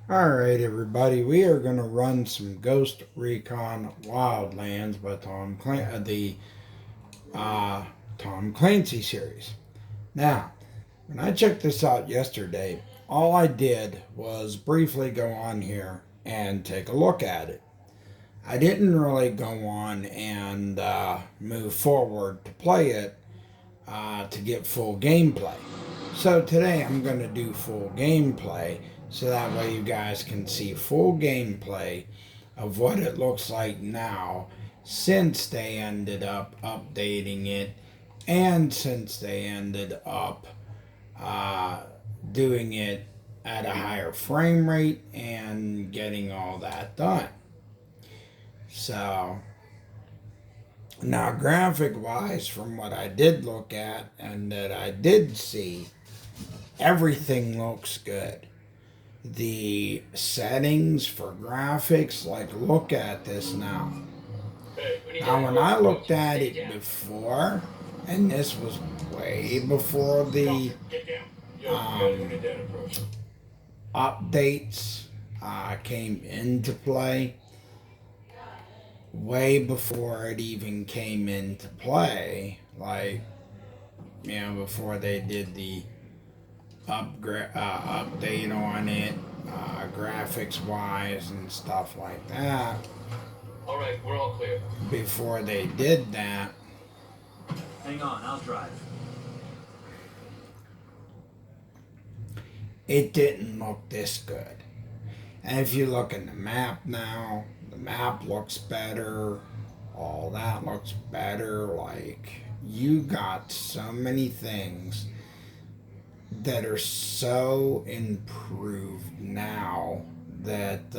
Alright, everybody, we are going to run some Ghost Recon Wildlands by Tom Clancy series. Now, when I checked this out yesterday, all I did was briefly go on here and take a look at it. I didn't really go on and move forward to play it to get full gameplay. So today I'm going to do full gameplay so that way you guys can see full gameplay of what it looks like now since they ended up updating it and since they ended up uh, doing it at a higher frame rate and getting all that done. So now, graphic wise, from what I did look at and that I did see, everything looks good. The settings for graphics, like, look at this now. Now, when I looked at it before, and this was way before the updates came into play, way before it even came into play, like, before they did the update on it, graphics wise and stuff like that. All right, we're all clear. Before they did that, Hang on, I'll drive. it didn't look this good. And if you look in the map now, the map looks better. All that looks better. Like, you got so many things that are so improved now that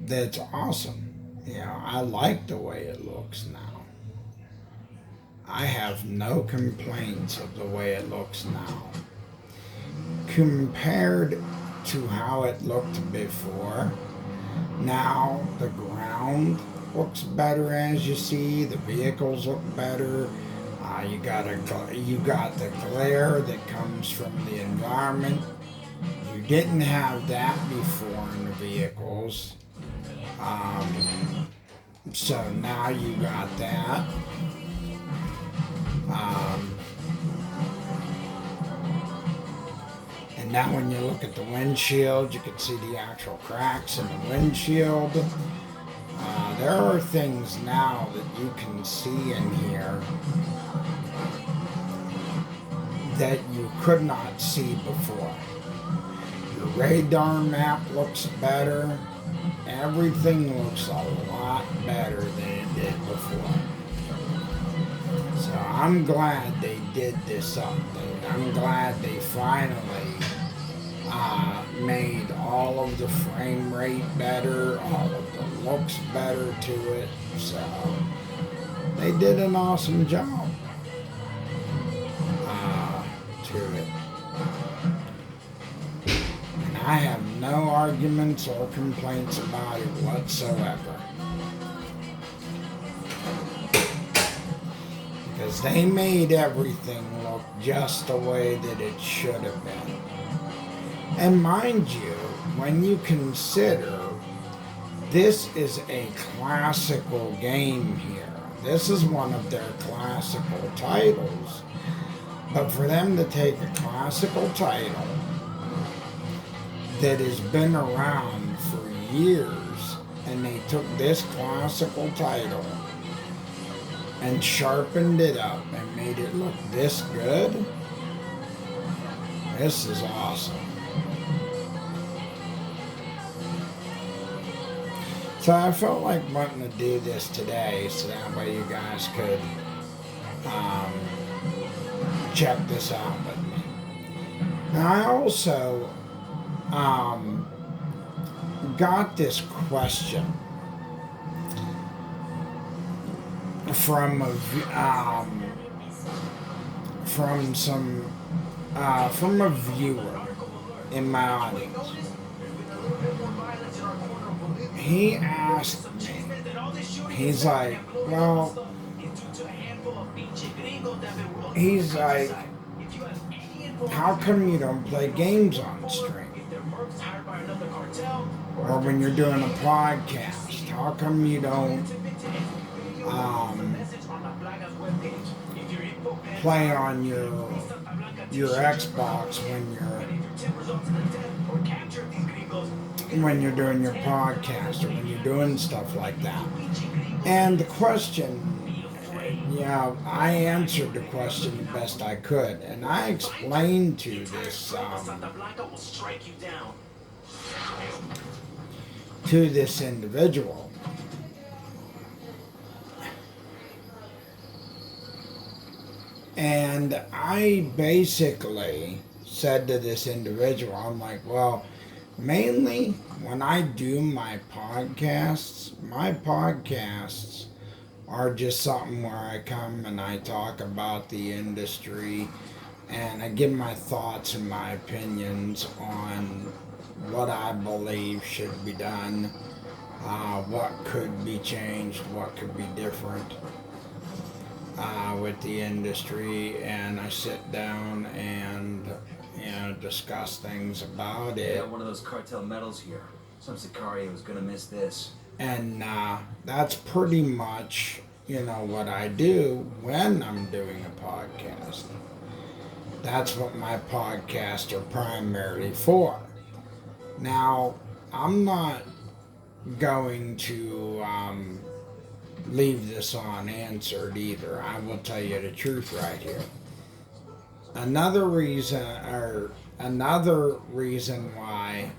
that's awesome. I like the way it looks now. I have no complaints of the way it looks now. Compared to how it looked before, now the ground looks better, as you see. The vehicles look better. You got the glare that comes from the environment. You didn't have that before in the vehicles. So now you got that. And now when you look at the windshield, you can see the actual cracks in the windshield. There are things now that you can see in here that you could not see before. Your radar map looks better. Everything looks a lot better than it did before. So I'm glad they did this update. I'm glad they finally made all of the frame rate better, all of the looks better to it. So they did an awesome job to it. And I have no arguments or complaints about it whatsoever. Because they made everything look just the way that it should have been. And mind you, when you consider this is a classical game here, this is one of their classical titles, but for them to take a classical title that has been around for years, and they took this classical title and sharpened it up and made it look this good, this is awesome. So I felt like wanting to do this today so that way you guys could check this out with me. Now I also got this question from a viewer in my audience. He asked me, he's like, how come you don't play games on stream? when you're doing a podcast, how come you don't play on your Xbox when you're doing your podcast or when you're doing stuff like that? And the question, I answered the question the best I could, and I explained to this individual. And I basically said to this individual, I'm like, well, mainly when I do my podcasts are just something where I come and I talk about the industry and I give my thoughts and my opinions on what I believe should be done, what could be changed, what could be different with the industry, and I sit down and discuss things about it. I got one of those cartel medals here. Some Sicario was gonna miss this. And that's pretty much what I do when I'm doing a podcast. That's what my podcasts are primarily for. Now, I'm not going to leave this unanswered either. I will tell you the truth right here. Another reason why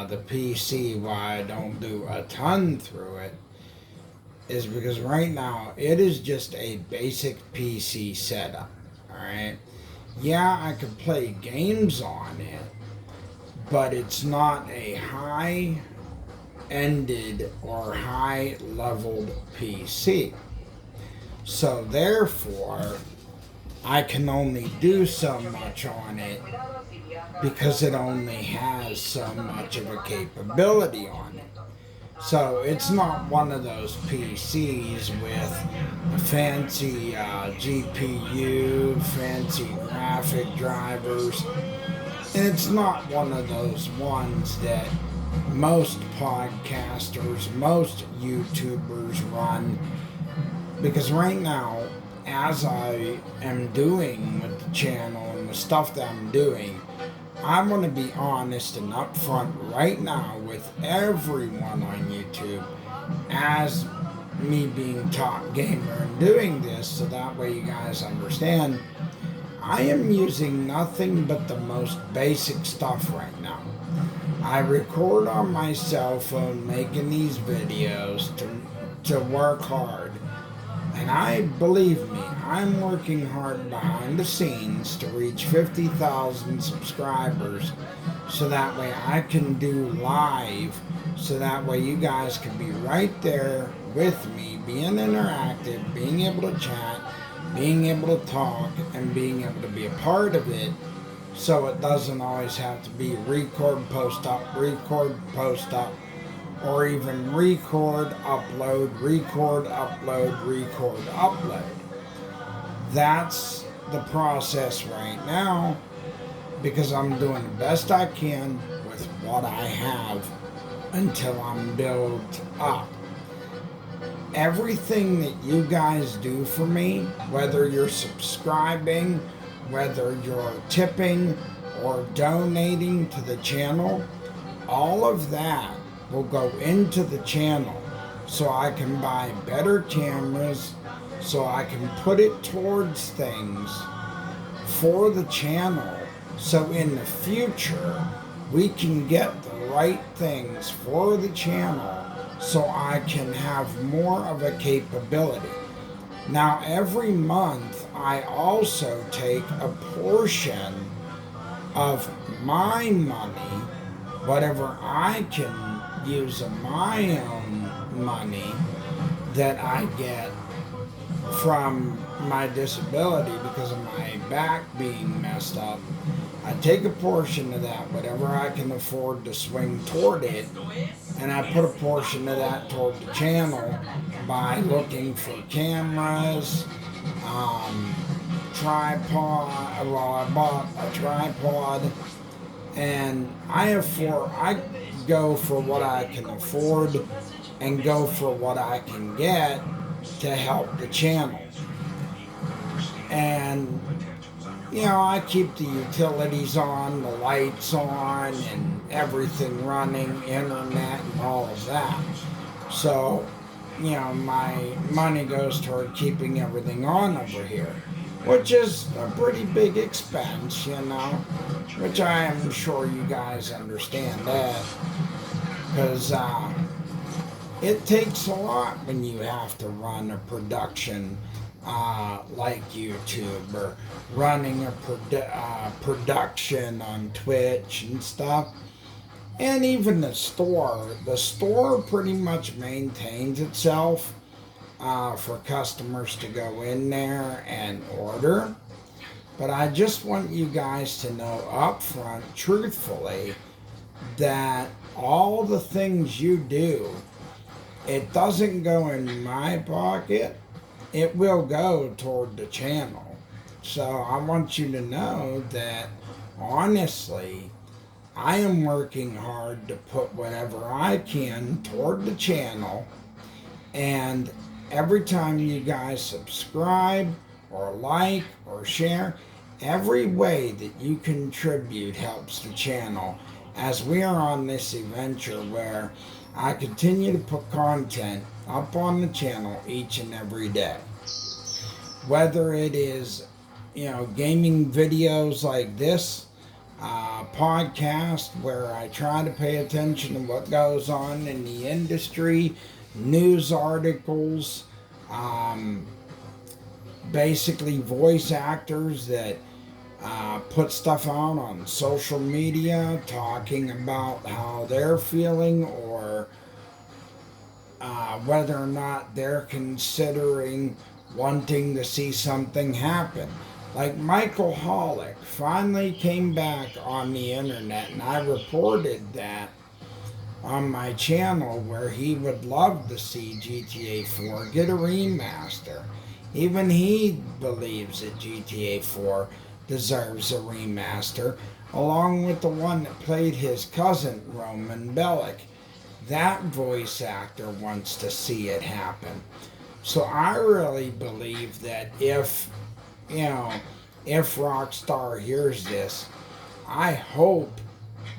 the PC, why I don't do a ton through it, is because right now it is just a basic PC setup. Alright? Yeah, I could play games on it, but it's not a high-ended or high-leveled PC. So therefore, I can only do so much on it because it only has so much of a capability on it. So it's not one of those PCs with a fancy GPU, fancy graphic drivers. And it's not one of those ones that most podcasters, most YouTubers run. Because right now, as I am doing with the channel and the stuff that I'm doing, I want to be honest and upfront right now with everyone on YouTube as me being top gamer and doing this, so that way you guys understand. I am using nothing but the most basic stuff right now. I record on my cell phone making these videos to work hard. And believe me, I'm working hard behind the scenes to reach 50,000 subscribers so that way I can do live, so that way you guys can be right there with me, being interactive, being able to chat, being able to talk, and being able to be a part of it, so it doesn't always have to be record, post up, or even record, upload, record, upload. That's the process right now, because I'm doing the best I can with what I have until I'm built up. Everything that you guys do for me, whether you're subscribing, whether you're tipping or donating to the channel, all of that will go into the channel so I can buy better cameras, so I can put it towards things for the channel, so in the future we can get the right things for the channel so I can have more of a capability. Now every month I also take a portion of my money, whatever I can use of my own money that I get from my disability because of my back being messed up. I take a portion of that, whatever I can afford to swing toward it, and I put a portion of that toward the channel by looking for cameras, tripod. Well, I bought a tripod, and I go for what I can afford and go for what I can get to help the channel. And, you know, I keep the utilities on, the lights on, and everything running, internet, and all of that. So, you know, my money goes toward keeping everything on over here, which is a pretty big expense, you know, which I am sure you guys understand that, because it takes a lot when you have to run a production like YouTube, or running a production on Twitch and stuff. And even the store pretty much maintains itself for customers to go in there and order. But I just want you guys to know up front, truthfully, that all the things you do, it doesn't go in my pocket. It will go toward the channel. So I want you to know that, honestly, I am working hard to put whatever I can toward the channel. And every time you guys subscribe or like or share, every way that you contribute helps the channel, as we are on this adventure where I continue to put content up on the channel each and every day. Whether it is, you know, gaming videos like this, podcast where I try to pay attention to what goes on in the industry, news articles, basically voice actors that put stuff out on social media talking about how they're feeling, or whether or not they're considering wanting to see something happen. Like Michael Hollick finally came back on the internet, and I reported that on my channel, where he would love to see GTA 4 get a remaster. Even he believes that GTA 4 deserves a remaster, along with the one that played his cousin, Roman Bellic. That voice actor wants to see it happen. So I really believe that if Rockstar hears this, I hope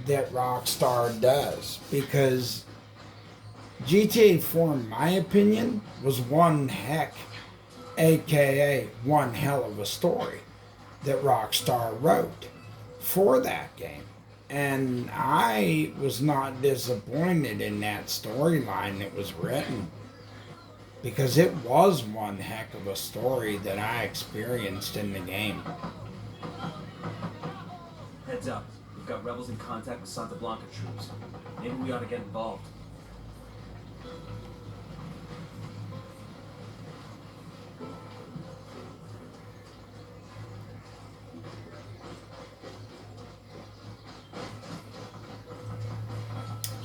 that Rockstar does, because GTA 4, in my opinion, was one hell of a story that Rockstar wrote for that game. And I was not disappointed in that storyline that was written, because it was one heck of a story that I experienced in the game. Heads up. We've got rebels in contact with Santa Blanca troops. Maybe we ought to get involved.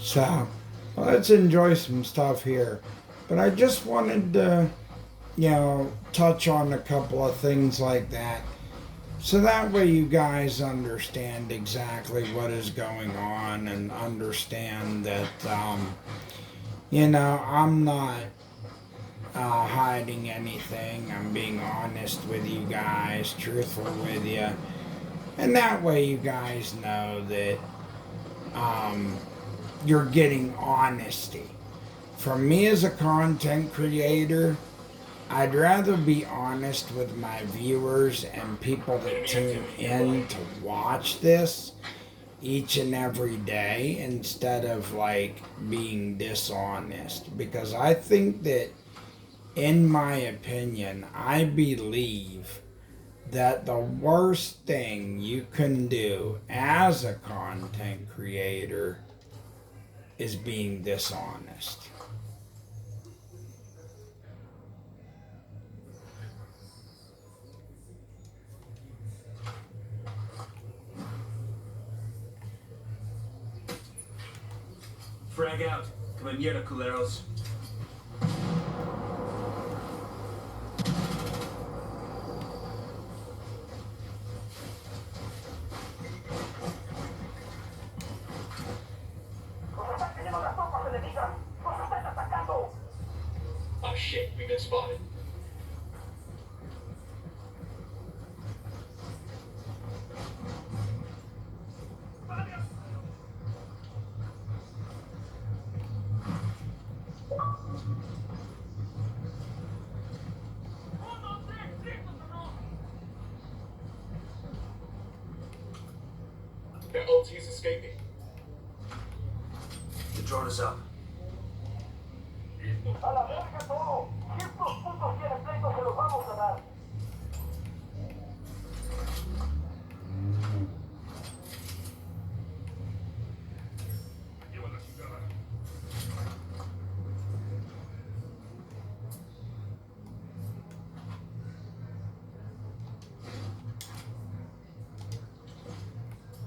So, let's enjoy some stuff here. But I just wanted to, touch on a couple of things like that, so that way you guys understand exactly what is going on, and understand that, I'm not hiding anything. I'm being honest with you guys, truthful with you. And that way you guys know that you're getting honesty. From me as a content creator, I'd rather be honest with my viewers and people that tune in to watch this each and every day, instead of being dishonest. Because I think that, in my opinion, I believe that the worst thing you can do as a content creator is being dishonest. Frag out. Come in here, culeros. Oh shit, we've been spotted. Their OT's escaping. The drone is up. A la verga todo. Si estos putos tienen pleito, se los vamos a dar.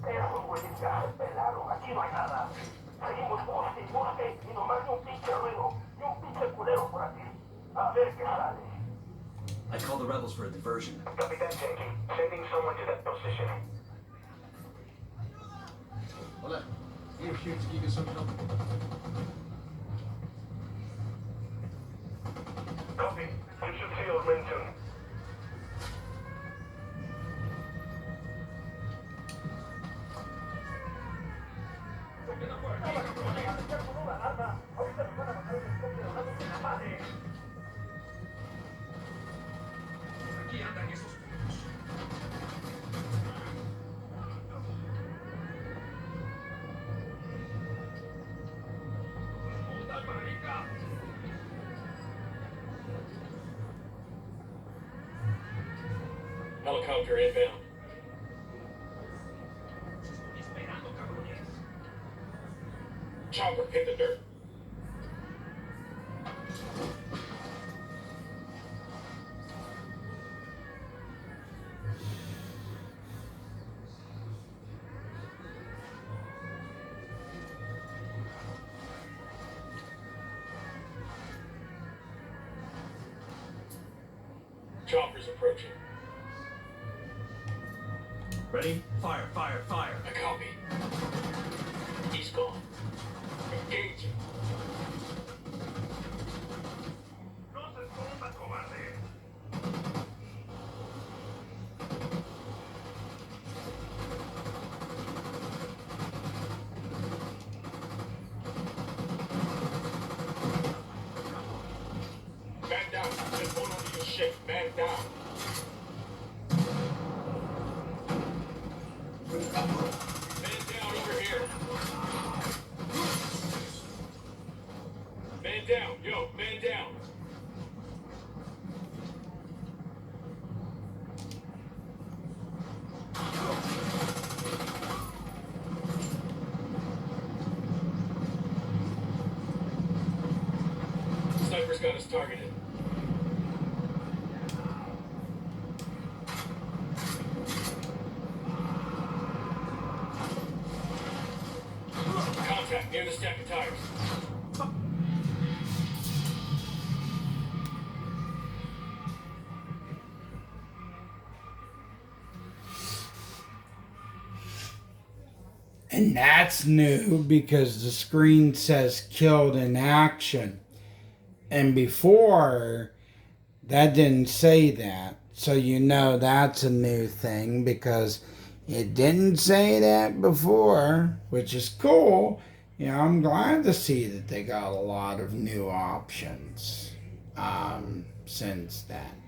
Esos güeyes ya se pelaron. Aquí no hay nada. Seguimos bosque y bosque y nomás ni un pinche ruido. Ni un pinche culero por aquí. A ver qué sale. I called the rebels for a diversion. Capitán Jenky, sending someone to that position. Hola. We're here to give you some help. Copy. You should see your men soon. Helicopter inbound. Chopper, hit the dirt. Chopper's approaching. Ready? Fire, fire, fire. I copy. He's gone. Engage him. No se esconda, cobarde. Man down. Just hold on to your shit. Man down. Man down over here. Man down. Yo, man down. Sniper's got us targeted. Contact near the stack of tires. And that's new because the screen says killed in action. And before, that didn't say that. So you know that's a new thing because it didn't say that before, which is cool. You know, I'm glad to see that they got a lot of new options since then.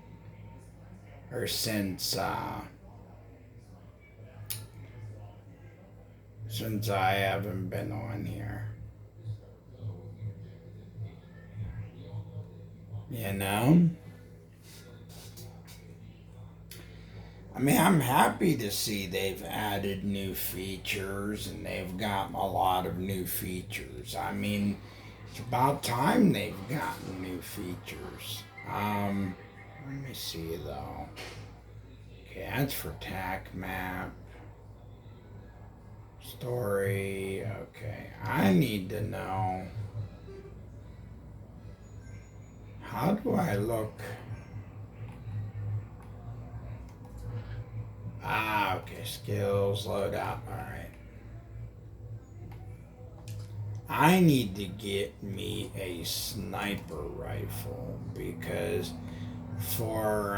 Or since I haven't been on here. You know? I mean, I'm happy to see they've added new features and they've gotten a lot of new features. I mean, it's about time they've gotten new features. Let me see though. Okay, that's for TAC map. Story. Okay, I need to know. How do I look? Okay, skills, loadout. Alright. I need to get me a sniper rifle because for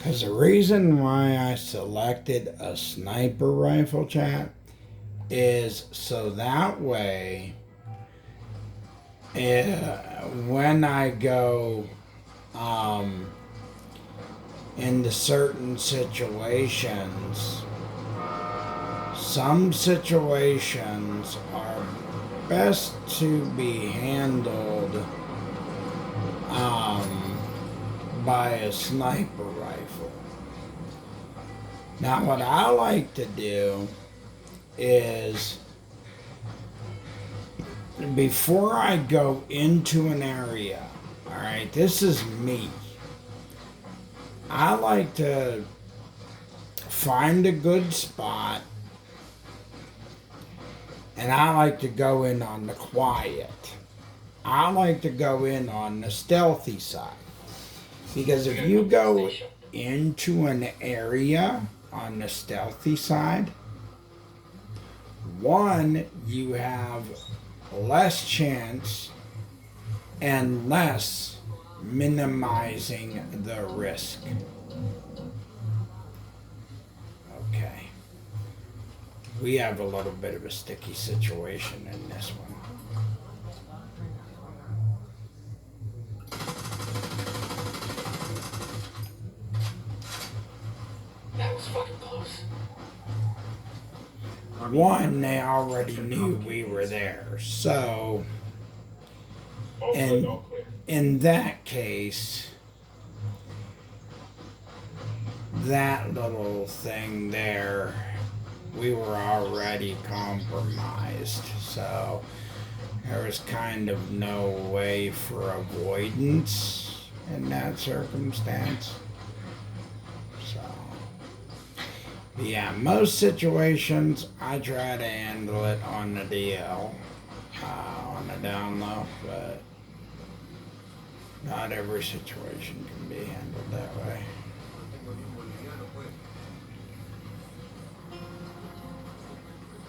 because the reason why I selected a sniper rifle, chat, is so that way when I go into certain situations, some situations are best to be handled by a sniper rifle. Now, what I like to do is before I go into an area, all right, this is me. I like to find a good spot And I like to go in on the quiet. I like to go in on the stealthy side. Because if you go into an area on the stealthy side, one, you have less chance and less minimizing the risk. Okay. We have a little bit of a sticky situation in this one. That was fucking close. One, they already knew we were there, so All And- good, all clear. in that case, that little thing there, we were already compromised, so there was kind of no way for avoidance in that circumstance. So, yeah, most situations I try to handle it on the DL, on the down low, but not every situation can be handled that way.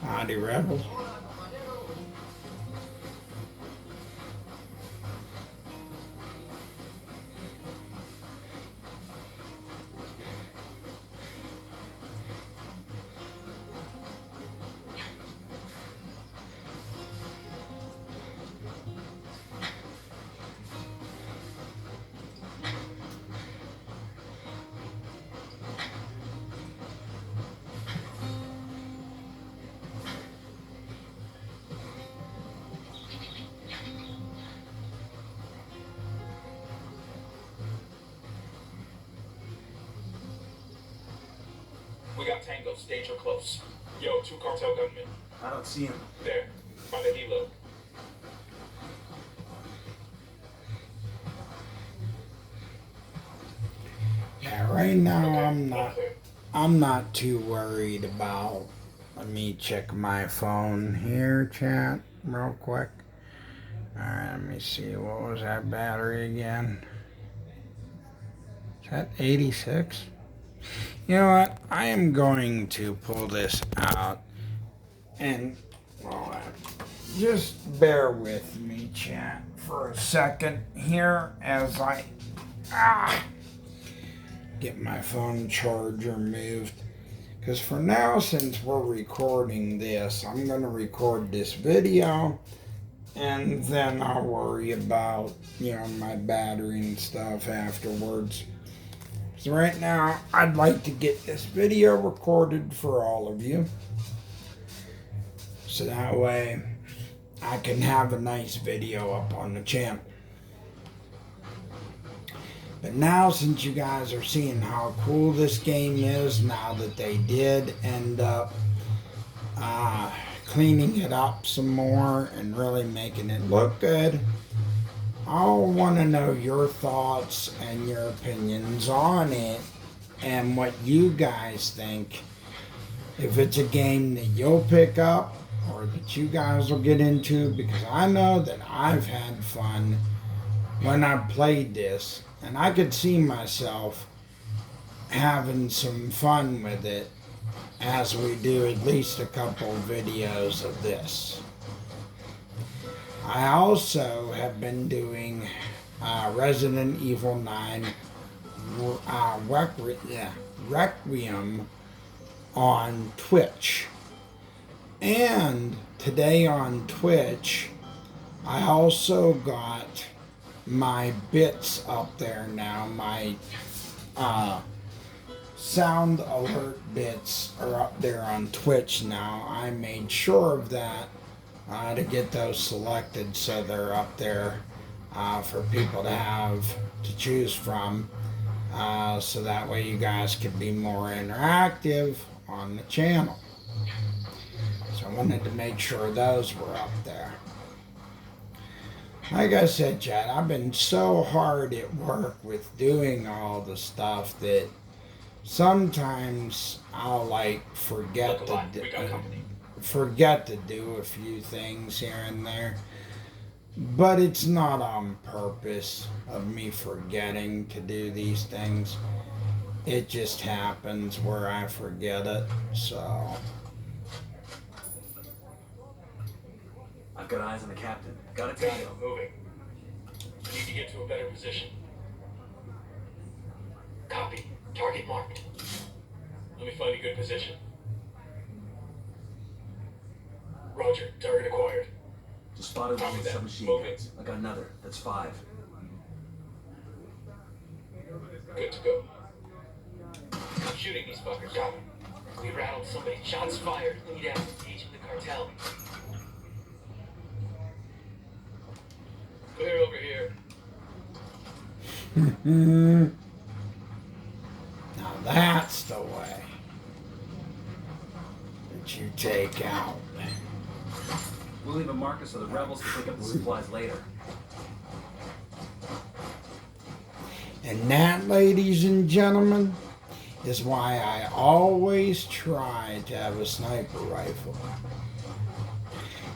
Howdy, Rebels. We got Tango, stage or close. Yo, 2 cartel gunmen. I don't see him. There, by the helo. Yeah, right now Okay, all clear. I'm not too worried about. Let me check my phone here, chat, real quick. Alright, let me see. What was that battery again? Is that 86? You know what? I am going to pull this out and well, just bear with me, chat, for a second here as I get my phone charger moved. Because for now, since we're recording this, I'm going to record this video and then I'll worry about, my battery and stuff afterwards. So right now, I'd like to get this video recorded for all of you. So that way, I can have a nice video up on the channel. But now, since you guys are seeing how cool this game is, now that they did end up cleaning it up some more and really making it look good, I'll want to know your thoughts and your opinions on it and what you guys think. If it's a game that you'll pick up or that you guys will get into, because I know that I've had fun when I played this, and I could see myself having some fun with it as we do at least a couple videos of this. I also have been doing Resident Evil 9 Requiem on Twitch. And today on Twitch, I also got my bits up there now. My sound alert bits are up there on Twitch now. I made sure of that to get those selected so they're up there for people to have to choose from. So that way you guys could be more interactive on the channel. So I wanted to make sure those were up there. Like I said, Chad, I've been so hard at work with doing all the stuff that sometimes I'll forget Look alive, we got company. forget to do a few things here and there. But it's not on purpose of me forgetting to do these things. It just happens where I forget it. So, I've got eyes on the captain. Got a Got it. tail. Moving. I need to get to a better position. Copy. Target marked. Let me find a good position. Roger. Target acquired. Just spotted one Copy with that. submachine Moving. guns. I got another. That's 5. Good to go. I'm shooting these fuckers. Copy. We rattled somebody. Shots fired. Lead out. Engaging the cartel. Clear over here. now that's the way that you take out. We'll leave a marker so the rebels can pick up the supplies later. And that, ladies and gentlemen, is why I always try to have a sniper rifle.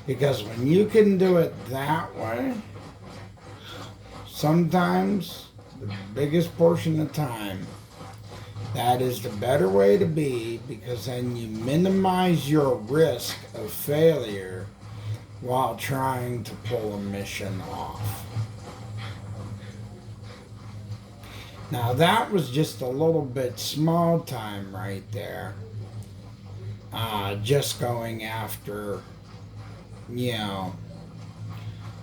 Because when you can do it that way, sometimes, the biggest portion of the time, that is the better way to be, because then you minimize your risk of failure while trying to pull a mission off. Now that was just a little bit small time right there. Just going after, you know,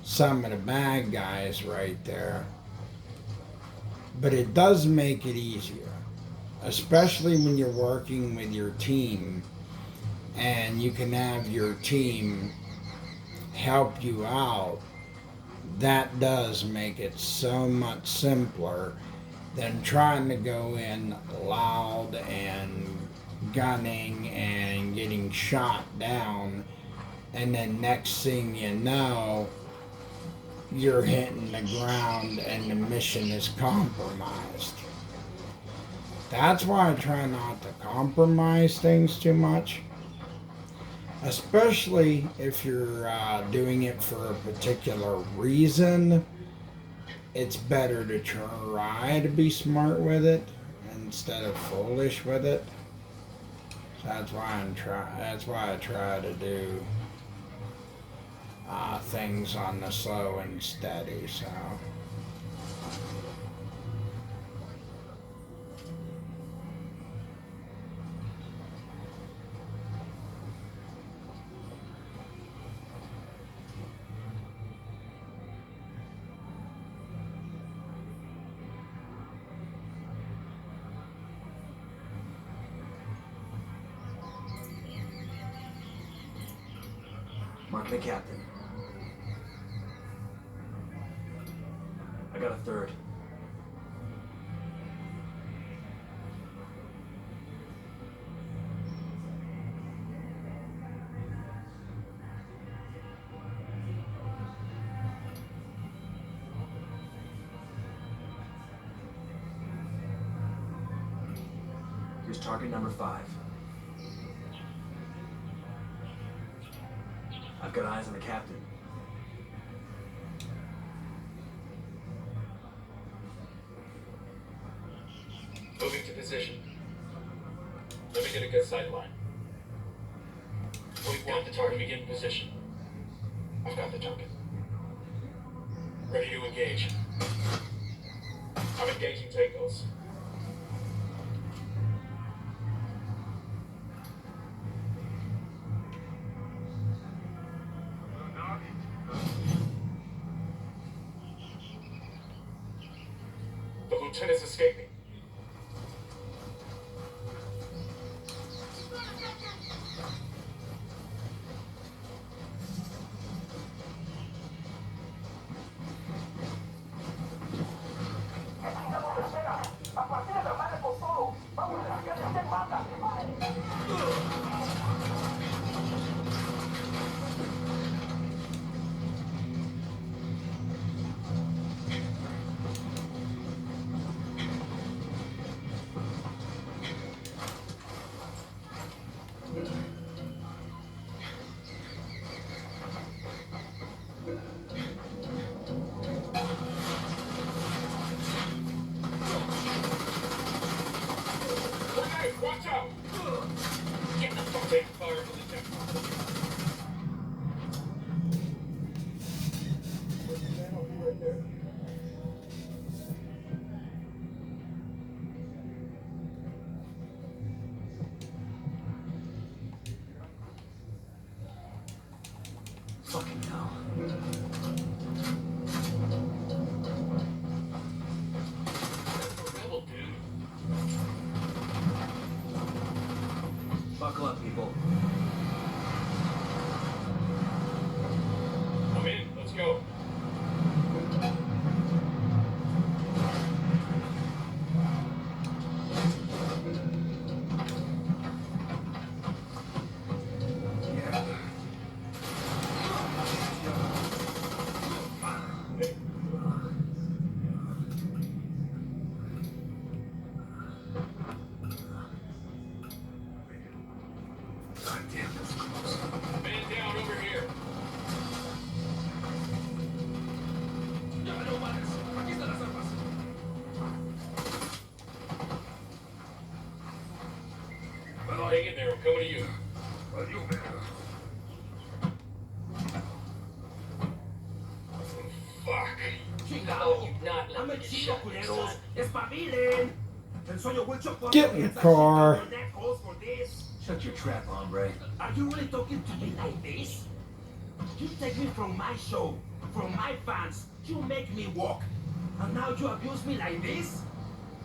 some of the bad guys right there. But it does make it easier, especially when you're working with your team and you can have your team help you out. That does make it so much simpler than trying to go in loud and gunning and getting shot down, and then next thing you know, you're hitting the ground and the mission is compromised. That's why I try not to compromise things too much, especially if you're doing it for a particular reason. It's better to try to be smart with it instead of foolish with it. So that's why I try to do things on the slow and steady. So. Mark the captain. I got a 3rd. Here's target number 5. I've got eyes on the captain. Moving to position. Let me get a good sight line. We've got the target. Begin position. I've got the target. Ready to engage. I'm engaging takeoffs. The lieutenant's escaping. A partir de la madre con todo, vamos a la calle, se mata. Fucking hell. Rebel, dude. Buckle up, people. I'm in. Let's go. Man down over here. Hang in there. I'm coming to you. Fuck. Chingado. Not let Dame me get chido, shot, culeros. son. Espabilen. El sueño Wilson cuando Get in the piensas car. shit, they're calls for this. Shut your trap, hombre. Are you really talking to me like this? You take me from my show, from my fans. You make me walk. And now you abuse me like this?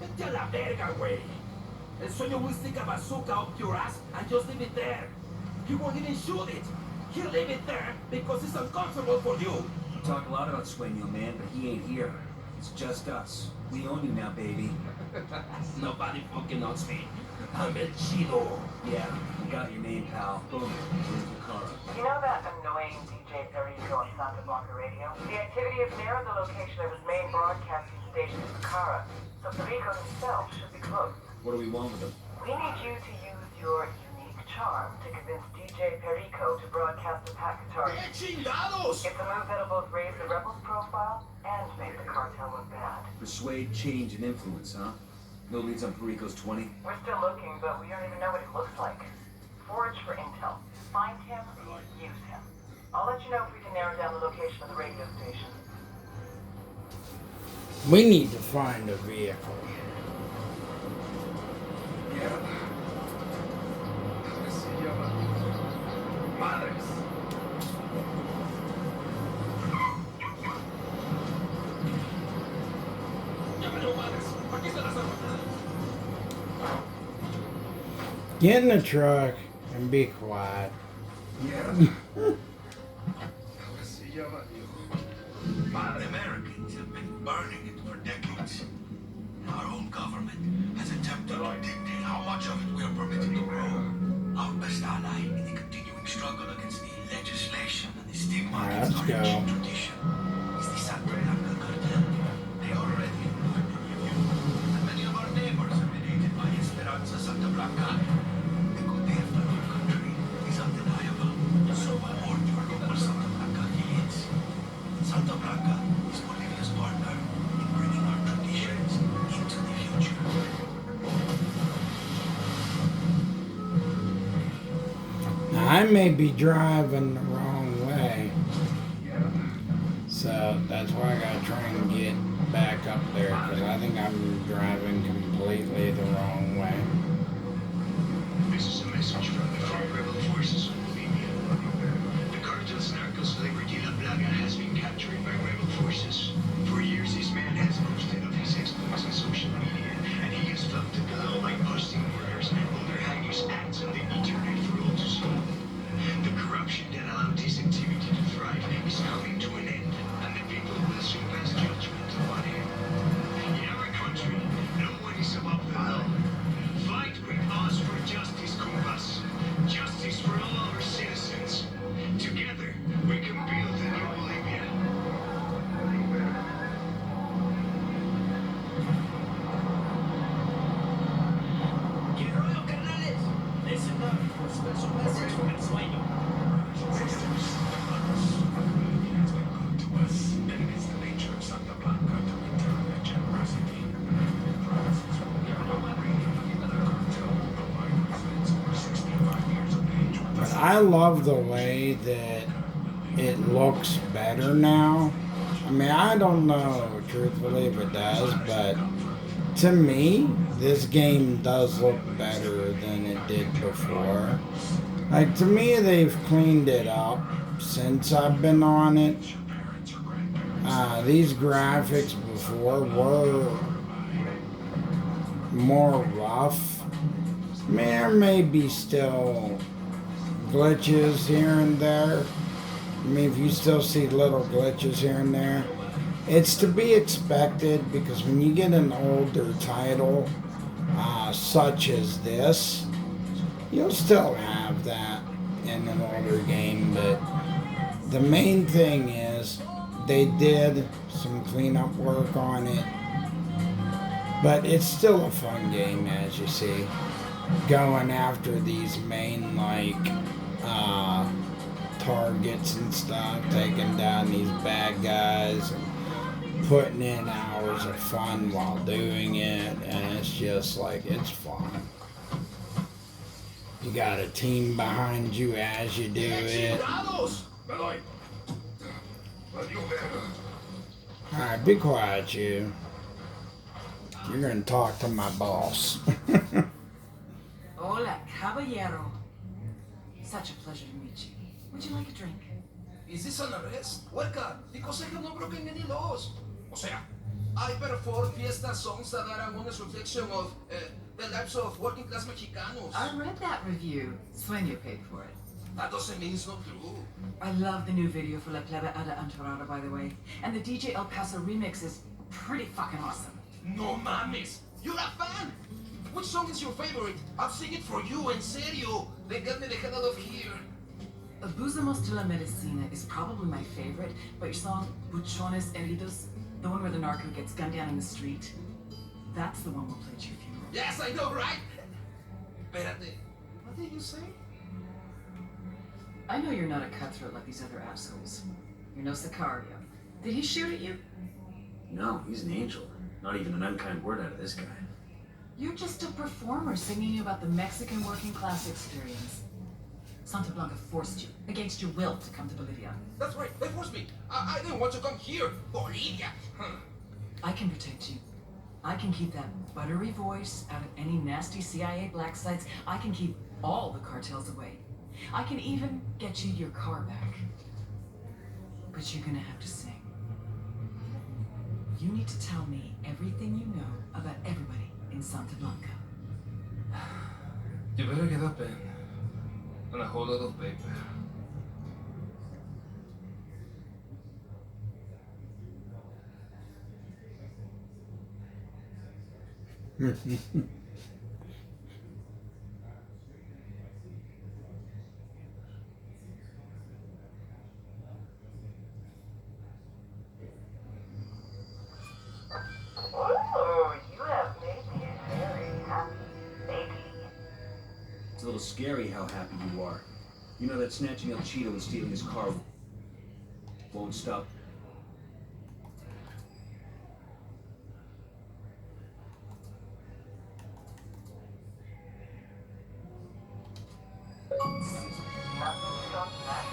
Vete a la verga, güey. El sueño will stick a bazooka up your ass and just leave it there. He won't even shoot it. He'll leave it there because it's uncomfortable for you. You talk a lot about Sueño, man, but he ain't here. It's just us. We own you now, baby. Nobody fucking owns me. I'm El Chido. Yeah, we got your name, pal. Boom. Here's the car. You know that annoying DJ Perico on Santa Blanca Radio? The activity is near the location of his main broadcasting station in Pucara, so Perico himself should be close. What do we want with him? We need you to use your unique charm to convince DJ Perico to broadcast a pack guitar. ¡Qué chingados! It's a move that'll both raise the Rebels' profile and make the cartel look bad. Persuade, change, and influence, huh? No leads on Perico's 20? We're still looking, but we don't even know what he looks like. Forage for intel. Find him, use him. I'll let you know if we can narrow down the location of the radio station. We need to find a vehicle. Get in the truck and be quiet. Americans have been burning it for decades. Our own government has attempted to dictate how much of it we are permitted to grow. Our best ally in the continuing struggle against the legislation and the stigma against Let's our go. ancient tradition is the Santa Blanca cartel. They are already in and many of our neighbors are related by Esperanza Santa Blanca. The good they have done our country is undeniable. So aboard your local Santa Blanca affiliates. Santa Blanca is Bolivia's partner in bringing our traditions into the future. Now, I may be driving the wrong way. So that's why I gotta try and get back up there because I think I'm driving completely the wrong way. This is a message from the Free Rebel forces of Bolivia. The cartel's narcos celebrity La Plaga has been captured by rebel forces. For years, this man has boasted of his exploits on social media, and he has flouted the law by posting murders and other heinous acts on the internet for all to see. The corruption that allowed this activity to thrive is coming to an end, and the people will soon pass judgment upon him. In our country, no one is above the law. Fight with us for justice, compas. Justice for all our citizens. Together, we can build a new Bolivia. ¿Qué rollo, carnales? Listen up for a special message from El Sueño. But I love the way that it looks better now. I mean, I don't know truthfully if it does, but to me, this game does look better than it did before. Like, to me, they've cleaned it up since I've been on it. These graphics before were more rough. There may be still glitches here and there. I mean, if you still see little glitches here and there, it's to be expected, because when you get an older title such as this, you'll still have that in an older game. But the main thing is they did some cleanup work on it, but it's still a fun game, as you see, going after these main targets and stuff, taking down these bad guys and putting in hours of fun while doing it. And it's just like, it's fun. You got a team behind you as you do it. Alright, be quiet, you. You're gonna talk to my boss. Hola, caballero. Such a pleasure to meet you. Would you like a drink? Is this an arrest? Welcome, because I have not broken any laws. O sea, I perform fiesta songs that are a honest reflection of the lives of working class Mexicanos. I read that review. Sueño paid for it. That doesn't mean it's not true. I love the new video for La Plebe Ada Antorada, by the way. And the DJ El Paso remix is pretty fucking awesome. No mames, you're a fan. Which song is your favorite? I'll sing it for you, en serio. Then get me the hell out of here. Abusamos de la Medicina is probably my favorite, but your song Buchones Heridos, the one where the narco gets gunned down in the street, that's the one we'll play at your funeral. Yes, I know, right? Espérate, what did you say? I know you're not a cutthroat like these other assholes. You're no Sicario. Did he shoot at you? No, he's an angel. Not even an unkind word out of this guy. You're just a performer singing you about the Mexican working class experience. Santa Blanca forced you, against your will, to come to Bolivia. That's right, they forced me. I didn't want to come here. Bolivia. I can protect you. I can keep that buttery voice out of any nasty CIA black sites. I can keep all the cartels away. I can even get you your car back. But you're gonna have to sing. You need to tell me everything you know about everybody in Santa Blanca. You better get up and a whole lot of paper. Oh, you have made me very happy, baby. It's a little scary how happy you are. You know that snatching up Cheeto and stealing his car won't stop. Nothing stops that.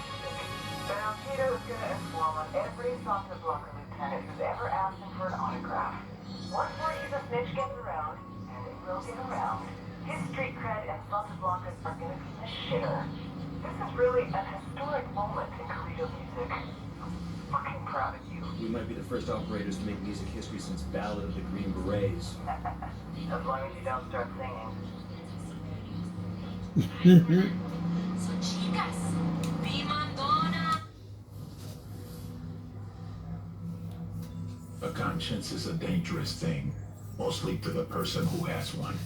But Cheeto is gonna inform on every Santa Blanca lieutenant who's ever asked him for an autograph. Once more he's a snitch gets around, and it will get around, his street cred and Santa Blanca's are gonna be the shitter. This is really an historic moment in Corrido music. I'm fucking proud of you. We might be the first operators to make music history since Ballad of the Green Berets. As long as you don't start singing. So chicas, be mandona. A conscience is a dangerous thing, mostly to the person who has one.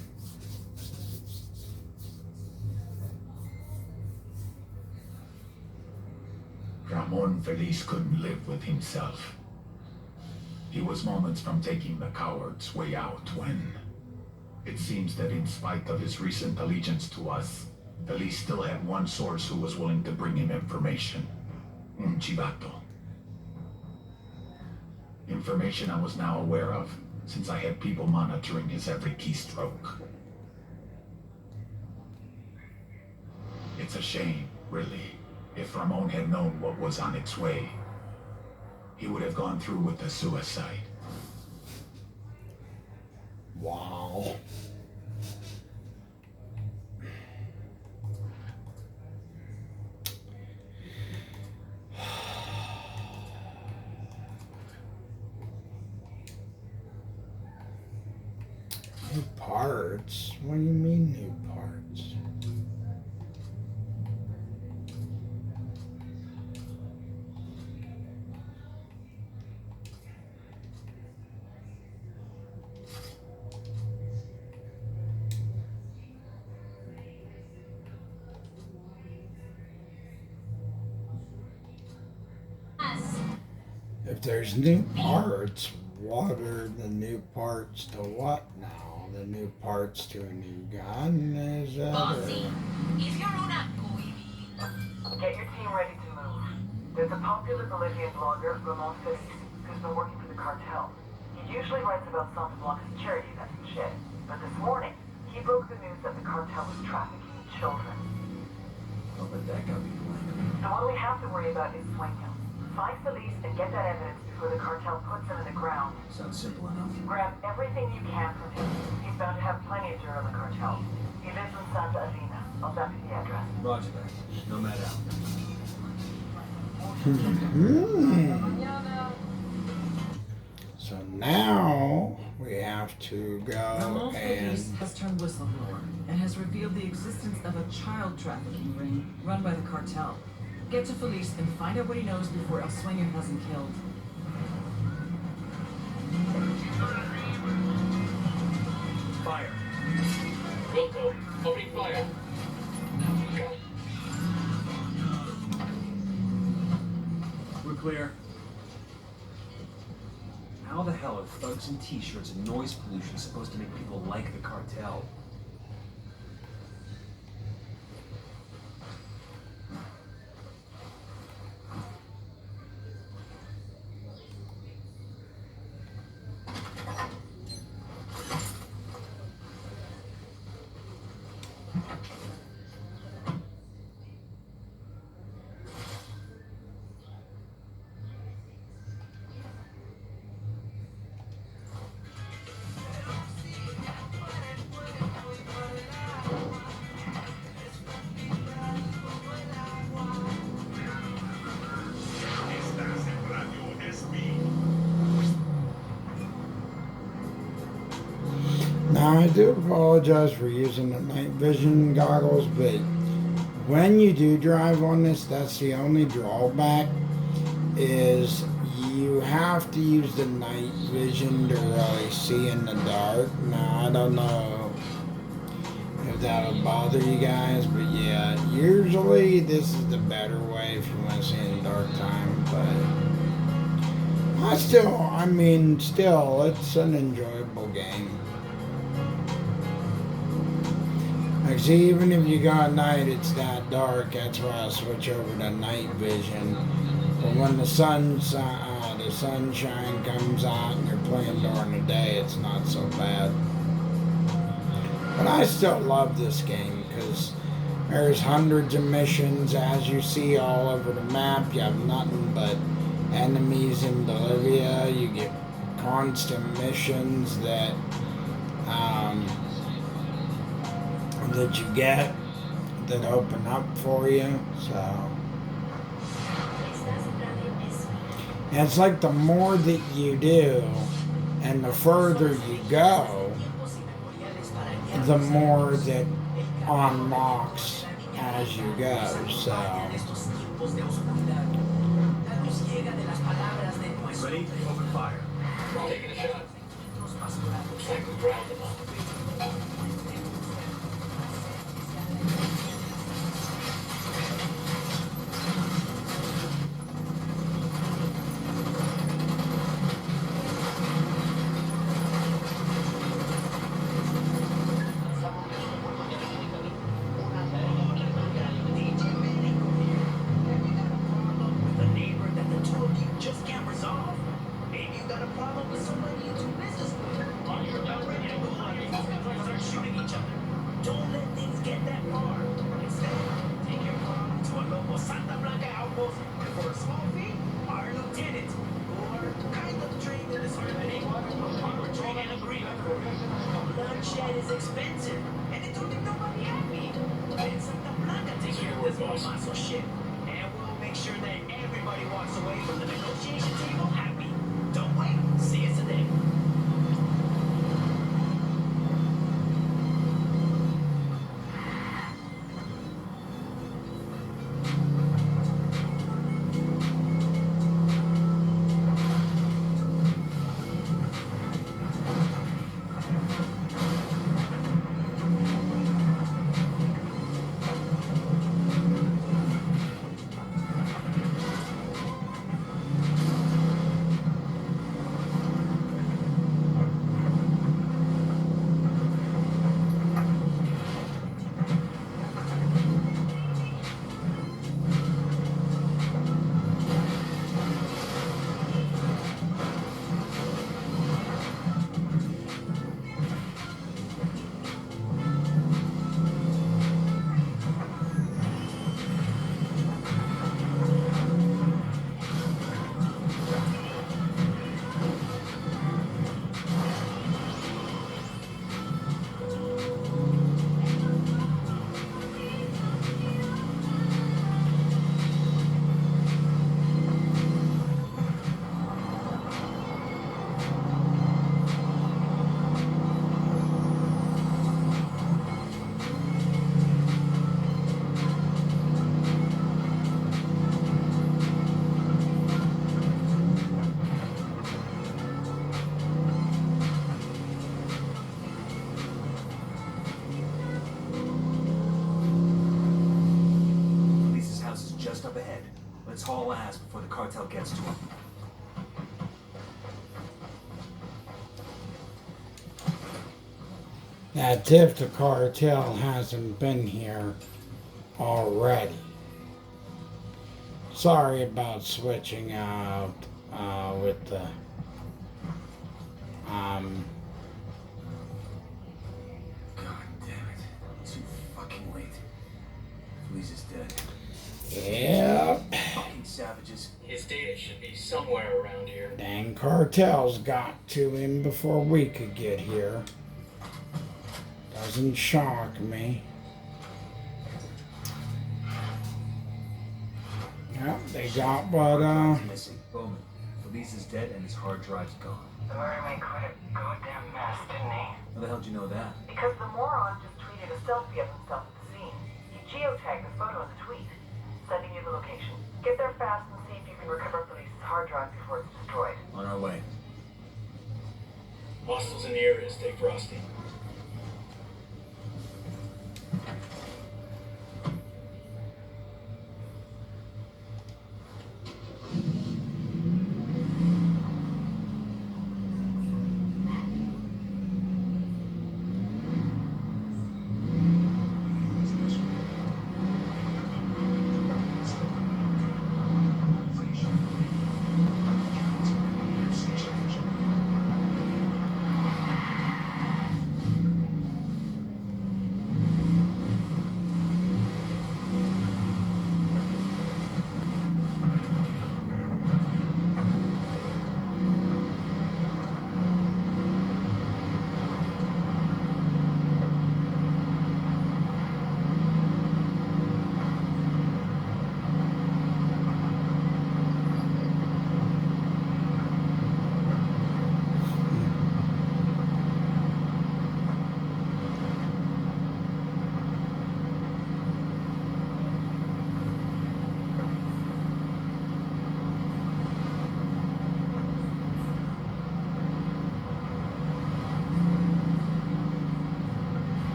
Ramon Feliz couldn't live with himself. He was moments from taking the coward's way out when it seems that in spite of his recent allegiance to us, Feliz still had one source who was willing to bring him information. Un chivato. Information I was now aware of, since I had people monitoring his every keystroke. It's a shame, really. If Ramon had known what was on its way, he would have gone through with the suicide. Wow. parts. What do you mean new parts? If there's new parts, what are the new parts to what now? The new parts to a new gun? Is that Bossy, or- if you're una coibi. Get your team ready to move. There's a popular Bolivian blogger, Ramon Feliz, who's been working for the cartel. He usually writes about Santa Blanca's charity events and shit. But this morning, he broke the news that the cartel was trafficking children. I'll bet that got me blank. So all we have to worry about is swing him. Find Feliz and get that evidence before the cartel puts him in the ground. Sounds simple enough. Grab everything you can from him. He's bound to have plenty of dirt on the cartel. He lives in Santa Elena. I'll send you the address. Roger that. Nomad out. So now we have to go Ramon and Feliz has turned whistleblower and has revealed the existence of a child trafficking ring run by the cartel. Get to Feliz and find out what he knows before El Sueño has him killed. Fire. Go. Opening fire. Go. We're clear. How the hell are thugs and t-shirts and noise pollution supposed to make people like the cartel? Now I do apologize for using the night vision goggles, but when you do drive on this, that's the only drawback, is you have to use the night vision to really see in the dark. Now I don't know if that would bother you guys, but yeah, usually this is the better way if you want to see in dark time, but still, it's an enjoyable game. Like, see, even if you go at night, it's that dark. That's why I switch over to night vision. But when the sunshine comes out and you're playing during the day, it's not so bad. But I still love this game because there's hundreds of missions, as you see all over the map. You have nothing but enemies in Bolivia. You get constant missions that you get that open up for you. So and it's like the more that you do and the further you go, the more that unlocks as you go. So Ready? Open fire. Taking a shot. Looks like we grabbed them up. Bloodshed is expensive, and it don't make nobody happy. Let Santa Blanca take care of this Mazo shit, and we'll make sure that everybody walks away from the negotiation table happy. Don't wait. See us today. Let's haul ass before the cartel gets to him. That's if the cartel hasn't been here already. Sorry about switching out with the God damn it. Too fucking late. Felice is dead. Yep. Fucking savages. His data should be somewhere around here. Dang cartels got to him before we could get here. Doesn't shock me. Yep, they got what, Missing. Bowman. Felice is dead and his hard drive's gone. The murder made quite a goddamn mess, didn't he? How the hell did you know that? Because the moron just tweeted a selfie of himself at the scene. He geotagged the photo in the tweet, sending you the location. Get there fast and see if you can recover Felice's hard drive before it's destroyed. On our way. Hostiles in the area. Stay frosty.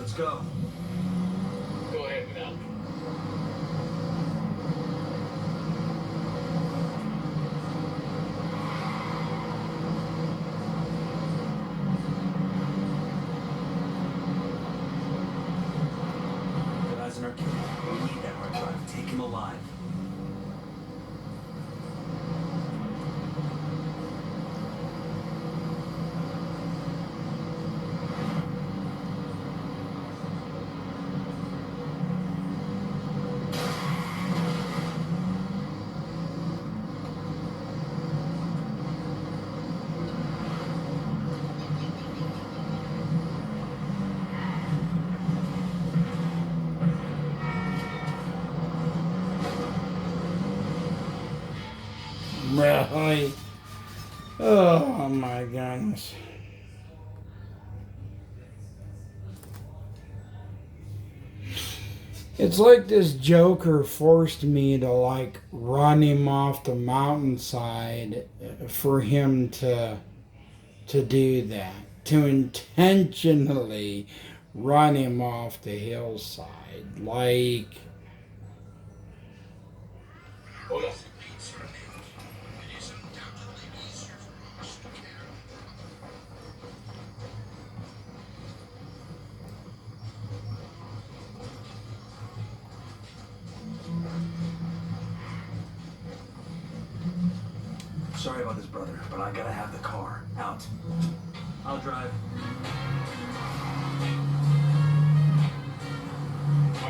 Let's go. Go ahead without me. The guys in our camp. We need that hard drive. Take him alive. really. Oh my goodness. It's like this Joker forced me to like run him off the mountainside for him to do that, to intentionally run him off the hillside. Like, Hold up. Sorry Sorry about this, brother, but I gotta have the car. Out. I'll drive.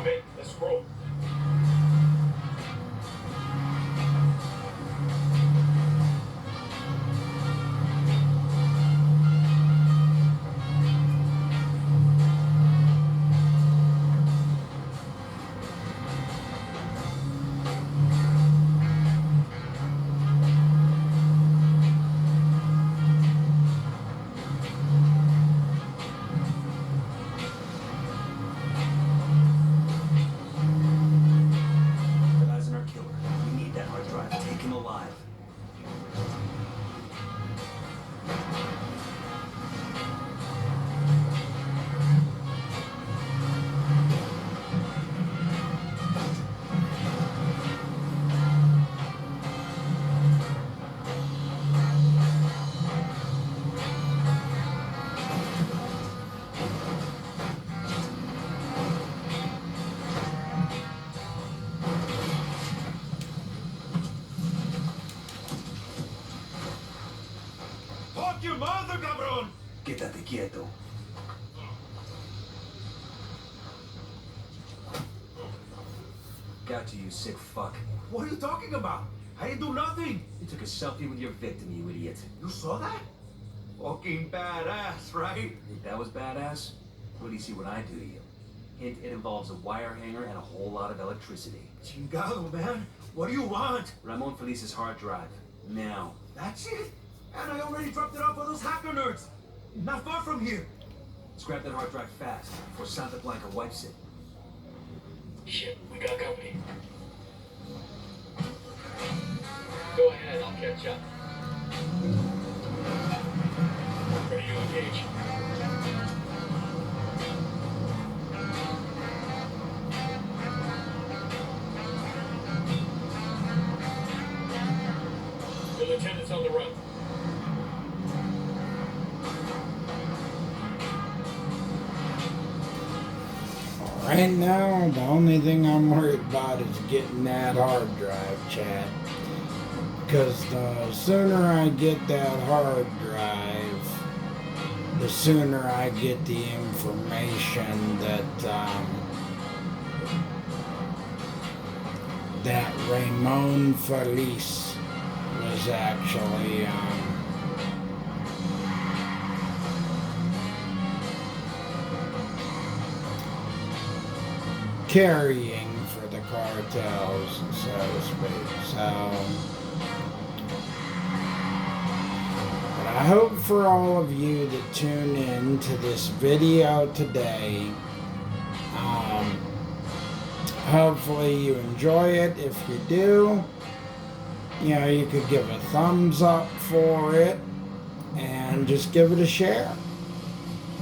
Okay, let's roll. Your mother, cabrón! Quédate quieto. Got you sick fuck. What are you talking about? I didn't do nothing. You took a selfie with your victim, you idiot. You saw that? Fucking badass, right? Think that was badass? What do you see what I do to you? Hint, it involves a wire hanger and a whole lot of electricity. Chingado, man. What do you want? Ramon Felice's hard drive. Now. That's it? And I already dropped it off for those hacker nerds. Not far from here. Let's grab that hard drive fast before Santa Blanca wipes it. Shit, we got company. Go ahead, I'll catch up. Ready to engage. The lieutenant's on the run. Right now, the only thing I'm worried about is getting that hard drive, Chad. Because the sooner I get that hard drive, the sooner I get the information that that Ramon Felice was actually carrying for the cartels, so to speak. So, but I hope for all of you that tune in to this video today, hopefully you enjoy it. If you do, you know, you could give a thumbs up for it and just give it a share.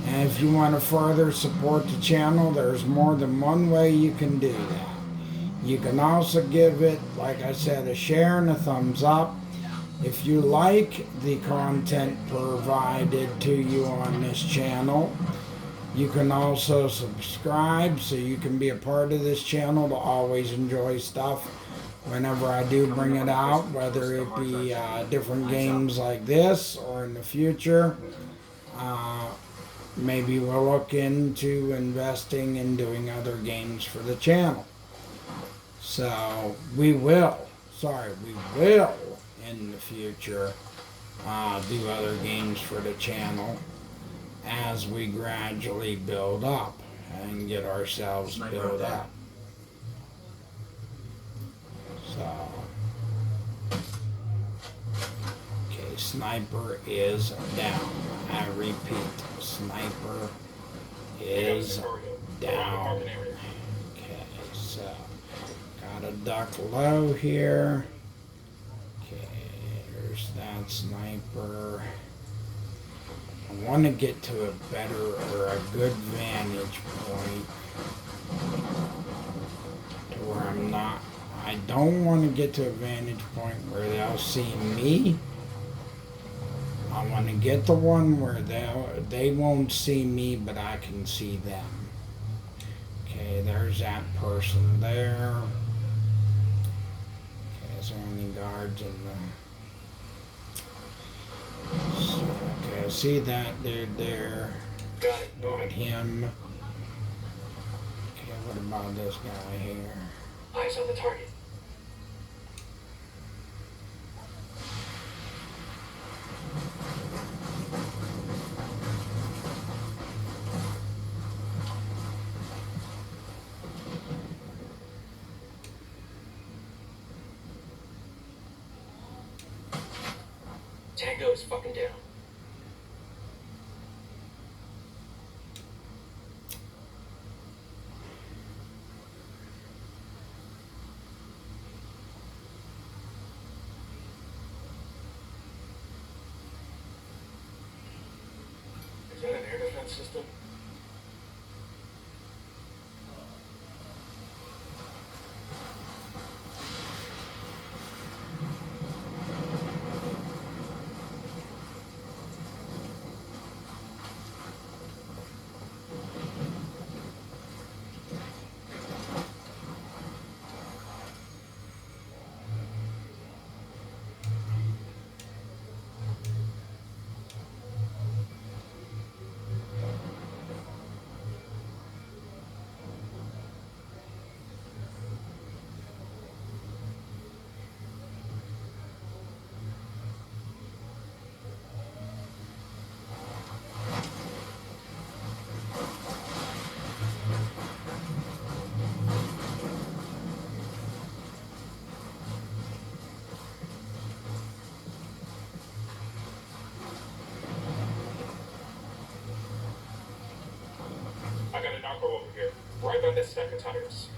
And if you want to further support the channel, there's more than one way you can do that. You can also give it, like I said, a share and a thumbs up. If you like the content provided to you on this channel, you can also subscribe so you can be a part of this channel to always enjoy stuff whenever I do bring it out, whether it be different games like this or in the future. Maybe we'll look into investing in doing other games for the channel. So we will in the future do other games for the channel as we gradually build up and get ourselves built up. So, okay, sniper is down. I repeat, sniper is down. Okay, so gotta duck low here. Okay, there's that sniper. I want to get to a better or a good vantage point to where I'm not. I don't want to get to a vantage point where they'll see me. I want to get the one where they won't see me, but I can see them. Okay, there's that person there. Okay, is there any guards in the... see that dude there. Got it. Not Moving. him. Okay, what about this guy here? Eyes on the target. Tango is fucking down. Is that an air defense system? I got a narco over here, right by that stack of tires.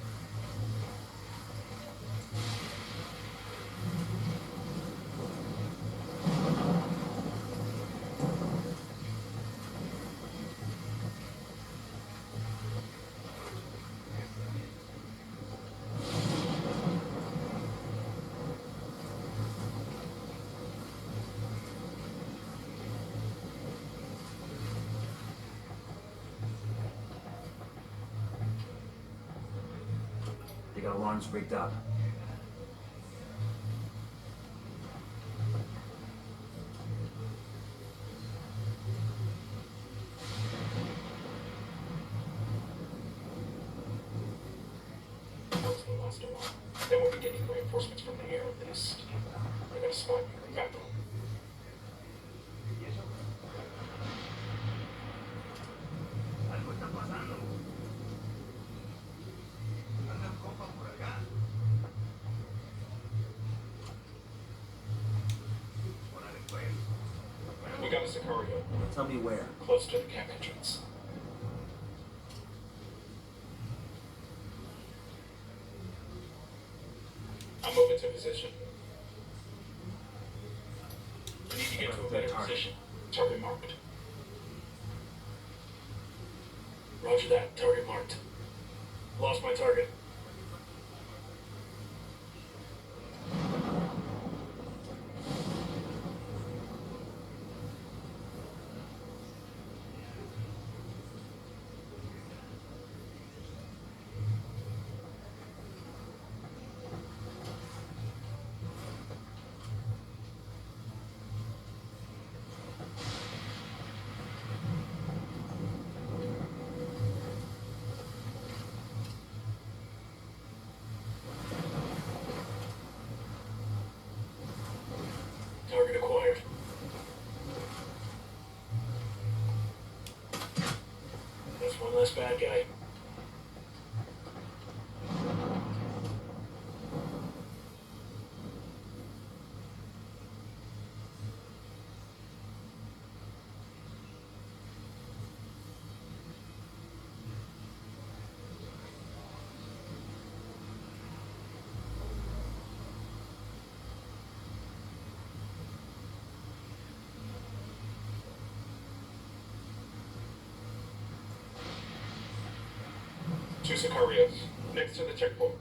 They got alarms rigged up. Those will last a while. They won't be getting reinforcements from the air at least. They're gonna spot you. Got them. Algo está pasando. Anda un compa por acá. Órale, pues. We got a Sicario, Tell me where. close to the camp entrance. I'm moving to position. I need to get to a better position. Target marked. Roger that. Target marked. Lost my target. Target acquired. That's one less bad guy. Two Sicarios, next to the checkpoint.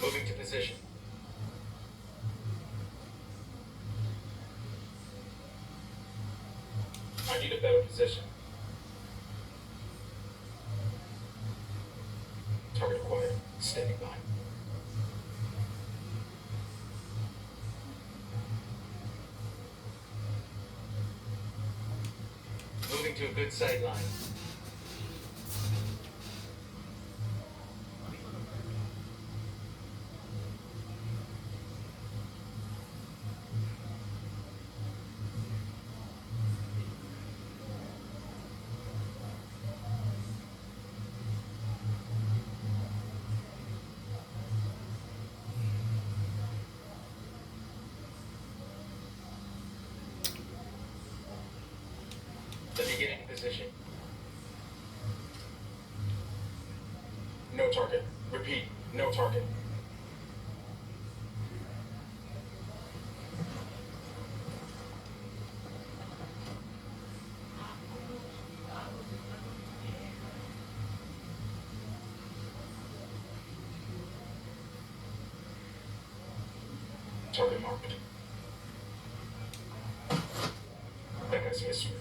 Moving to position. I need a better position. Target acquired. Standing by. Moving to a good sight line. Let me get in position. No target. Repeat, no target. Target marked. That guy's history.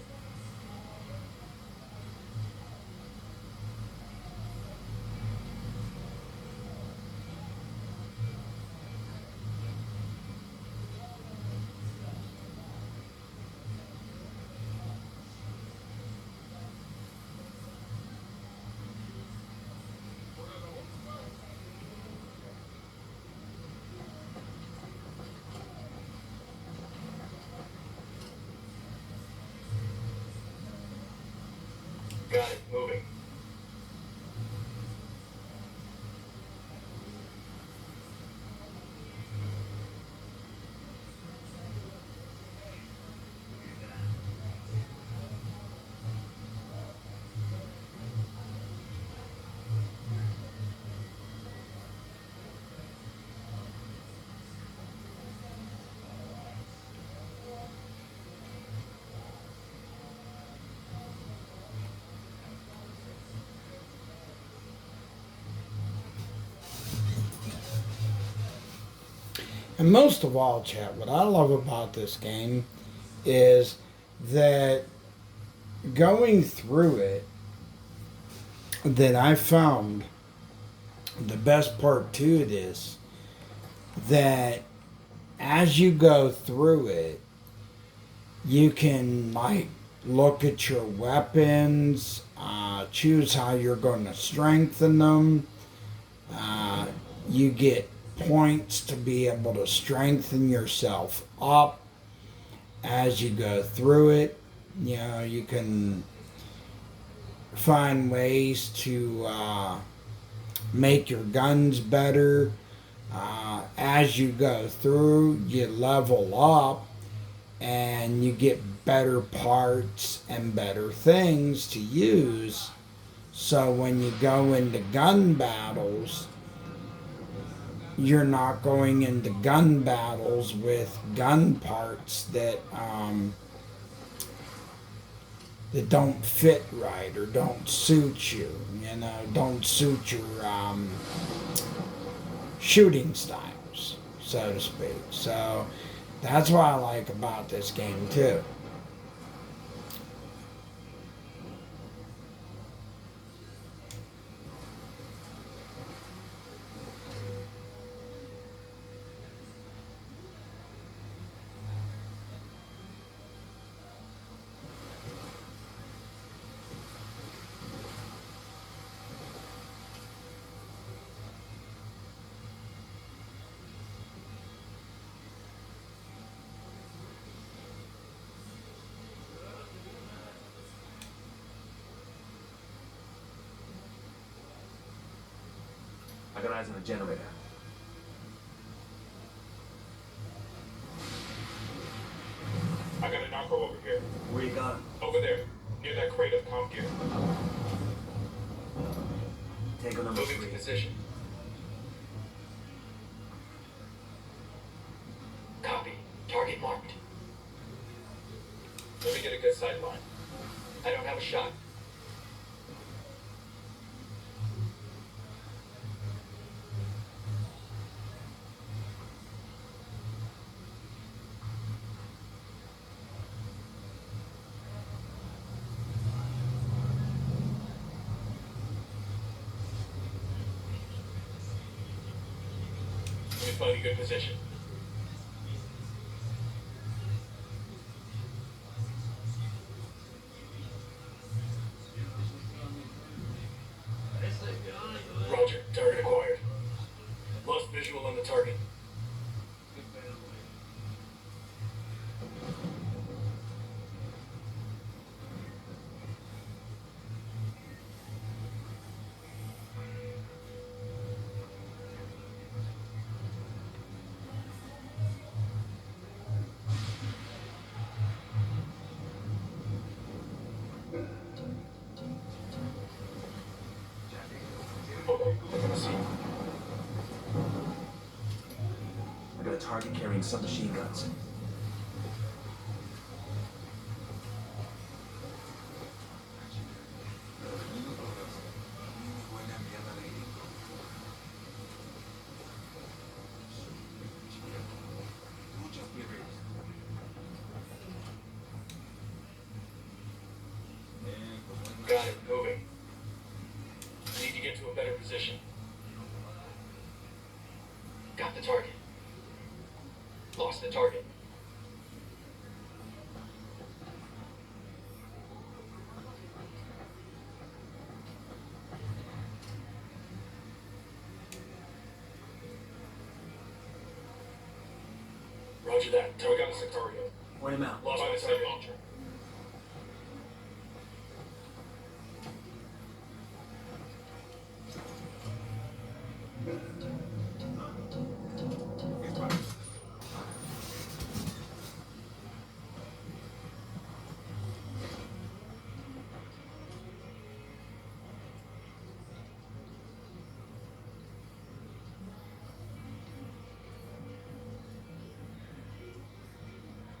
Got it. Moving. And most of all, chat, what I love about this game is that going through it, that I found the best part to this, that as you go through it, you can like look at your weapons, choose how you're going to strengthen them. You get points to be able to strengthen yourself up as you go through it. You know, you can find ways to make your guns better. As you go through, you level up and you get better parts and better things to use. So when you go into gun battles, you're not going into gun battles with gun parts that that don't fit right or don't suit you, you know, don't suit your shooting styles, so to speak. So that's what I like about this game too. I got eyes on a generator. I got a narco over here. Where you got him? Over there. Near that crate of comp gear. Tango number Moving to 3. position. Copy. Target marked. Let me get a good sight line. I don't have a shot. find a good position. Roger, target acquired. Lost visual on the target. Hold on, I'm gonna see. I got a target carrying submachine guns. Got it, moving. I need to get to a better position. Got the target. Lost the target. Roger that. Target got a Sectario. Point him out. Lost my target launcher.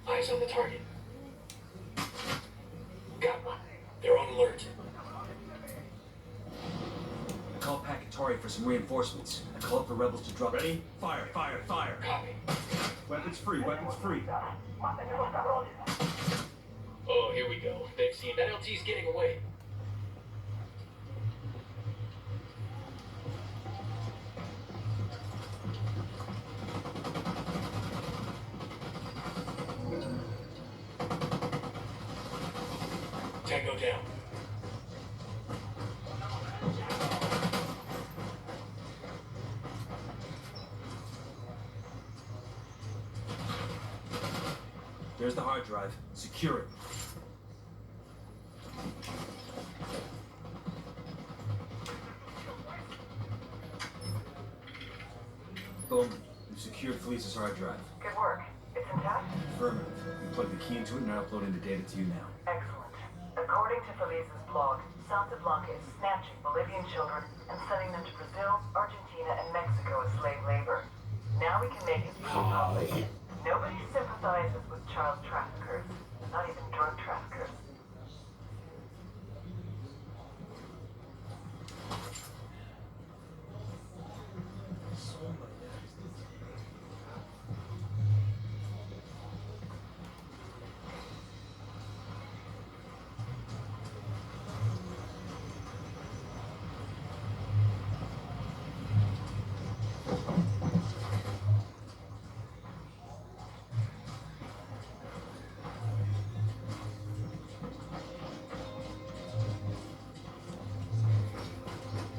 Eyes on the target. Got one. They're on alert. I call Pakatori for some reinforcements. I call up the rebels to drop. Ready? Fire, fire, fire. Copy. Weapons free, weapons free. Manténlos cabrones. Oh, here we go. They've seen that LT's getting away. Tango down. There's the hard drive. Secure it. Bowman, we've secured Felice's hard drive. Good work. It's intact? Affirmative. We plugged the key into it and are uploading the data to you now. Excellent. According to Felice's blog, Santa Blanca is snatching Bolivian children and sending them to Brazil, Argentina, and Mexico as slave labor. Now we can make it public. Nobody sympathizes with child traffickers, not even drug traffickers.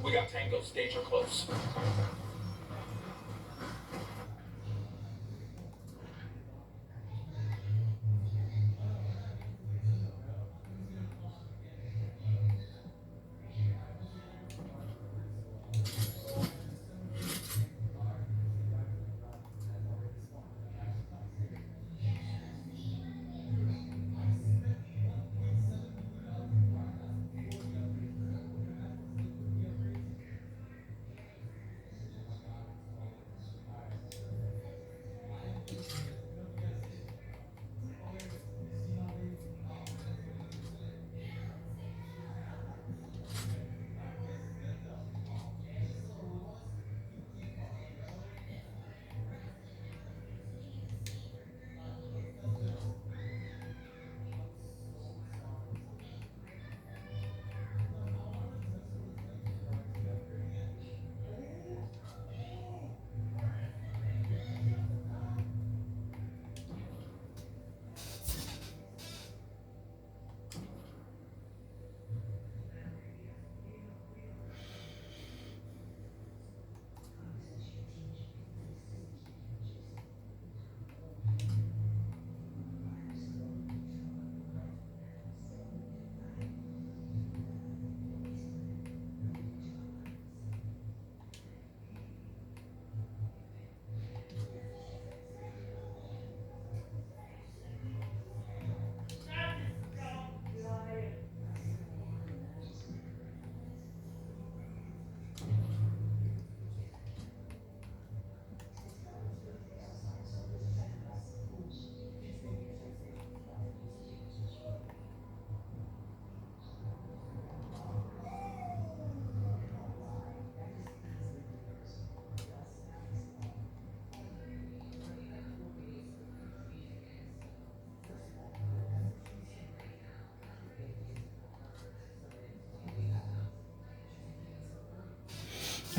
We got Tango. Stage her close.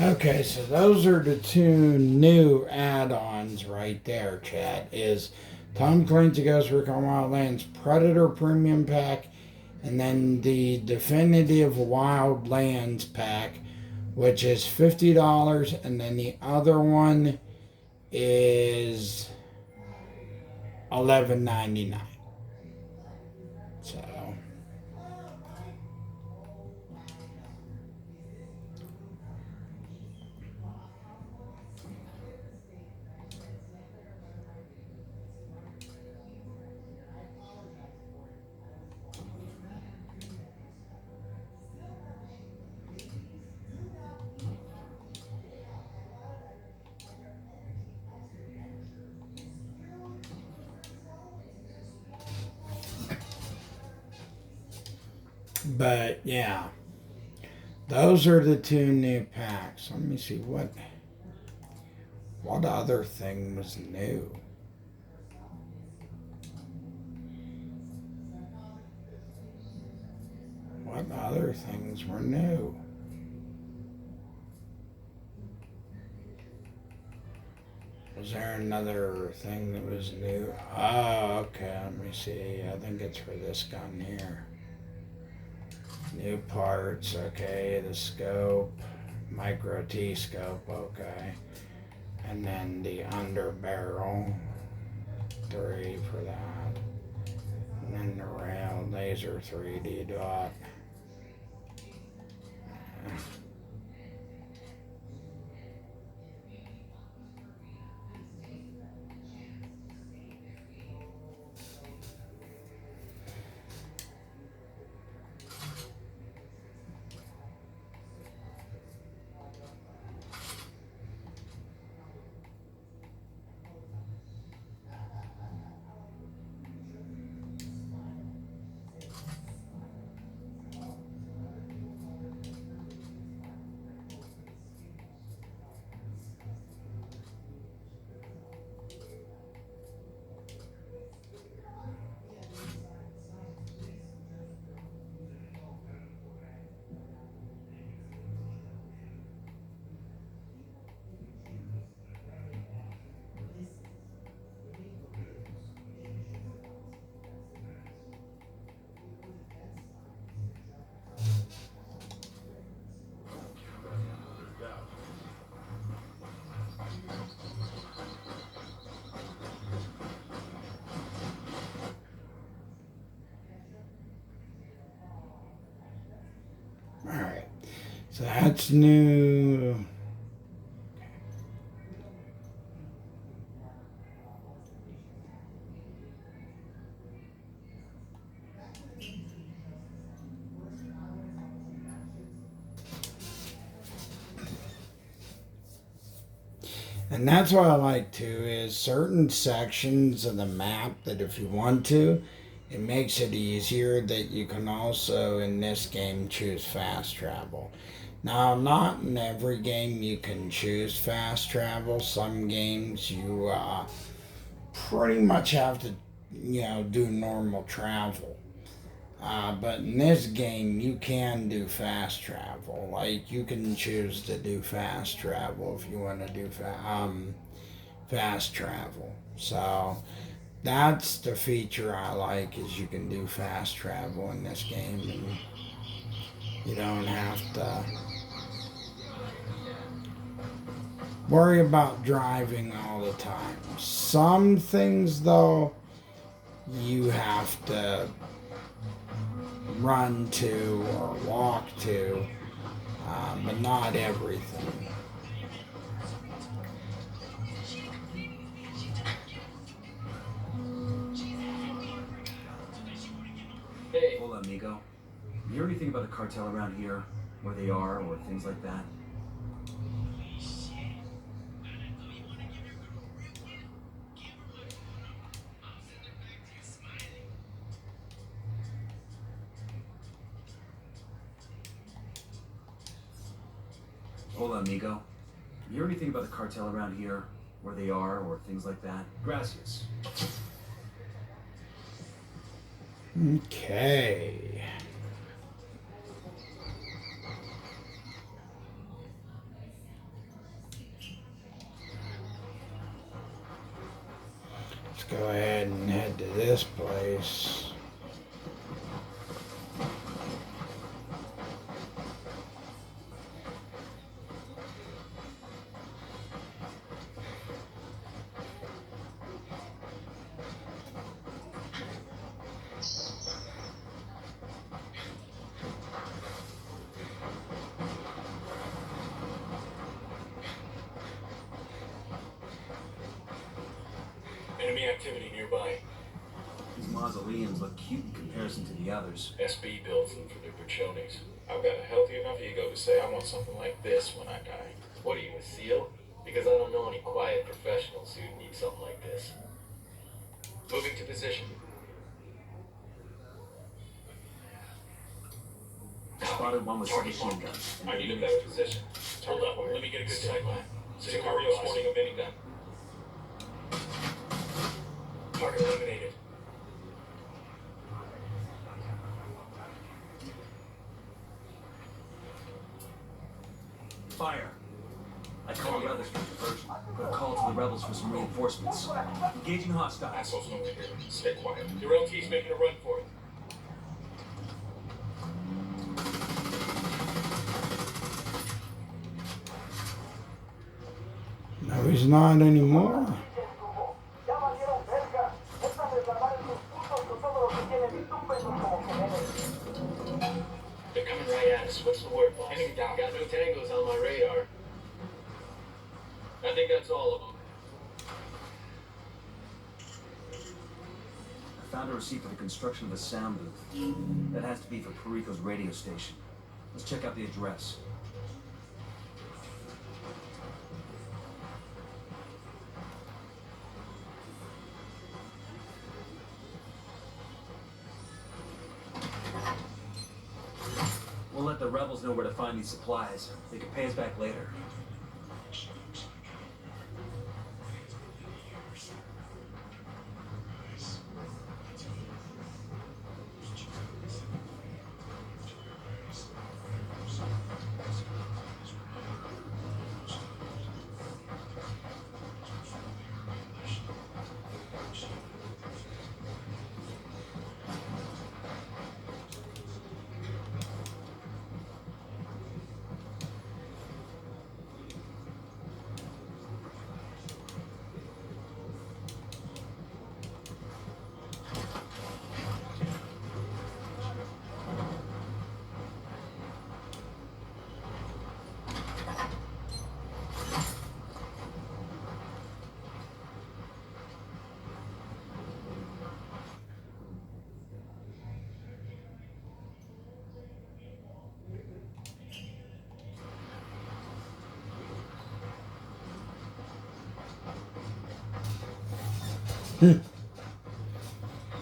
Okay, so those are the two new add-ons right there, chat. Is Tom Clancy Ghost Recon Wildlands Predator Premium Pack, and then the Definitive Wildlands Pack, which is $50, and then the other one is $11.99. So but yeah, those are the two new packs. Let me see what other thing was new. What other things were new? Was there another thing that was new? Oh, okay. Let me see. I think it's for this gun here. New parts. Okay. The scope. Micro T scope. Okay. And then the under barrel. 3 for that. And then the rail. Laser 3D dot. Alright, so that's new. And that's what I like too, is certain sections of the map that if you want to, it makes it easier that you can also, in this game, choose fast travel. Now, not in every game you can choose fast travel. Some games you pretty much have to, do normal travel. But in this game, you can do fast travel. Like, you can choose to do fast travel if you want to do fast travel. So, that's the feature I like, is you can do fast travel in this game. And you don't have to worry about driving all the time. Some things, though, you have to run to or walk to, but not everything. Hey, Hold on, Miko. You hear anything about the cartel around here? Where they are, or things like that? Hold on, Miko. You hear anything about the cartel around here? Where they are, or things like that? Gracias. Okay. go ahead and head to this place. Enemy activity nearby. These mausoleums look cute in comparison to the others. SB builds them for their buchones. I've got a healthy enough ego to say I want something like this when I die. What are you, a SEAL? Because I don't know any quiet professionals who need something like this. Moving to position. Spotted one with Target submachine marked. guns. I need a better position. Hold up, let me get a good sight line. Sicario sporting a minigun. Target eliminated. Fire! I called the others first. Put a call to the rebels for some reinforcements. Engaging hostiles. Assholes know we're here. Stay quiet. Your LT's making a run for it. No, he's not anymore. Ya valieron verga. Es a reclamar sus puntos con todo lo que tienen estúpidos como gemelos. They're coming right at us. What's the word, boss? Enemy down. Got no tangos on my radar. I think that's all of them. I found a receipt for the construction of a sound booth. That has to be for Perico's radio station. Let's check out the address. We'll let the rebels know where to find these supplies. They can pay us back later.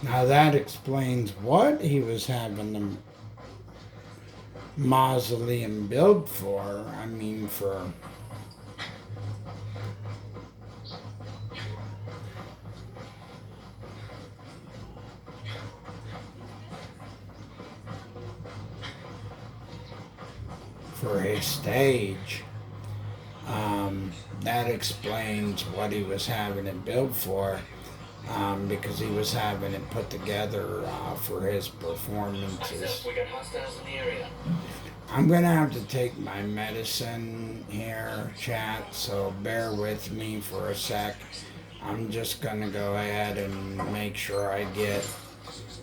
Now that explains what he was having the mausoleum built for. I mean, for his stage. That explains what he was having it built for. Because he was having it put together for his performances. We got hostiles in the area. I'm going to have to take my medicine here, chat, so bear with me for a sec. I'm just going to go ahead and make sure I get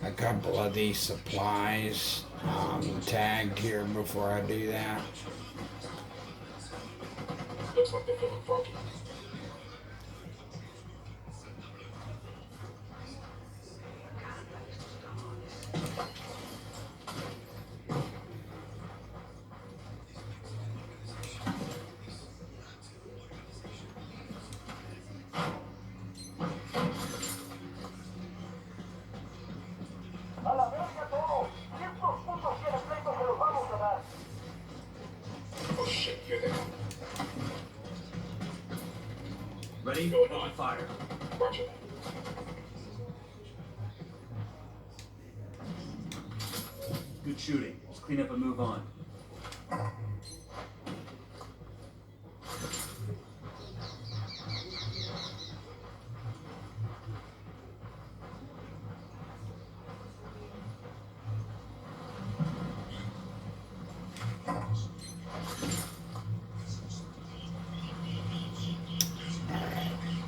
a couple of these supplies tagged here before I do that. Looks like they're feeling funky. A la verga todo. Si estos putos quieren pleito, se los vamos a dar. Oh shit, here they come. Ready? Going Open on. fire. Roger. Good shooting. Let's clean up and move on.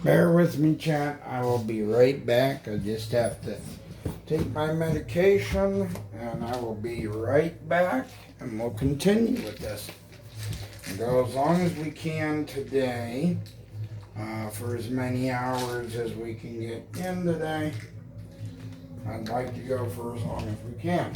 Bear with me, chat. I will be right back. I just have to take my medication, and I will be right back, and we'll continue with this. And go as long as we can today, for as many hours as we can get in today. I'd like to go for as long as we can.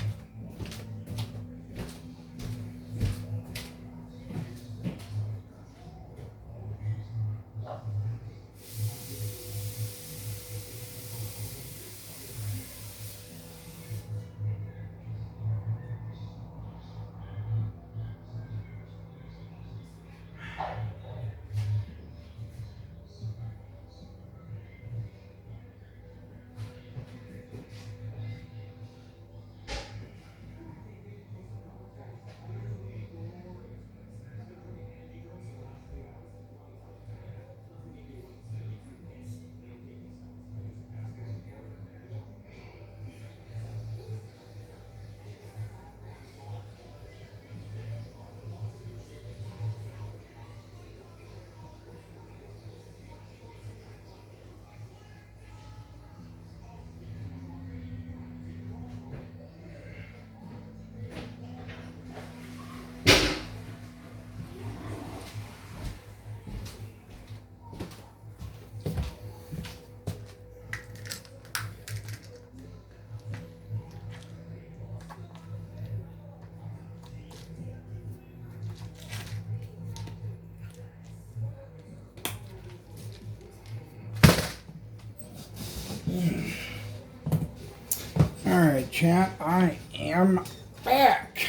Alright, chat, I am back.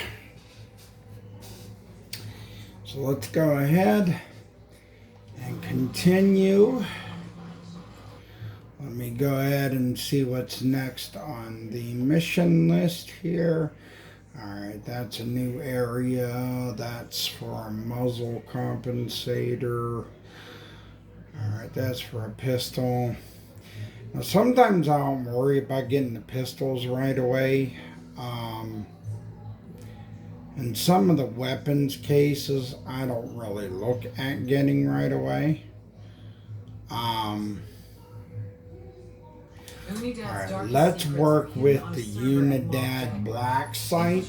So let's go ahead and continue. Let me go ahead and see what's next on the mission list here. Alright, that's a new area. That's for a muzzle compensator. Alright, that's for a pistol. Now, sometimes I don't worry about getting the pistols right away. And some of the weapons cases, I don't really look at getting right away. Alright, let's work with the Unidad Black Site.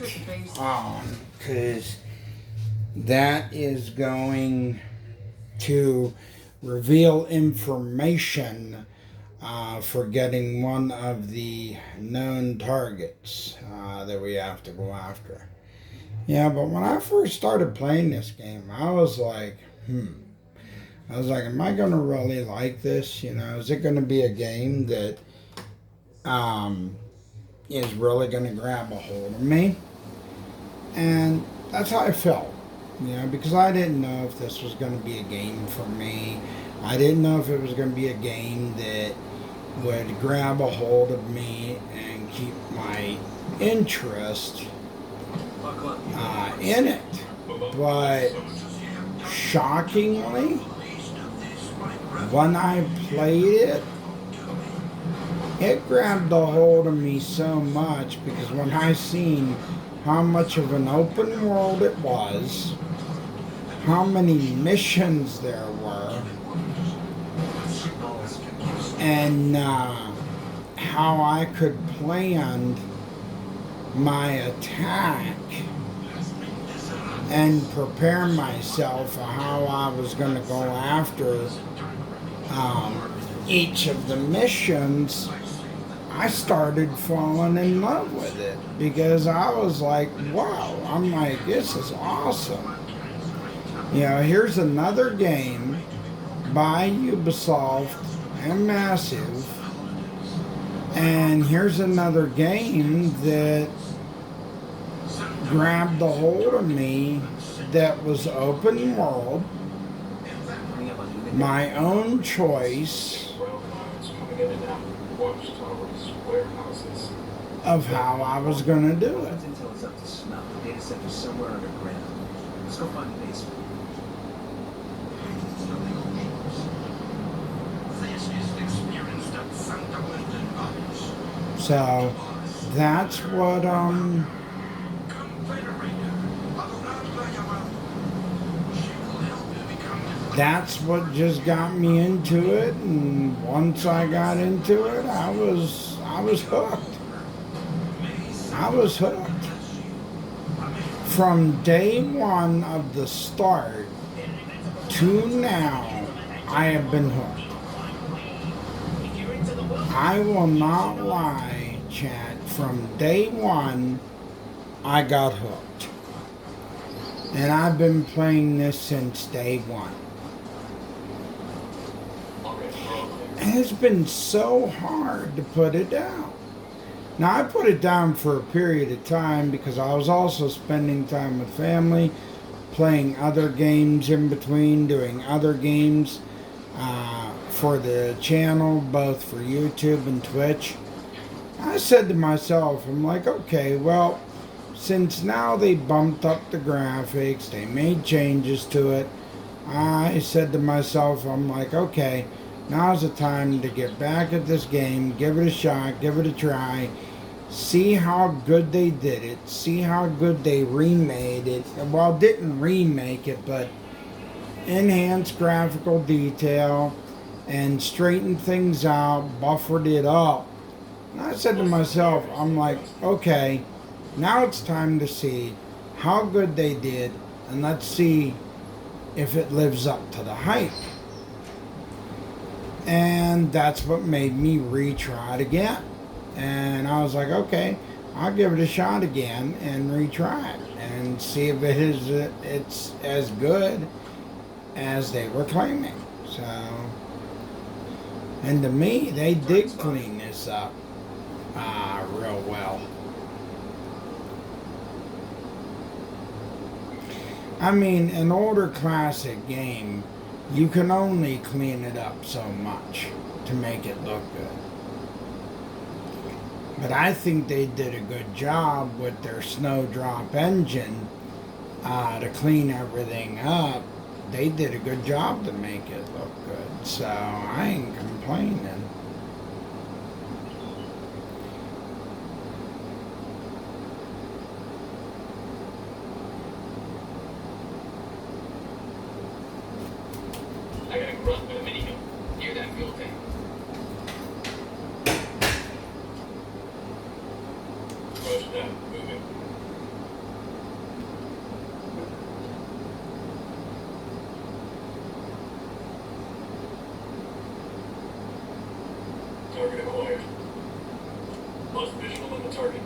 Because that is going to reveal information for getting one of the known targets that we have to go after. Yeah, but when I first started playing this game, I was like, I was like, am I going to really like this? You know, is it going to be a game that is really going to grab a hold of me? And that's how I felt, you know, because I didn't know if this was going to be a game for me. I didn't know if it was going to be a game that would grab a hold of me and keep my interest in it. But shockingly, when I played it, it grabbed a hold of me so much, because when I seen how much of an open world it was, how many missions there were, and how I could plan my attack and prepare myself for how I was going to go after each of the missions, I started falling in love with it, because I was like, wow, I'm like, this is awesome. You know, here's another game by Ubisoft and Massive, and here's another game that grabbed a hold of me, that was open world, my own choice of how I was going to do it. Intel is up to snuff. The data center's somewhere underground. Let's go find the basement. So that's what that's what just got me into it, and once I got into it, I was hooked. I was hooked. From day one of the start to now, I have been hooked. I will not lie, chat. From day one, I got hooked. And I've been playing this since day one. And it's been so hard to put it down. Now, I put it down for a period of time because I was also spending time with family, playing other games in between, doing other games for the channel, both for YouTube and Twitch. I said to myself, I'm like, okay, well, since now they bumped up the graphics, they made changes to it, I said to myself, I'm like, okay, now's the time to get back at this game, give it a shot, give it a try, see how good they did it, see how good they remade it. Well, didn't remake it, but enhanced graphical detail and straightened things out, buffered it up. And I said to myself, I'm like, okay, now it's time to see how good they did, and let's see if it lives up to the hype. And that's what made me retry it again. And I was like, okay, I'll give it a shot again and retry it and see if it's as good as they were claiming. So, and to me, they did clean this up real well. I mean, an older classic game, you can only clean it up so much to make it look good. But I think they did a good job with their Snowdrop engine to clean everything up. They did a good job to make it look good, so I ain't complaining. I gotta grunt with a minigun near that fuel tank. Roger that. Moving. Target acquired. Lost visual on the target.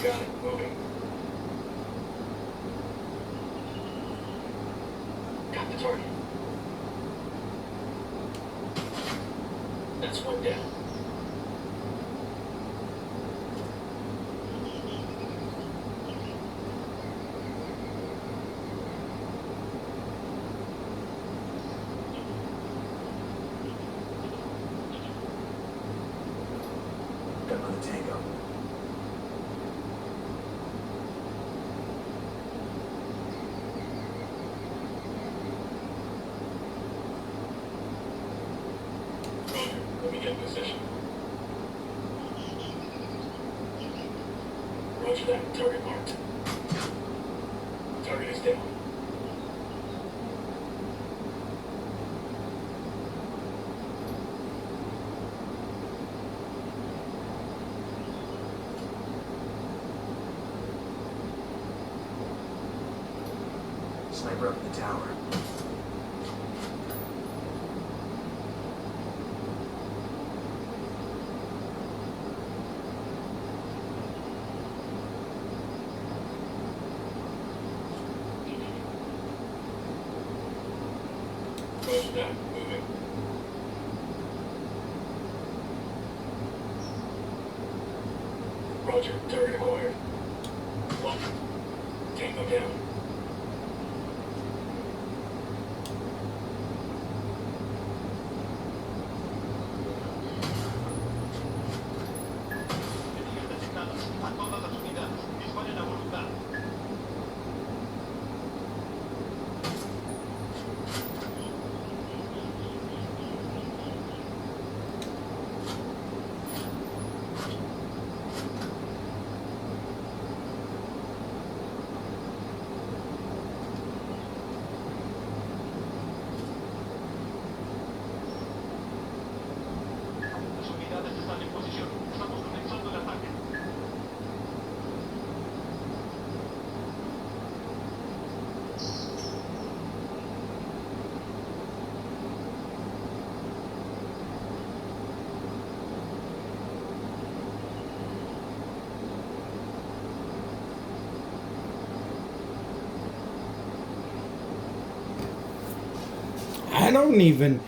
Got it. Moving. Got the target. That's one down. Got another tango. Roger. Let me get in position. Roger that. Target marked. Target is down. Sniper up in the tower. Roger that. Moving. Roger. Target acquired. One. Tango down. don't even.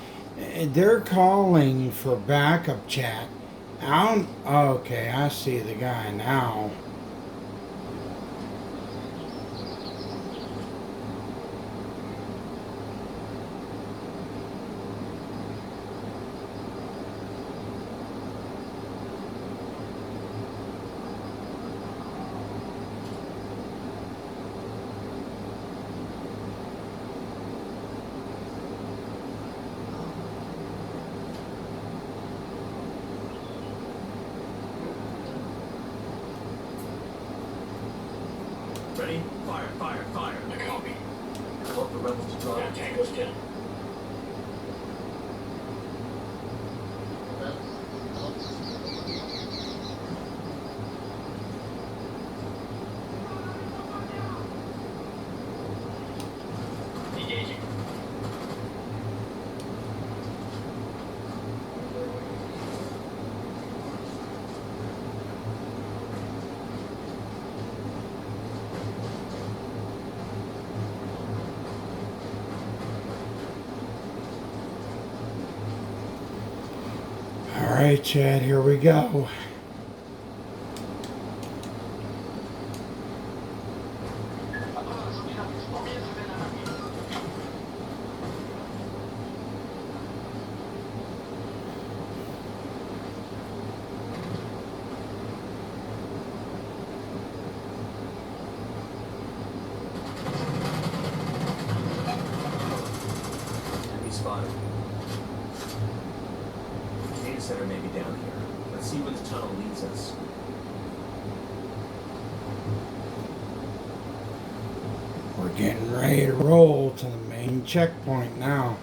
They're calling for backup chat. Okay, I see the guy now. Ready? Fire, fire, fire. I copy. Want the rebels to draw. Now Tango's down. Engaging. All right, Chad, here we go. Enemy spotted. The data center may be down here. Let's see where the tunnel leads us. We're getting ready to roll to the main checkpoint now.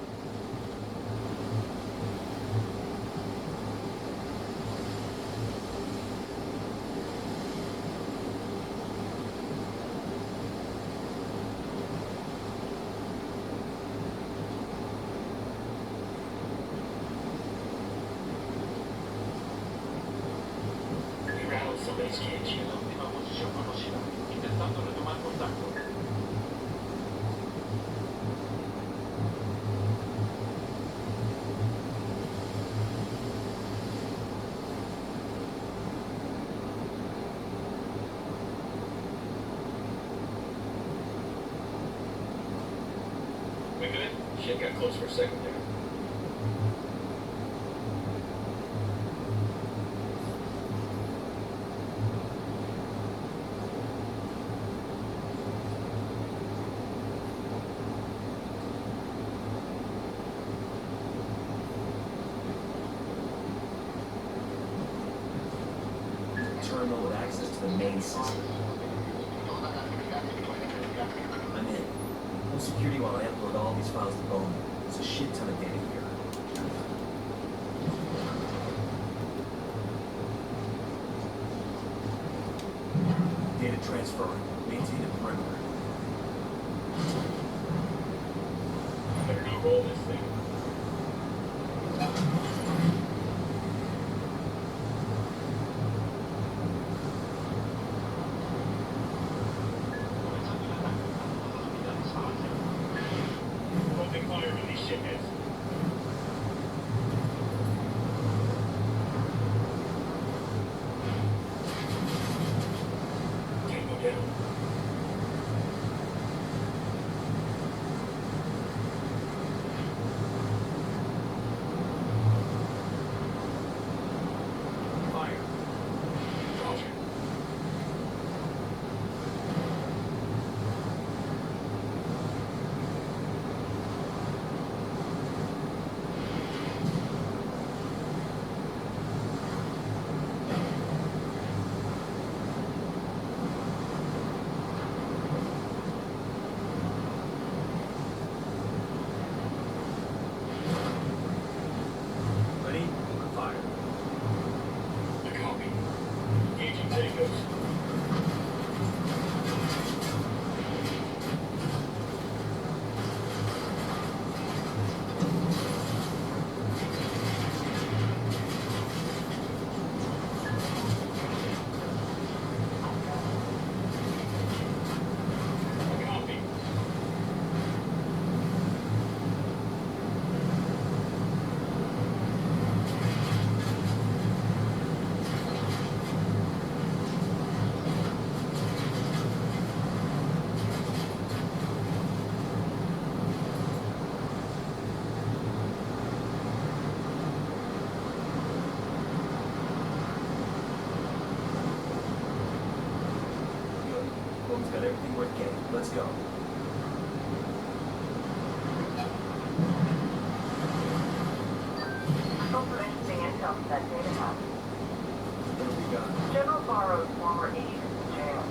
We rattled somebody's cage. We good? Shit got close for a second there. Terminal with access to the main system. I'm in. No security while I upload all these files to Bowman. There's a shit ton of data here. Data transfer. Maintain the perimeter. I'm gonna re-roll this thing. Open fire on these shitheads. Tango down. room's got everything worth getting. Let's go. Also interesting intel from that data house. What have we got? General Barrow's former aide is in jail.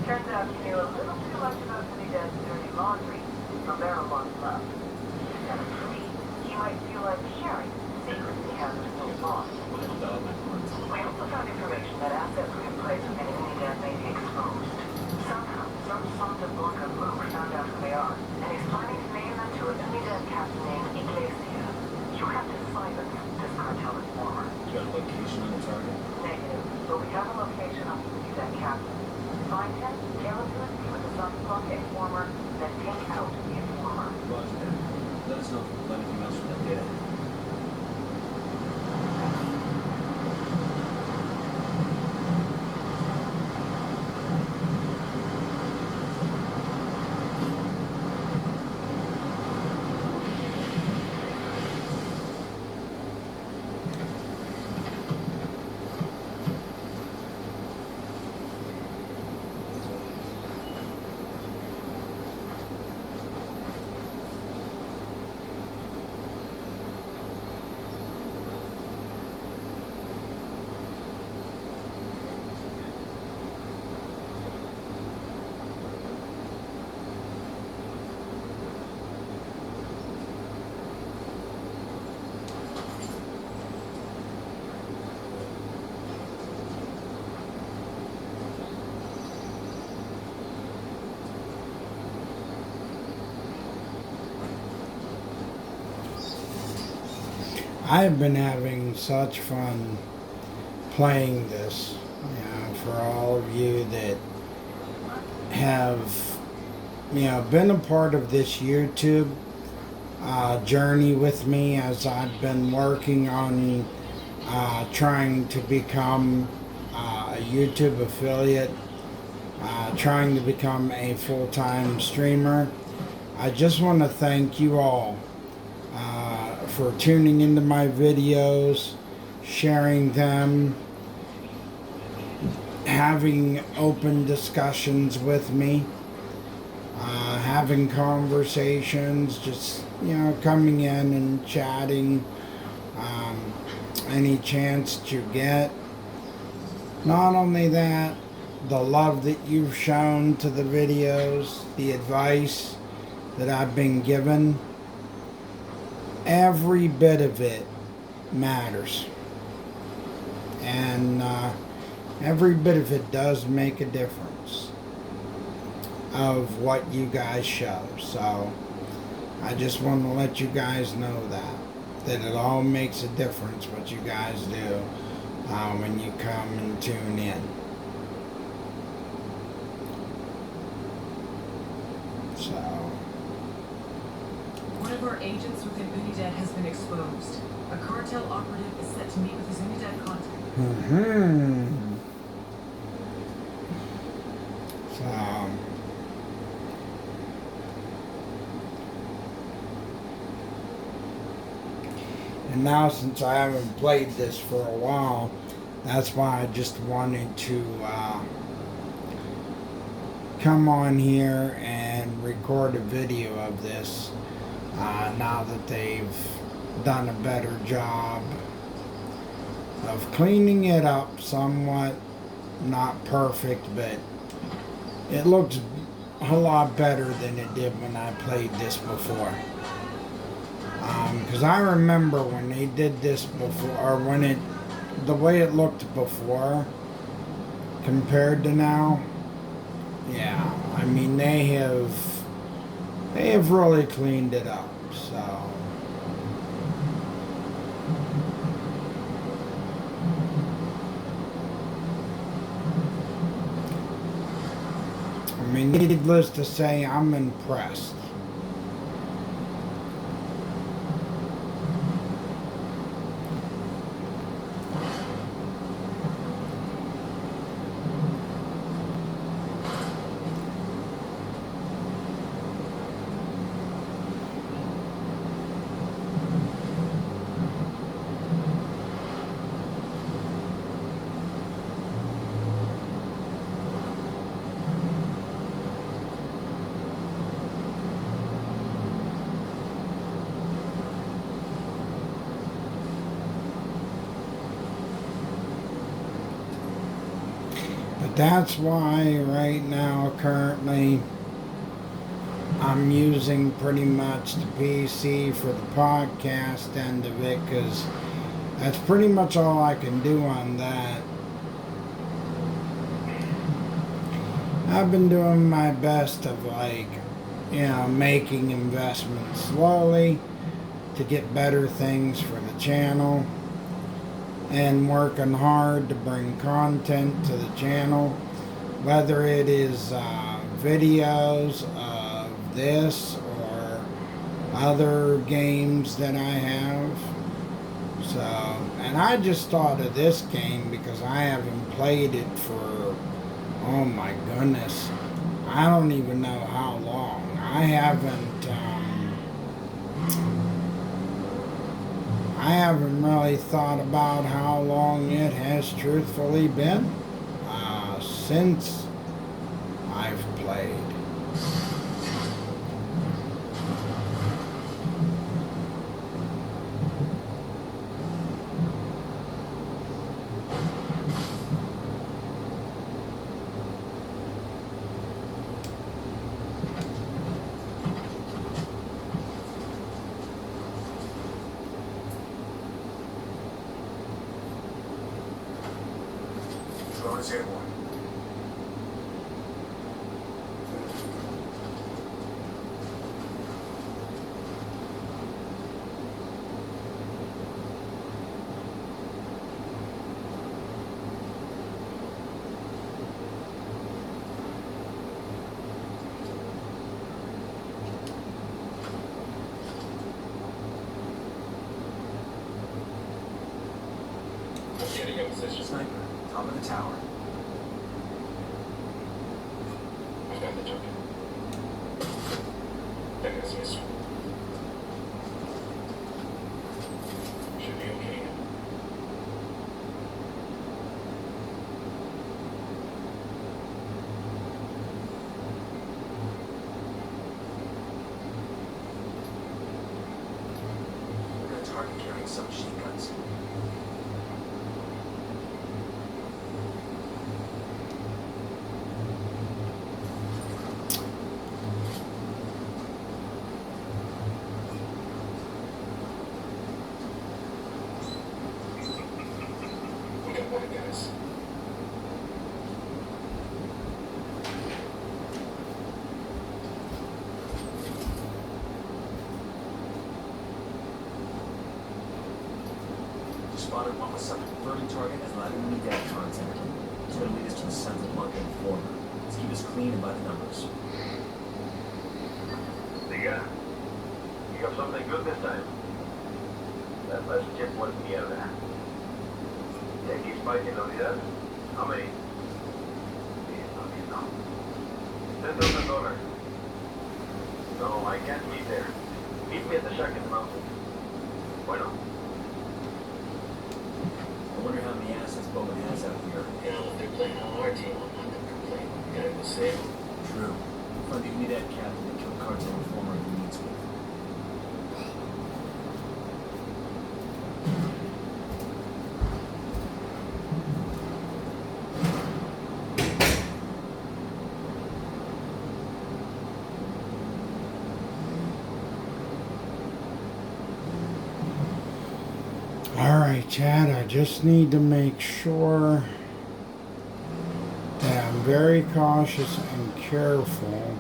Turns out he knew a little too much about Unidad's dirty laundry, so Barrow locked him up. Instead of free, he might feel like sharing the secrets he has with his boss. Little dog my heart. We also found information that assets we have placed in Unidad may be exposed. Somehow, some Santa Blanca mook found out who they are, and he's planning to name them to a Unidad captain named Iglesias. You have to silence this cartel informer. You got a location on the target? Negative, but we have a location on the Unidad captain. Find him, tail him to a seat with the Santa Blanca informer, then take out the informer. Roger that. Let us know if we pull anything else from that data. I've been having such fun playing this. For all of you that have, been a part of this YouTube journey with me as I've been working on trying to become a YouTube affiliate, trying to become a full-time streamer. I just want to thank you all for tuning into my videos, sharing them, having open discussions with me, having conversations, just, coming in and chatting any chance that you get. Not only that, the love that you've shown to the videos, the advice that I've been given, every bit of it matters. And every bit of it does make a difference of what you guys show. So I just want to let you guys know that it all makes a difference what you guys do when you come and tune in. So One of our agents within Unidad has been exposed. A cartel operative is set to meet with his Unidad contact. So and now, since I haven't played this for a while, that's why I just wanted to come on here and record a video of this. Now that they've done a better job of cleaning it up somewhat, not perfect, but it looks a lot better than it did when I played this before. Because I remember when they did this before, or the way it looked before compared to now, yeah, I mean, they have really cleaned it up. So I mean, needless to say, I'm impressed. that's why right now, currently, I'm using pretty much the PC for the podcast end of it, because that's pretty much all I can do on that. I've been doing my best of, like, making investments slowly to get better things for the channel, and working hard to bring content to the channel, whether it is videos of this or other games that I have. So, and I just thought of this game because I haven't played it for, oh my goodness, I don't even know how long. I haven't really thought about how long it has truthfully been since I've played. Drone is airborne. I'm getting in position. Sniper, top of the tower. I've got the target. That guy's missing. Should be okay. Look at a target carrying some machine guns. We got bad guys. Spotted one with some floating target as live enemy data content. It's going to lead us to the Santa Blanca informer. Let's keep us clean and by the numbers. Diga, you got something good this time. That last chip was mierda. Yankee spicy Navidad? How many? $10,000. No, I can't meet there. Meet me at the shack in the mountains. Bueno. I wonder how many assets Bowman has out here. You know, if they're playing on our team, I'm not gonna complain. We gotta go save them. True. Find the Unidad captain that killed cartel informer he meets with. Alright, Chad, I just need to make sure that I'm very cautious and careful.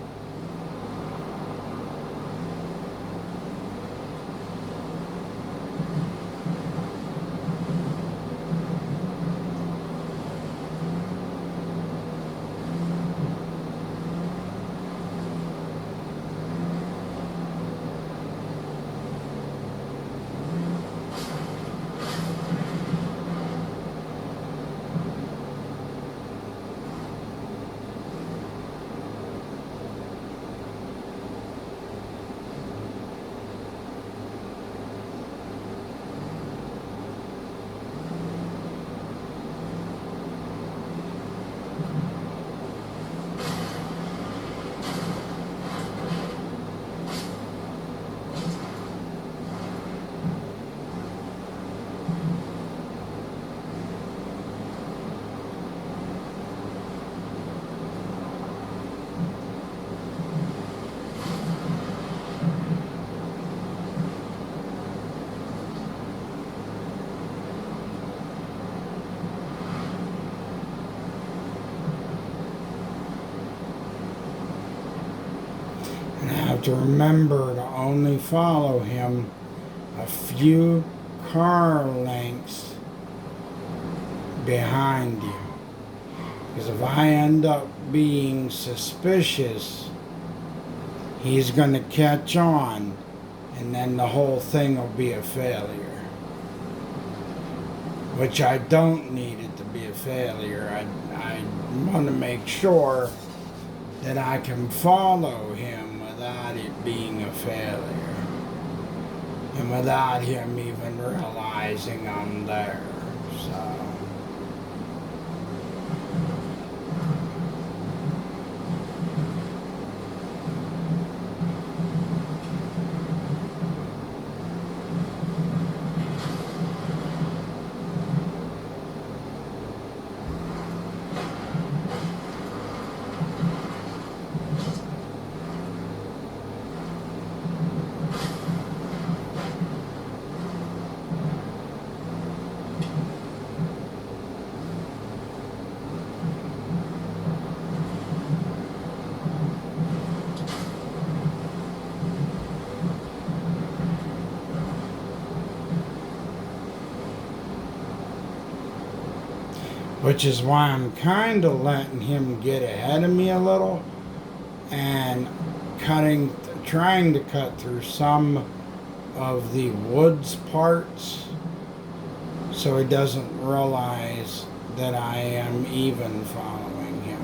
to remember to only follow him a few car lengths behind you. Because if I end up being suspicious, he's going to catch on, and then the whole thing will be a failure. Which I don't need it to be a failure. I want to make sure that I can follow him without it being a failure. And without him even realizing I'm there. So. Which is why I'm kind of letting him get ahead of me a little and trying to cut through some of the woods parts so he doesn't realize that I am even following him.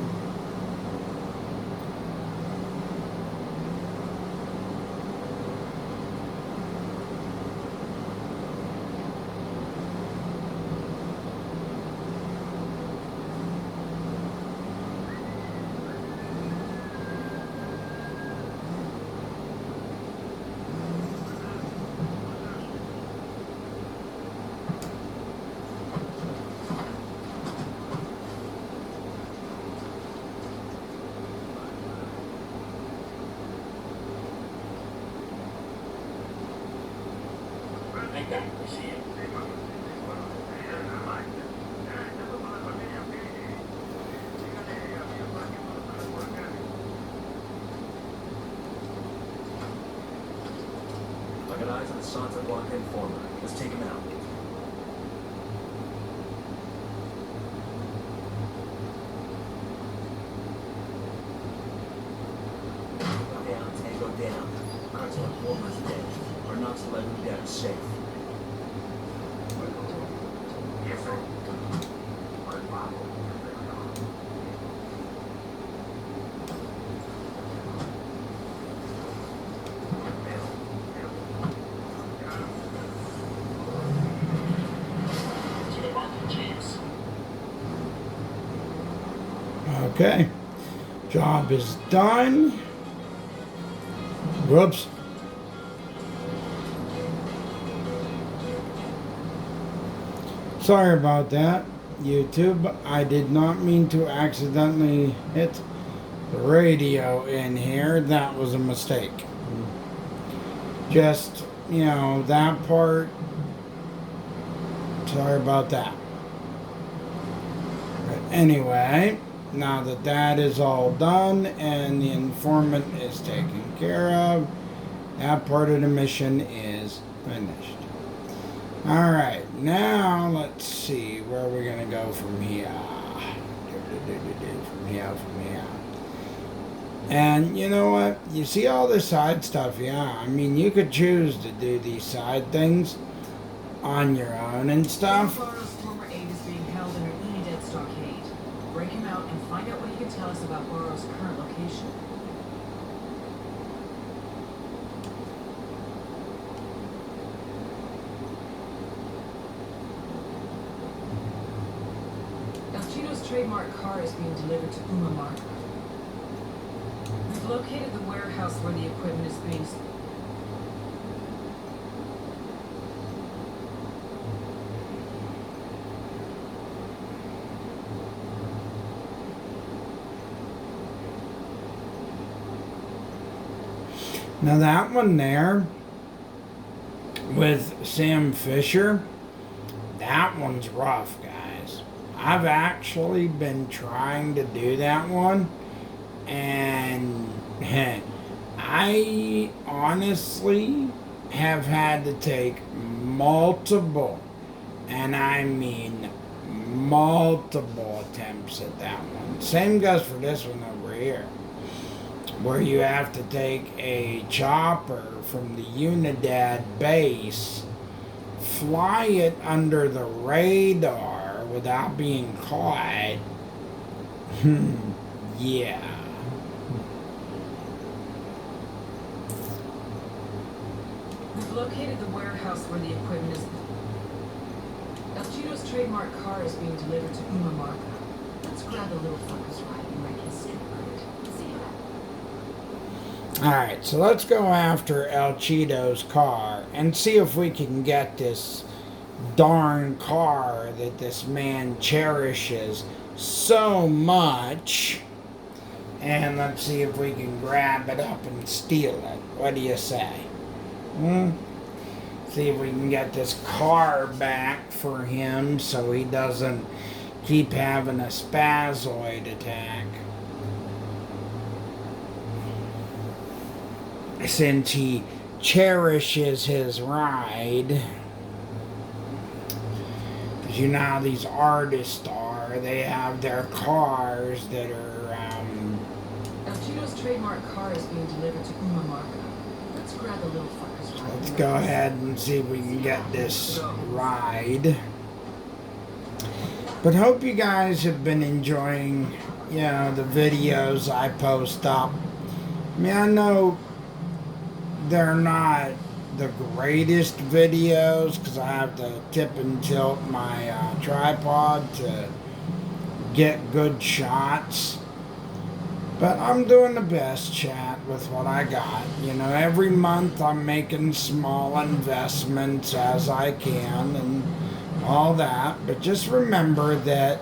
I got eyes on the Santa Blanca informer. Let's take him out. Down, Tango down. Cartel informer's dead. Our non-celebrity dad is safe. Yes, sir. Okay, job is done. Whoops. Sorry about that, YouTube. I did not mean to accidentally hit the radio in here. That was a mistake. Just, you know, that part. Sorry about that. But anyway, now that that is all done and the informant is taken care of, that part of the mission is finished. Alright, now let's see where we're going to go from here. From here. And you know what? You see all this side stuff, yeah. I mean, you could choose to do these side things on your own and stuff. Burroughs' former aide is being held in an Unidad stockade. Break him out and find out what he can tell us about Burroughs' current location. El Chino's trademark car is being delivered to Umamar. We've located the warehouse where the equipment is being... Now that one there with Sam Fisher, that one's rough, guys. I've actually been trying to do that one, and I honestly have had to take multiple, and I mean multiple attempts at that one. Same goes for this one over here, where you have to take a chopper from the Unidad base, fly it under the radar without being caught. Yeah. We've located the warehouse where the equipment is. El Cheeto's trademark car is being delivered to Uma Marca. Let's grab the little fucker's ride and wreck his stupid. See you. Alright, so let's go after El Cheeto's car and see if we can get this darn car that this man cherishes so much. And let's see if we can grab it up and steal it. What do you say? See if we can get this car back for him so he doesn't keep having a spazoid attack. Since he cherishes his ride. Because you know how these artists are. They have their cars that are... El Cheeto's trademark car is being delivered to Uma Marca. Let's grab the little fucker's ride. Let's go ahead and see if we can get this ride. But hope you guys have been enjoying, you know, the videos I post up. I mean, I know they're not the greatest videos because I have to tip and tilt my tripod to get good shots. But I'm doing the best, chat, with what I got. You know, every month I'm making small investments as I can and all that. But just remember that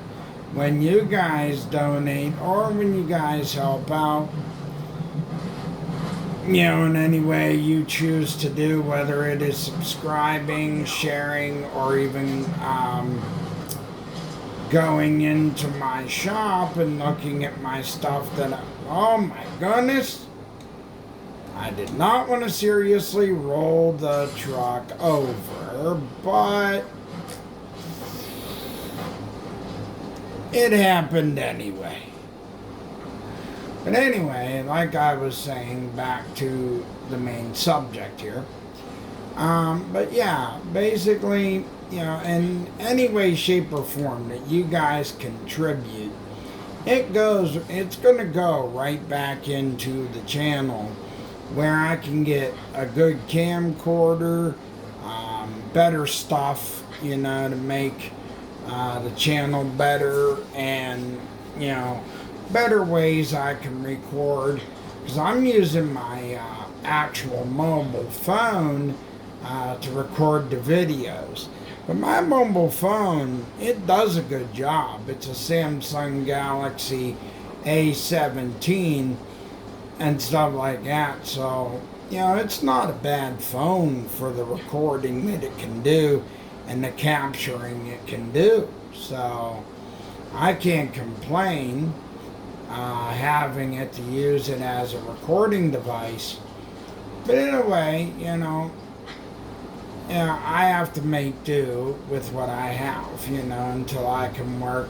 when you guys donate or when you guys help out, you know, in any way you choose to do, whether it is subscribing, sharing, or even going into my shop and looking at my stuff that oh my goodness, I did not want to seriously roll the truck over, but it happened anyway. But anyway, like I was saying, back to the main subject here. But yeah, basically, you know, in any way, shape, or form that you guys contribute, it's going to go right back into the channel where I can get a good camcorder, better stuff, you know, to make the channel better, and, you know, better ways I can record, because I'm using my actual mobile phone to record the videos. But my mobile phone, it does a good job. It's a Samsung Galaxy A17 and stuff like that. So, you know, it's not a bad phone for the recording that it can do and the capturing it can do. So, I can't complain having it to use it as a recording device. But in a way, you know, I have to make do with what I have, you know, until I can work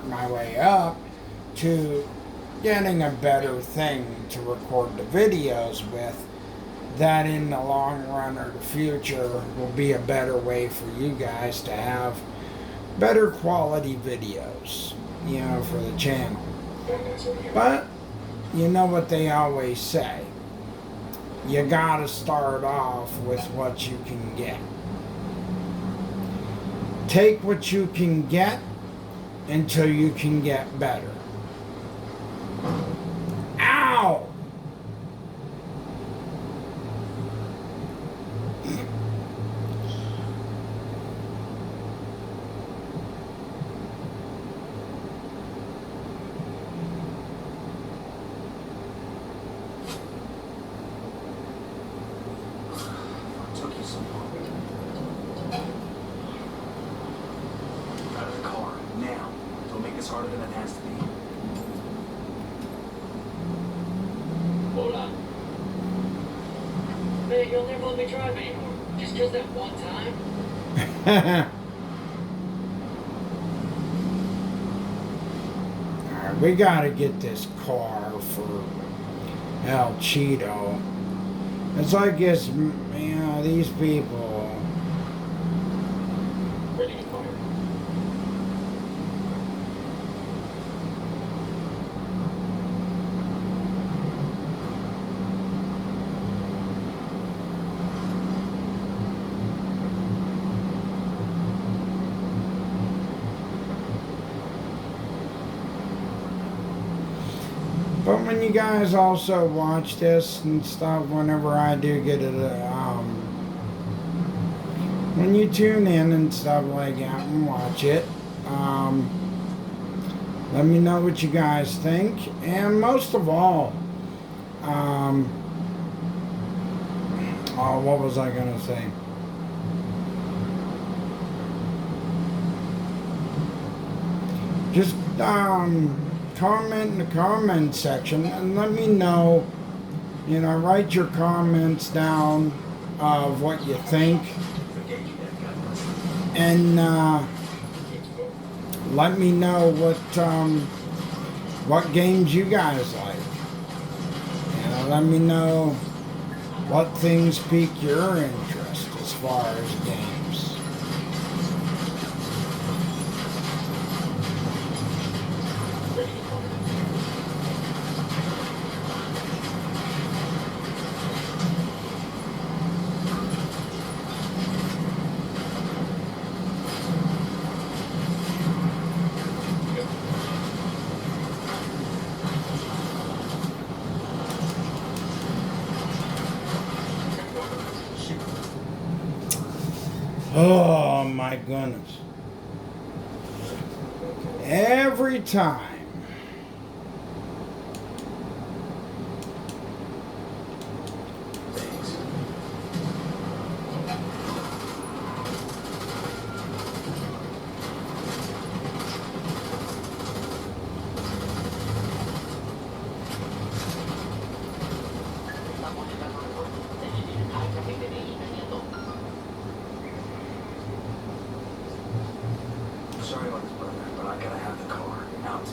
my way up to getting a better thing to record the videos with, that in the long run or the future will be a better way for you guys to have better quality videos, you know, for the channel. But you know what they always say, you gotta start off with what you can get. Take what you can get until you can get better. Ow! Hola. you'll never let me drive anymore. Just 'cause that one time? Alright, we gotta get this car for El Cheeto. It's like it's, you know, these people. Ready to fire. But when you guys also watch this and stuff, whenever I do get it, when you tune in and stuff like that and watch it, let me know what you guys think. And most of all, oh, what was I gonna say? Just, comment in the comment section and let me know, you know, write your comments down of what you think, and let me know what games you guys like. You know, let me know what things pique your interest as far as games. Oh my goodness. Every time. Sorry about this, brother, but I gotta have the car. Out.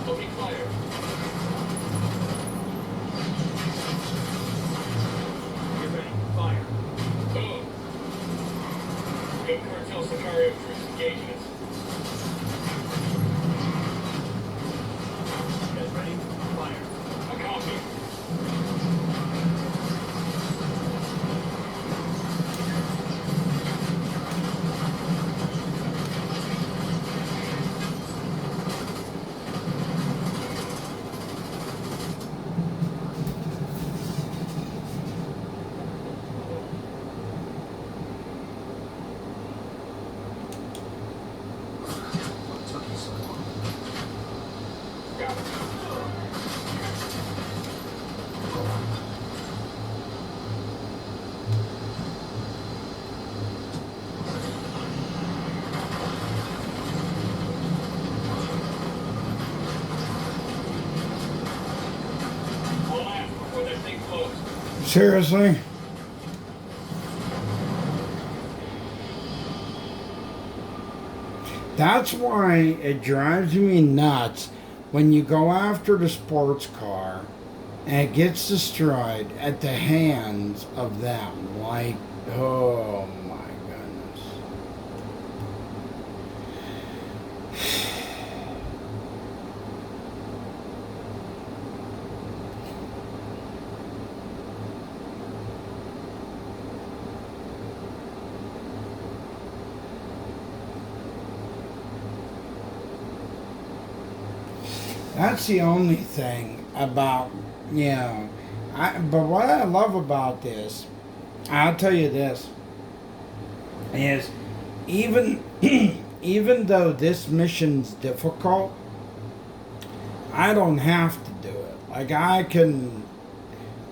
Opening fire. Get ready. Fire. Boom. Good cartel Sicario troops engaging us. You guys ready? Fire. A copy. What took you so long? Got it. I'll laugh before that thing blows. Seriously? That's why it drives me nuts when you go after the sports car and it gets destroyed at the hands of them. Like, oh my goodness. That's the only thing about, you know, but what I love about this, I'll tell you this, is even even though this mission's difficult, I don't have to do it. Like, I can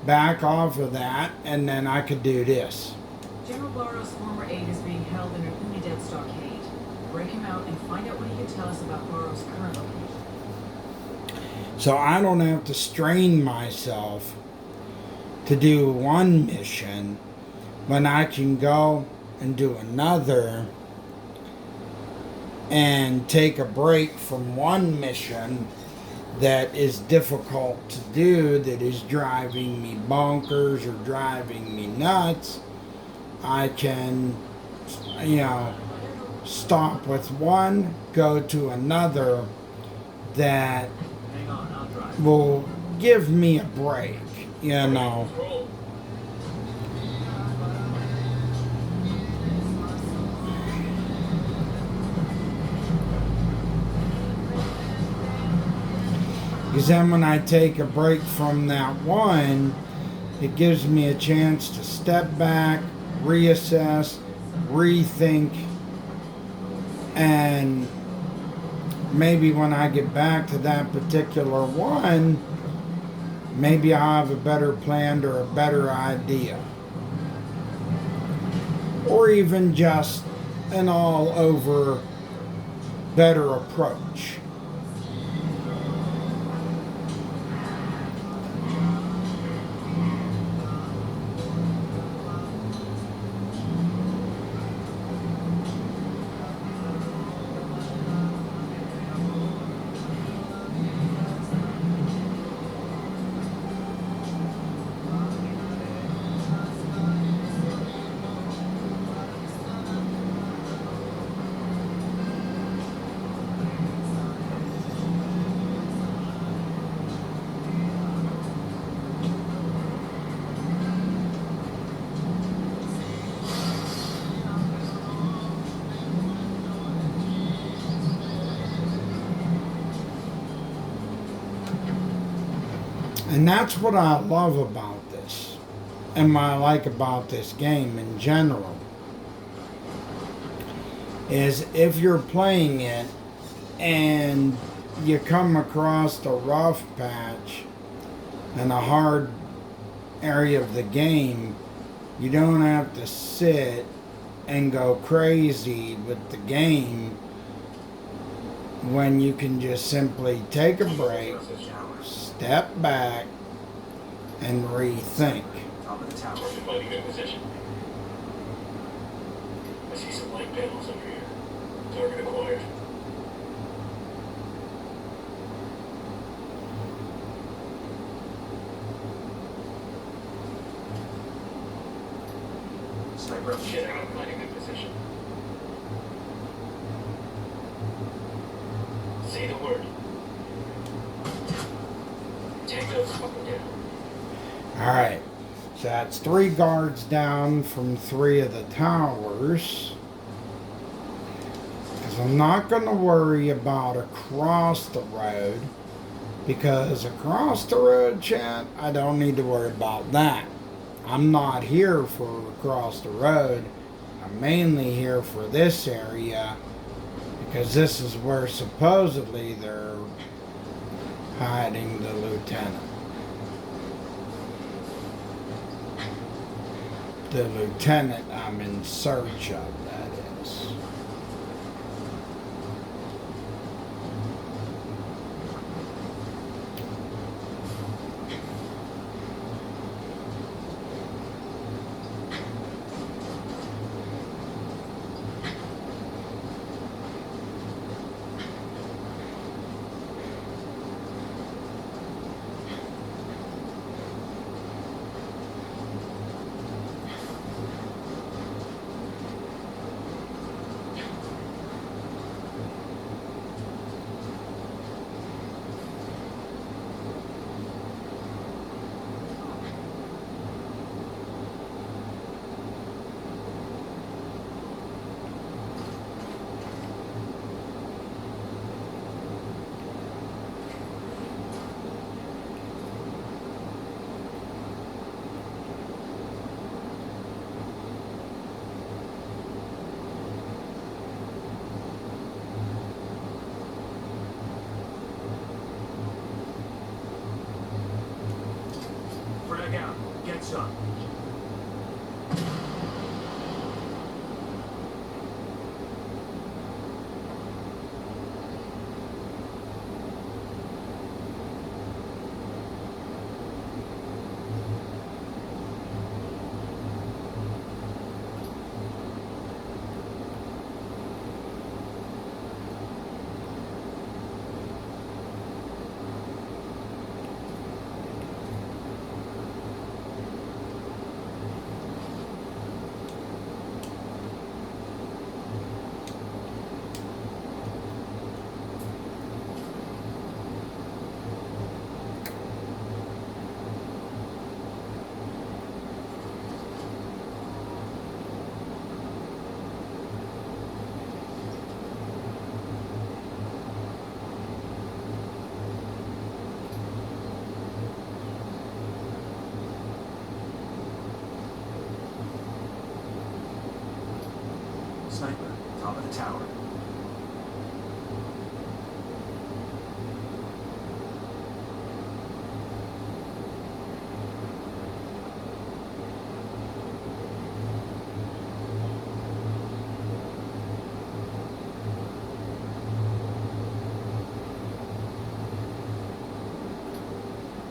back off of that and then I could do this. General Barrow's former aide is being held in an Unidad stockade. Break him out and find out what he can tell us about Barrow's current location. So I don't have to strain myself to do one mission when I can go and do another and take a break from one mission that is difficult to do, that is driving me bonkers or driving me nuts. I can, you know, stop with one, go to another that will give me a break, you know. Because then when I take a break from that one, it gives me a chance to step back, reassess, rethink, and maybe when I get back to that particular one, maybe I'll have a better plan or a better idea. Or even just an all over better approach. And that's what I love about this, and what I like about this game in general, is if you're playing it and you come across a rough patch and a hard area of the game, you don't have to sit and go crazy with the game when you can just simply take a break, step back, and rethink. Top of the tower. Finding good position. I see some light panels over here. Target acquired. Sniper up. Shit, I gotta find a good position. Say the word. Tango's fucking down. Alright, so that's 3 guards down from 3 of the towers. Because I'm not going to worry about across the road. Because across the road, chat, I don't need to worry about that. I'm not here for across the road. I'm mainly here for this area. Because this is where supposedly they're hiding the lieutenant. The lieutenant I'm in search of, that is. What's up? Sniper, top of the tower.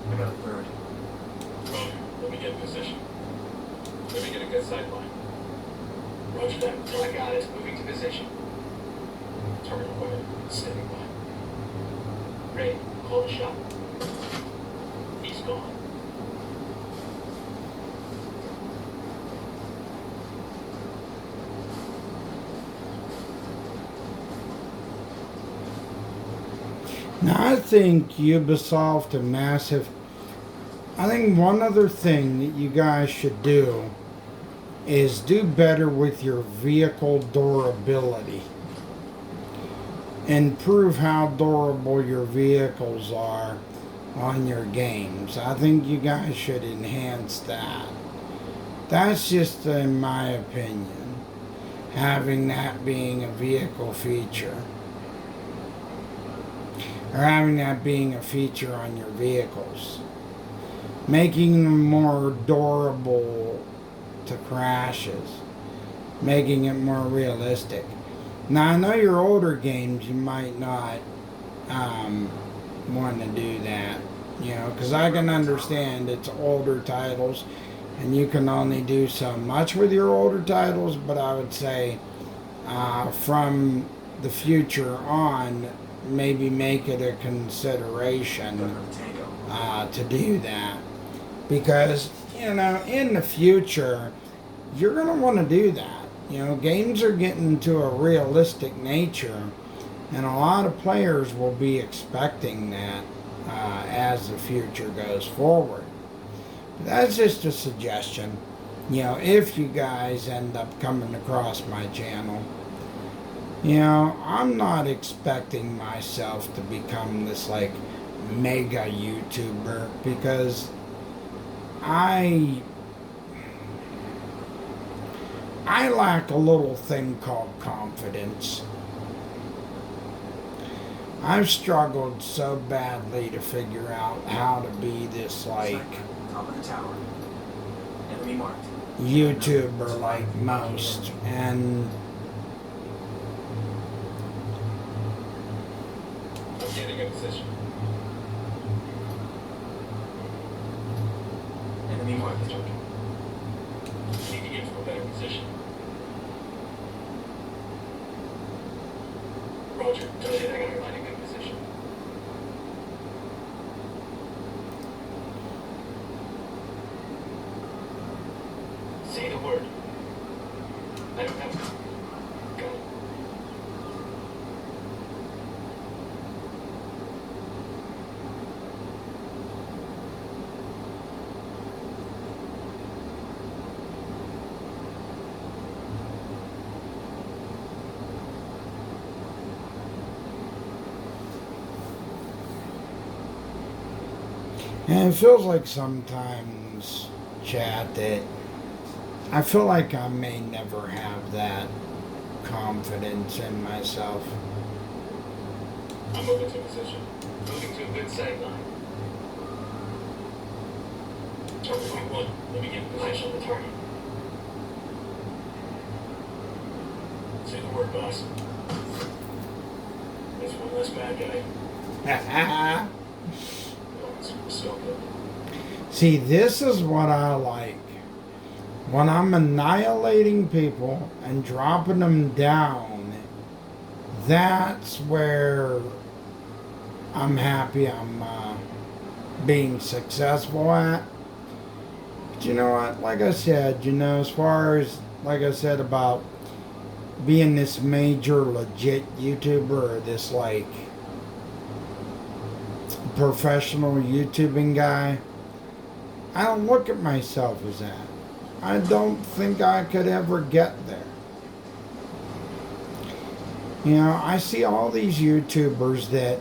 I got a third. Roger, let me get in position. Let me get a good sight line. Roger that. I got it. Moving to position. Terminal weapon. Standing by. Ray, call the shot. He's gone. Now, I think Ubisoft a massive. I think one other thing that you guys should do is do better with your vehicle durability. Improve how durable your vehicles are on your games. I think you guys should enhance that. That's just in my opinion, having that being a vehicle feature. Or having that being a feature on your vehicles. Making them more durable to crashes. Making it more realistic. Now, I know your older games, you might not want to do that. You know, because I can understand it's older titles. And you can only do so much with your older titles. But I would say from the future on, maybe make it a consideration to do that. Because, you know, in the future, you're going to want to do that. You know, games are getting to a realistic nature, and a lot of players will be expecting that as the future goes forward. That's just a suggestion. You know, if you guys end up coming across my channel, you know, I'm not expecting myself to become this like mega YouTuber, because I lack a little thing called confidence. I've struggled so badly to figure out how to be this like Top of the tower. Enemy marked. YouTuber like most, and I'm getting in position. Enemy marked. Need to get to a better position. Roger, tell you I gotta find a good position. Say the word. I don't have to. Got it. it feels like sometimes, chat, that I feel like I may never have that confidence in myself. I'm moving to position. Moving to a good sight line. Target point 1. Let me get a position on the target. Say the word, boss. There's one less bad guy. So good. See, this is what I like. When I'm annihilating people and dropping them down, that's where I'm happy I'm being successful at. But you know what? Like I said, as far as, like I said about being this major legit YouTuber or this like professional YouTubing guy, I don't look at myself as that. I don't think I could ever get there. I see all these YouTubers that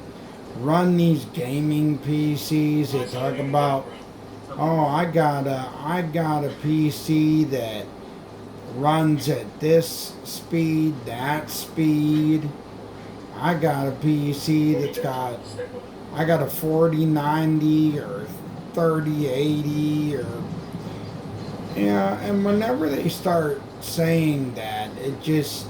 run these gaming PCs. They talk about, oh, I got a PC that runs at this speed, that speed. I got a PC that's got, I got a 4090 or 3080 or, and whenever they start saying that, it just,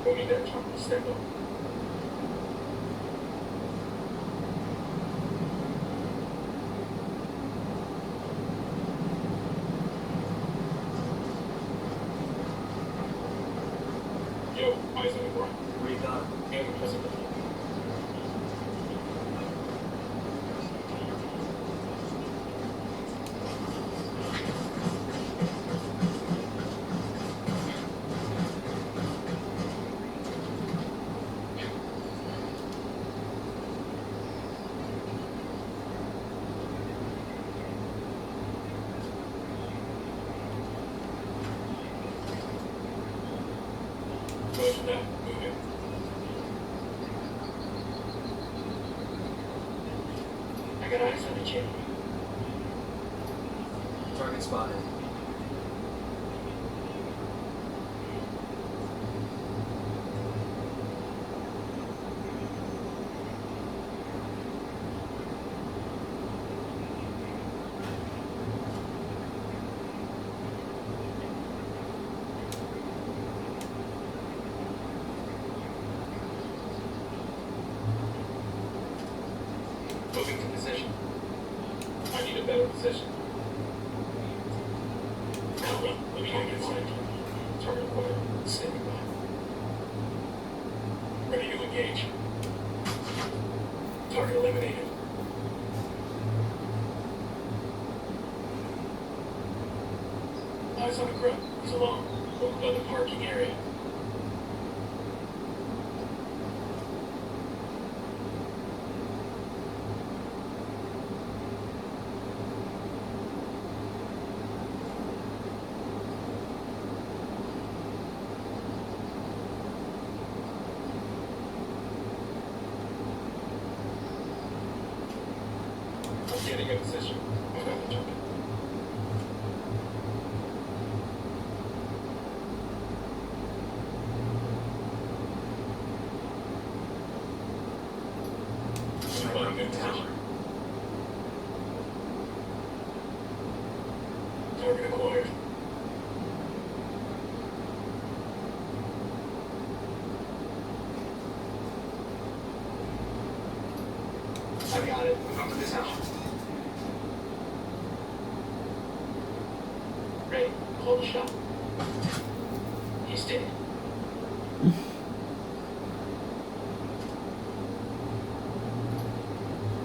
We need that truck to stand up. Yo, eyes on the ground. What do you got? And the president. Motion that. Moving. I got eyes on the chin. Target spotted. Moving to position. I need a better position. Now run. Let me get inside. Target acquired. Standing by. Ready to engage. Target eliminated. Eyes on the crowd. He's alone. Over by the parking area. I'm getting a position. I've got the target. Sniper up in tower. Target acquired. I got it. Move up to this house. Ready. Hold the shot. He's dead.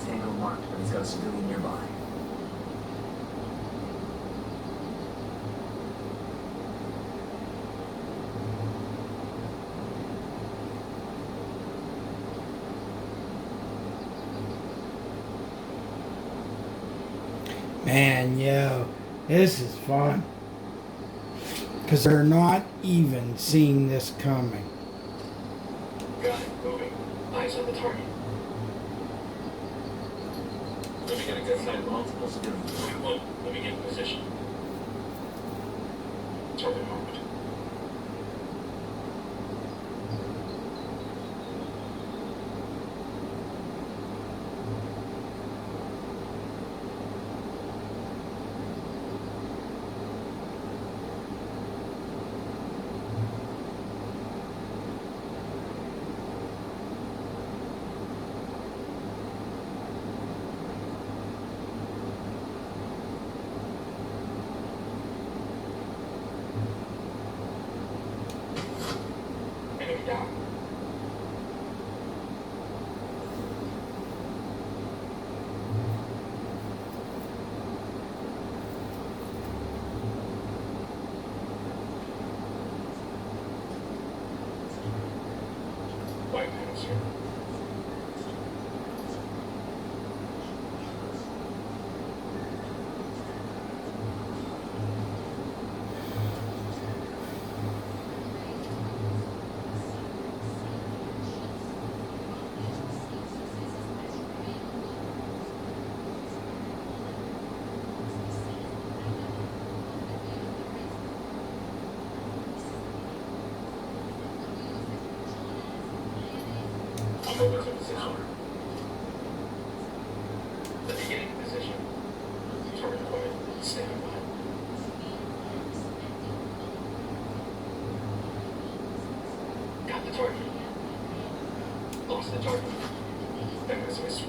Tango marked, but he's got a civilian nearby. Man, yo, this is fun. Because they're not even seeing this coming. Got it. Moving. Eyes on the target. Let me get a good sight. Multiple civilians. Good one. Let me get in position. Target marked. Enemy down. White panels here. I'm moving to position. Let me get in position. Target acquired. Stand by. Got the target. Lost the target. That was history.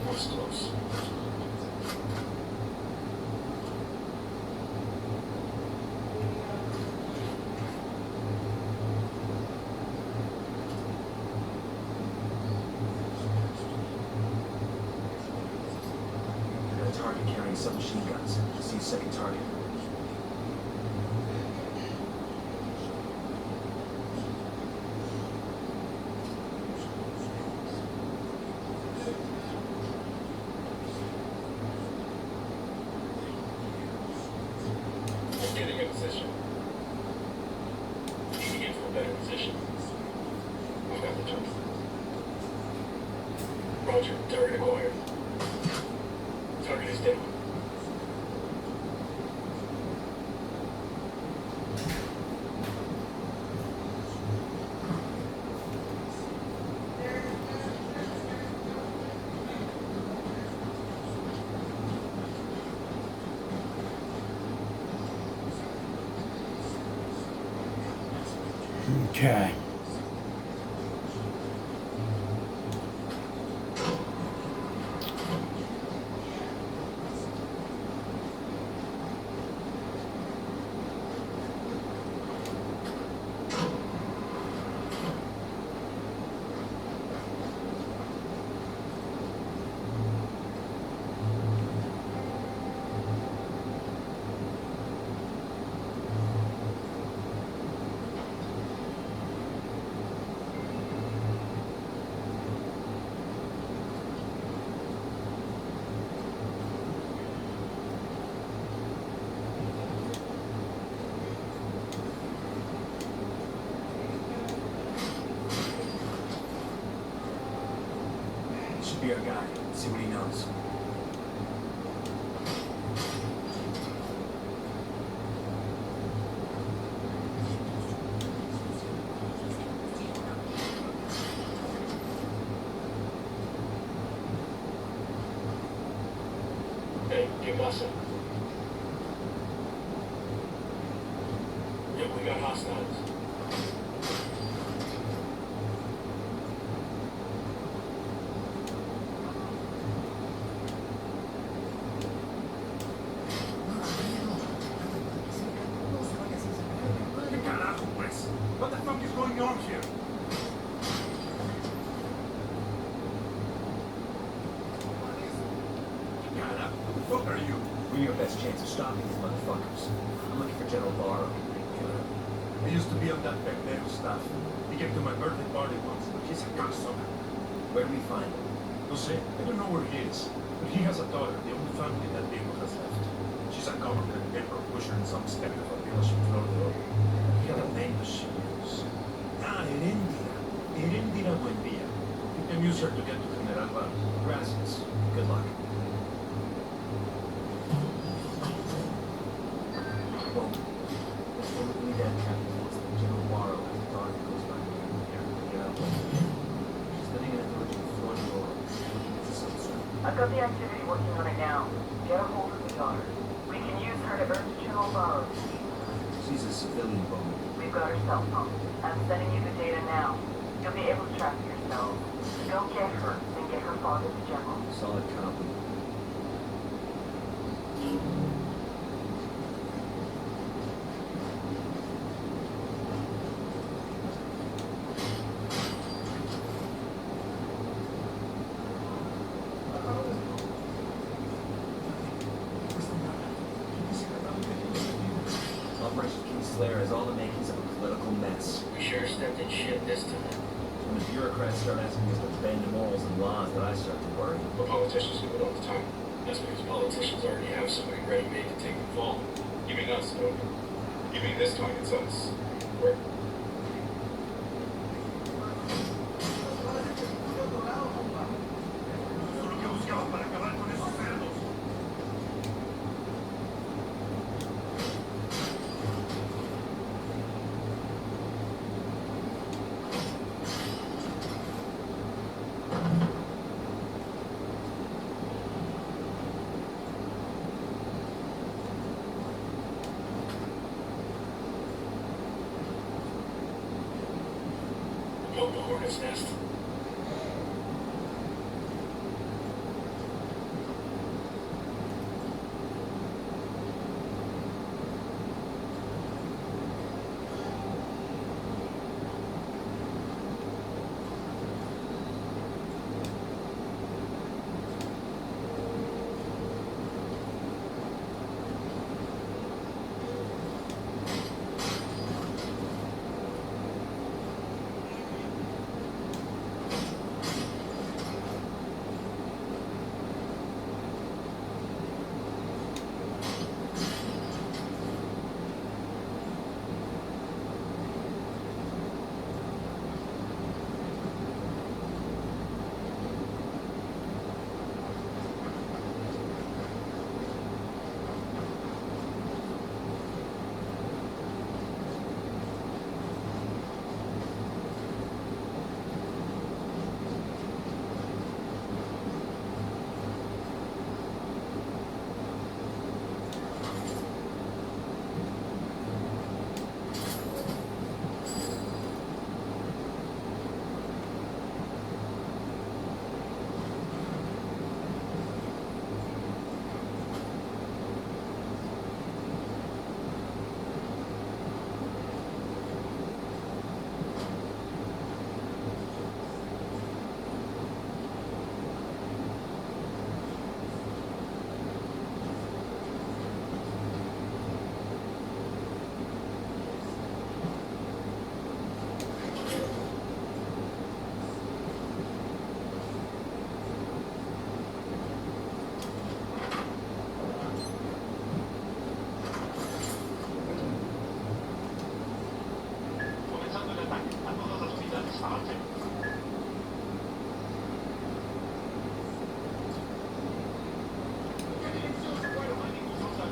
Was close. Got a target carrying submachine guns. See a second target. I'm getting in position. Need to get to a better position. I've got the target. Roger. Target acquired. Target is down. Okay. Should be our guy. See what he knows. Hey, get busting. Yep, we got hostiles. fuck are you? We're your best chance of stopping these motherfuckers. I'm looking for General Barrow. I used to be on that Pendejo staff. He came to my birthday party once, but he's a cocksucker. Where do we find him? No sé, I don't know where he is, but he has a daughter, the only family that Diego has left. She's a government paper pusher in some step of a village in Florida. He had a name that she used. Ah, Erendira. Erendira Buendia. You can use her to get to General Bar. Gracias. Good luck. Well, let's go with me that Captain wants the General Barrow has a daughter who goes by the name of Erendira Buendia. She's living in a village in Florida, looking for some sort. I've got the activity working on it now. Get a hold of the daughter. We can use her to urge General Barrow. She's a civilian woman. We've got her cell phone. I'm sending you the data now. You'll be able to track yourself. Go get her and get her father to General. Solid copy. Operation Kingslayer has all the makings of a political mess. We sure stepped in shit this time. When the bureaucrats start asking us to bend the morals and laws, that I start to worry. But politicians do it all the time. That's because politicians already have somebody ready-made to take the fall. You mean us, don't you? You mean this time it's us. We're... Eso es lo que buscaba para acabar con esos cerdos. Built the hornet's nest.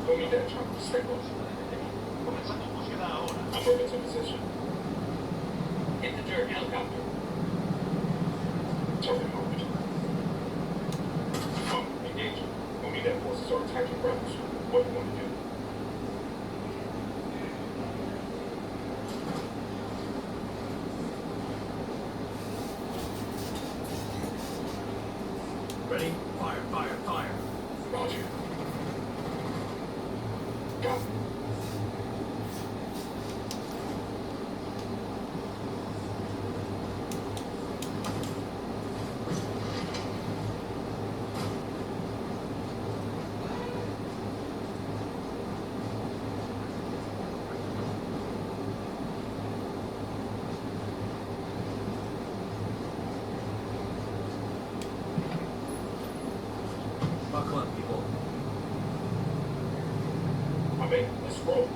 We'll meet that truck. Stay close. Comenzando búsqueda ahora. I'm moving to position. Hit the dirt, helicopter. Target movement. Come, engage. We'll meet that forces are attacking rebels. What do you want to do? Ready? Fire, fire, fire. Roger. Go. Buckle up, people. I mean, let's roll.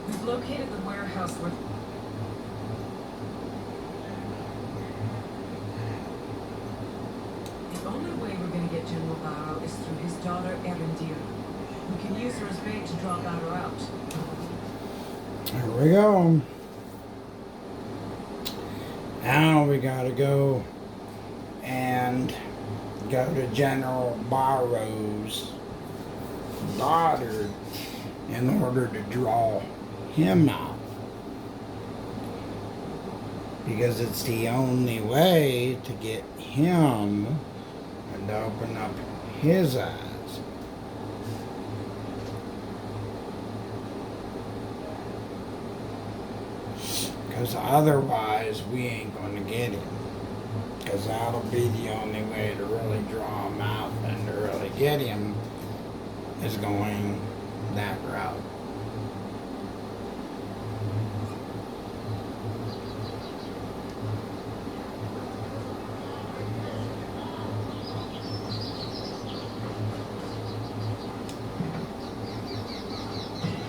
We've located the warehouse where... The only way we're gonna get General Barrow is through his daughter, Erendira. We can use her as bait to draw Barrow out. There we go. Now we gotta go and go to General Barrow's daughter in order to draw him out. Because it's the only way to get him and to open up his eyes. Because otherwise we ain't going to get him. Because that'll be the only way to really draw him out and to really get him is going that route.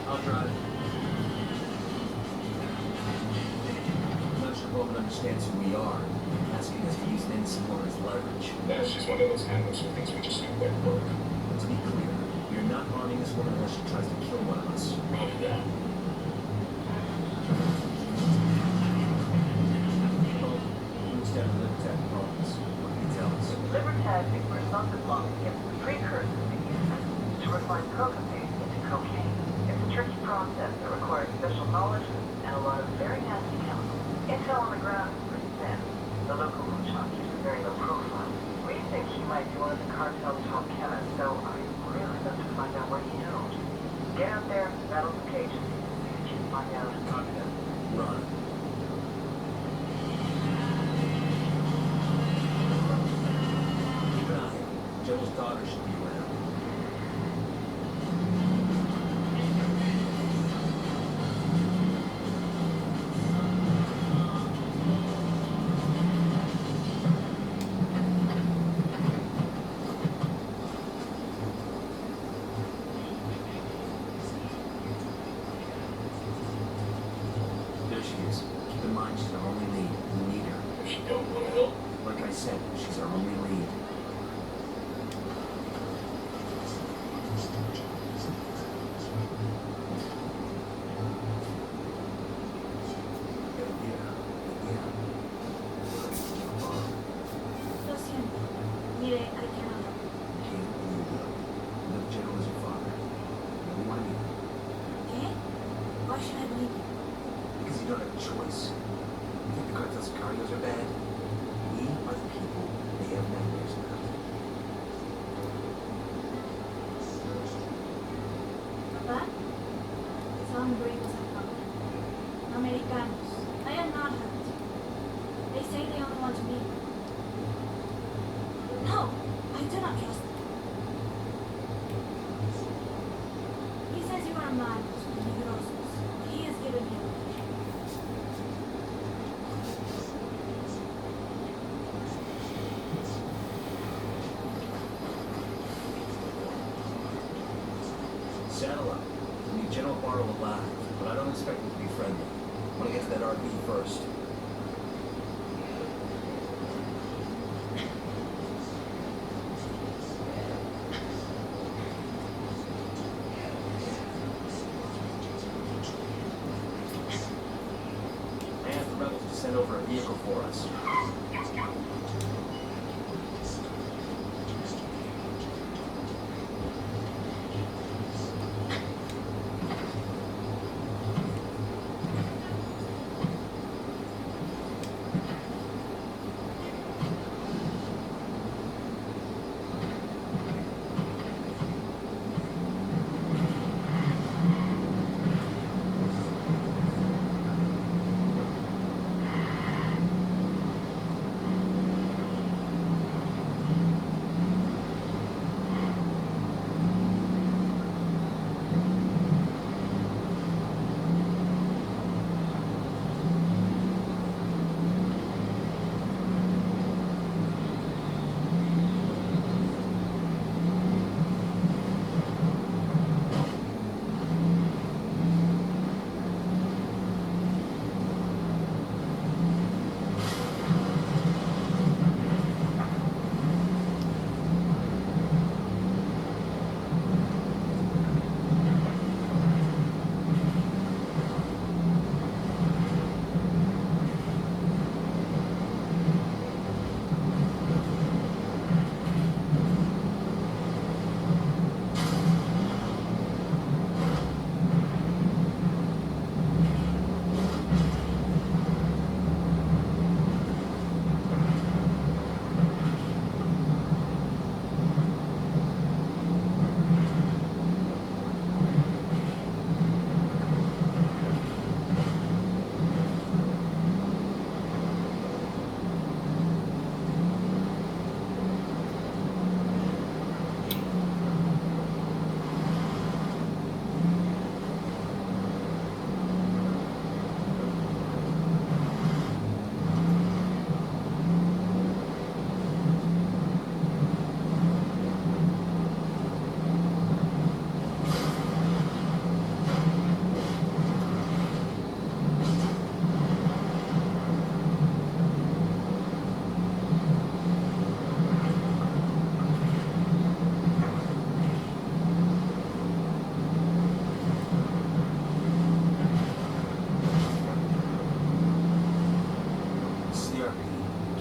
I'll drive. I'm not sure Bowman understands who we are. Asking us to use Nancy Moore as leverage. Yeah, she's one of those handlers who thinks we just do their work. But to be clear, you're not harming this woman unless she tries to kill one of us. Roger that. Who's down to Libertad Province? What can you tell us? Libertad is where Santa Claus gets the precursors they use to refine cocaine into cocaine. It's a tricky process that requires special knowledge and a lot of very nasty chemicals. Intel on the ground is pretty thin. The local Muchon keeps a very low profile. We think he might be one of the cartel's top chemists, so I really love to find out what he knows. Get out there, battle the cages, see what you can find out. Copy that. Run. Keep an eye out. General's daughter should be around. There she is. Keep in mind, she's our only lead. We need her. If she don't want to help, Like I said, she's our only lead. Lo siento. Mire, I cannot. Can't believe it. The general is your father. We want to meet him. ¿Qué? Why should I believe you? Because you don't have a choice. You think the cartel's Sicarios are bad? We are the people they have nightmares about. Papá? Some brings a problem. Americanos. I am not hurt. They say they only want to meet me. No, I do not trust them. He says you are malos, peligrosos. He has given me a Saddle up. We need General Barrow alive, but I don't expect him to be friendly. I want to get to that RV first. send over a vehicle for us.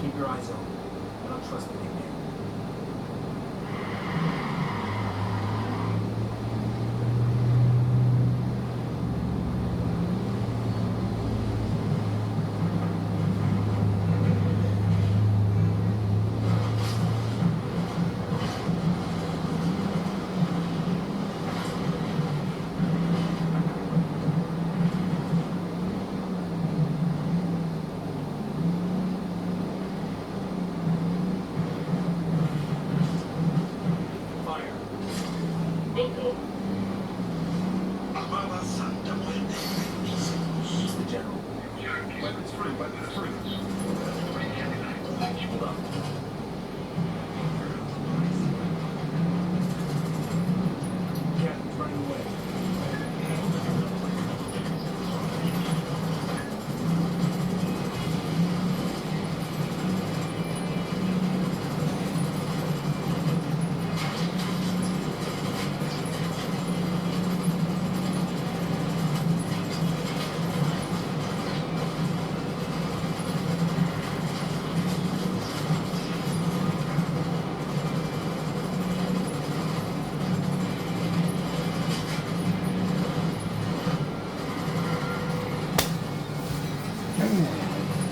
Keep your eyes open. I don't trust anything there.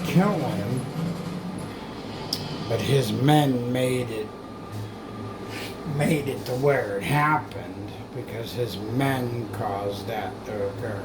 Kill him, but his men made it to where it happened because his men caused that to occur.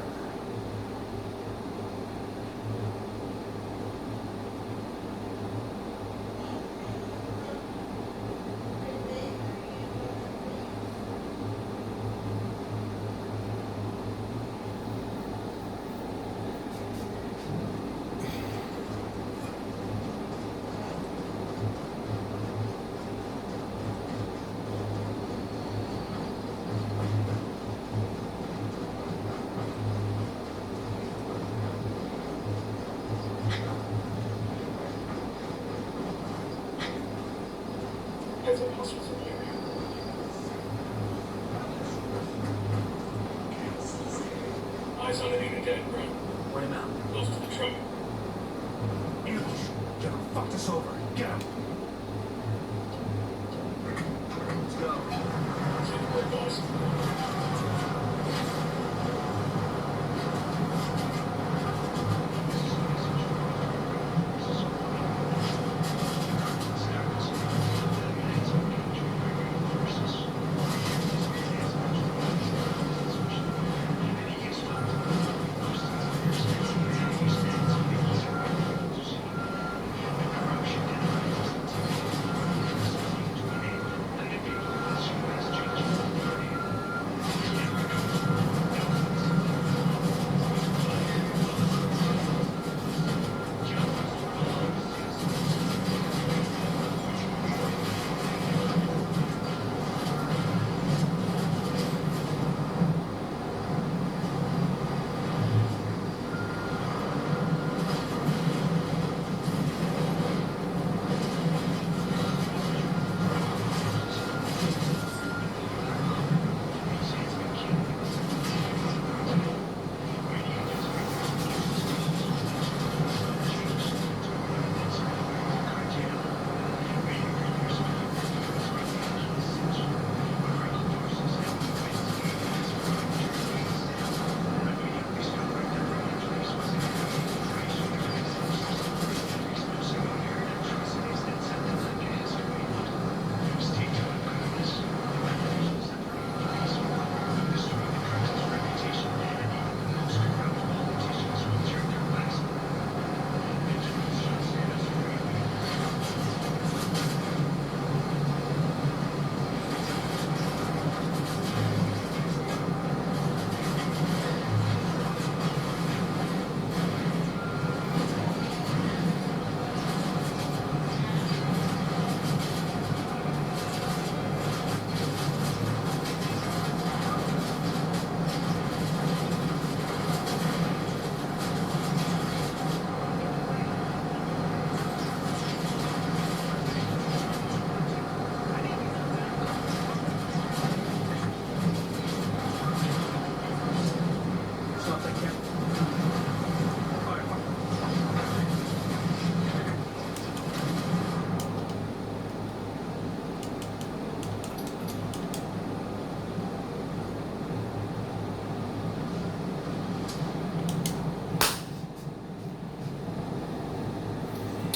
Eyes on an unit dead, bro. Wait a minute. Close to the truck. Ambush. General fucked us over. Get him. Let's go. Good work, boss.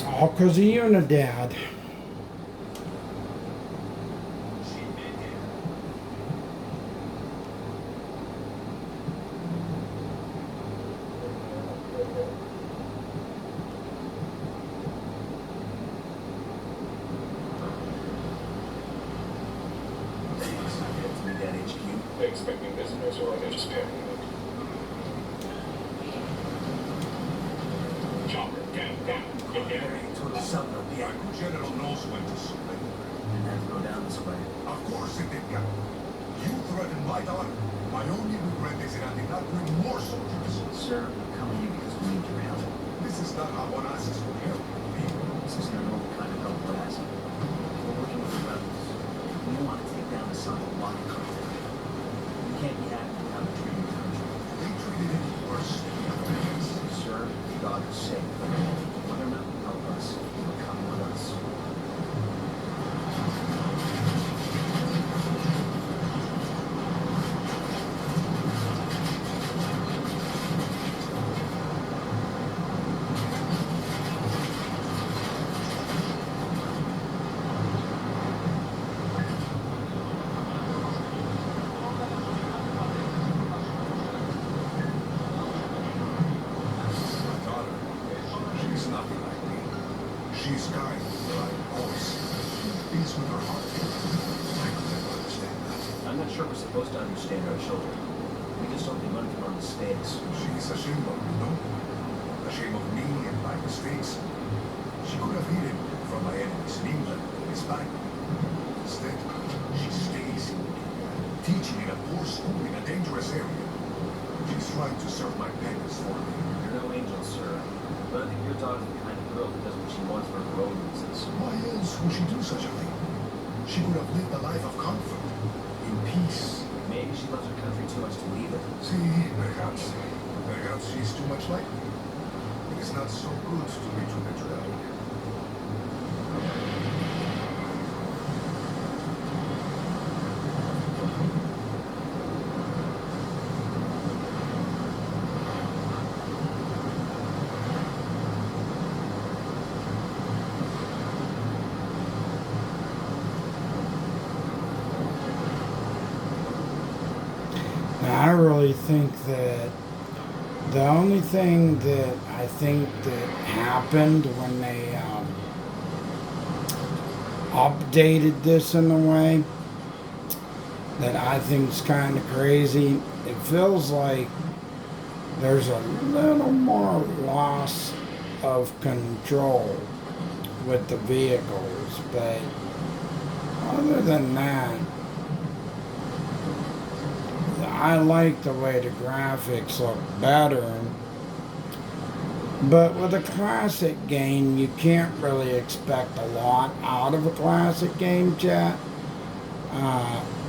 All because of Unidad. They expecting visitors or are they just pairing them? Chopper, down. Total Southern The General knows when to surrender. Didn't have to go down this way. Of course it did, Captain. You threatened my daughter. My only regret is that I did not bring more soldiers. Sir, we're coming here because we need your help. This is not how one asks for help. This is not the kind of help we're asking. We're working with the rebels. We want to take down the South of Washington. We can't be happy without the treaty country. They treated it worse than the Americans. Sir, God is safe. Whether or not you help us, you'll come with us. My daughter, she's nothing like me. She's kind, like us. She beats with her heart. I could never understand that. I'm not sure we're supposed to understand our children. We just hope they learn from our mistakes. She's ashamed of me, no? Ashamed of me and my mistakes. She could have hidden from my enemies in England and Spain. Instead, she stays in teaching in a poor school in a dangerous area. She's trying to serve my penance for me. You're no angel, sir. But I think your daughter's the kind of girl who does what she wants for her own reasons. Why else would she do such a thing? She could have lived a life of comfort, in peace. Maybe she loves her country too much to leave it. See, perhaps she's too much like me. It is It's not so good to be too natural here. Now, I really think that the only thing that I think that happened when they updated this in a way that I think is kind of crazy, it feels like there's a little more loss of control with the vehicles, but other than that, I like the way the graphics look better. But with a classic game, you can't really expect a lot out of a classic game, chat.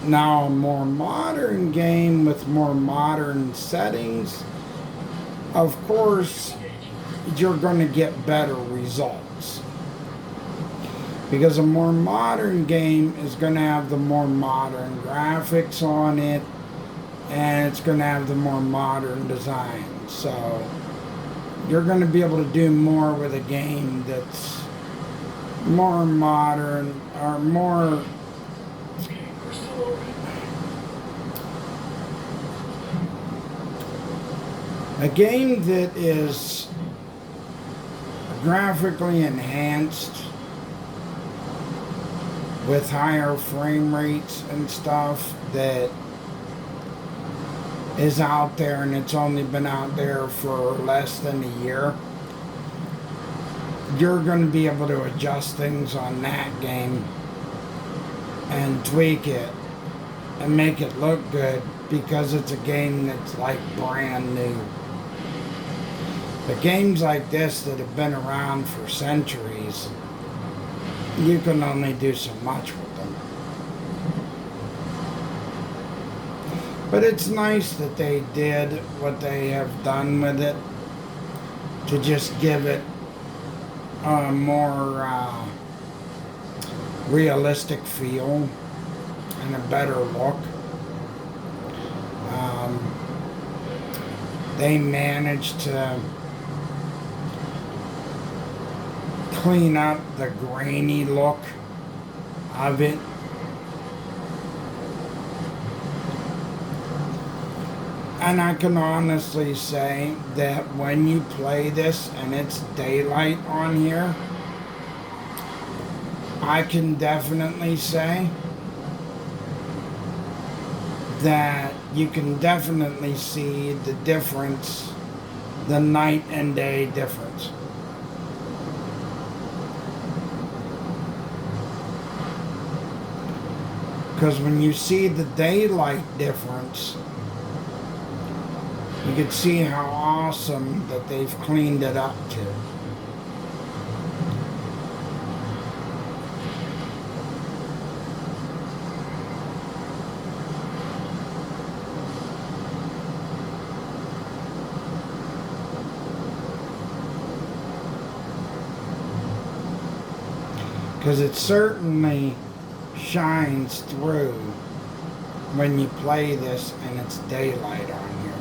Now, a more modern game with more modern settings, of course, you're going to get better results. Because a more modern game is going to have the more modern graphics on it, and it's going to have the more modern design. So you're going to be able to do more with a game that's more modern or more a game that is graphically enhanced with higher frame rates and stuff that is out there, and it's only been out there for less than a year. You're going to be able to adjust things on that game and tweak it and make it look good because it's a game that's like brand new. But games like this that have been around for centuries, you can only do so much with them. But it's nice that they did what they have done with it to just give it a more realistic feel and a better look. They managed to clean up the grainy look of it. And I can honestly say that when you play this and it's daylight on here, I can definitely say that you can definitely see the difference, the night and day difference. Because when you see the daylight difference, you can see how awesome that they've cleaned it up to. Because it certainly shines through when you play this and it's daylight on here.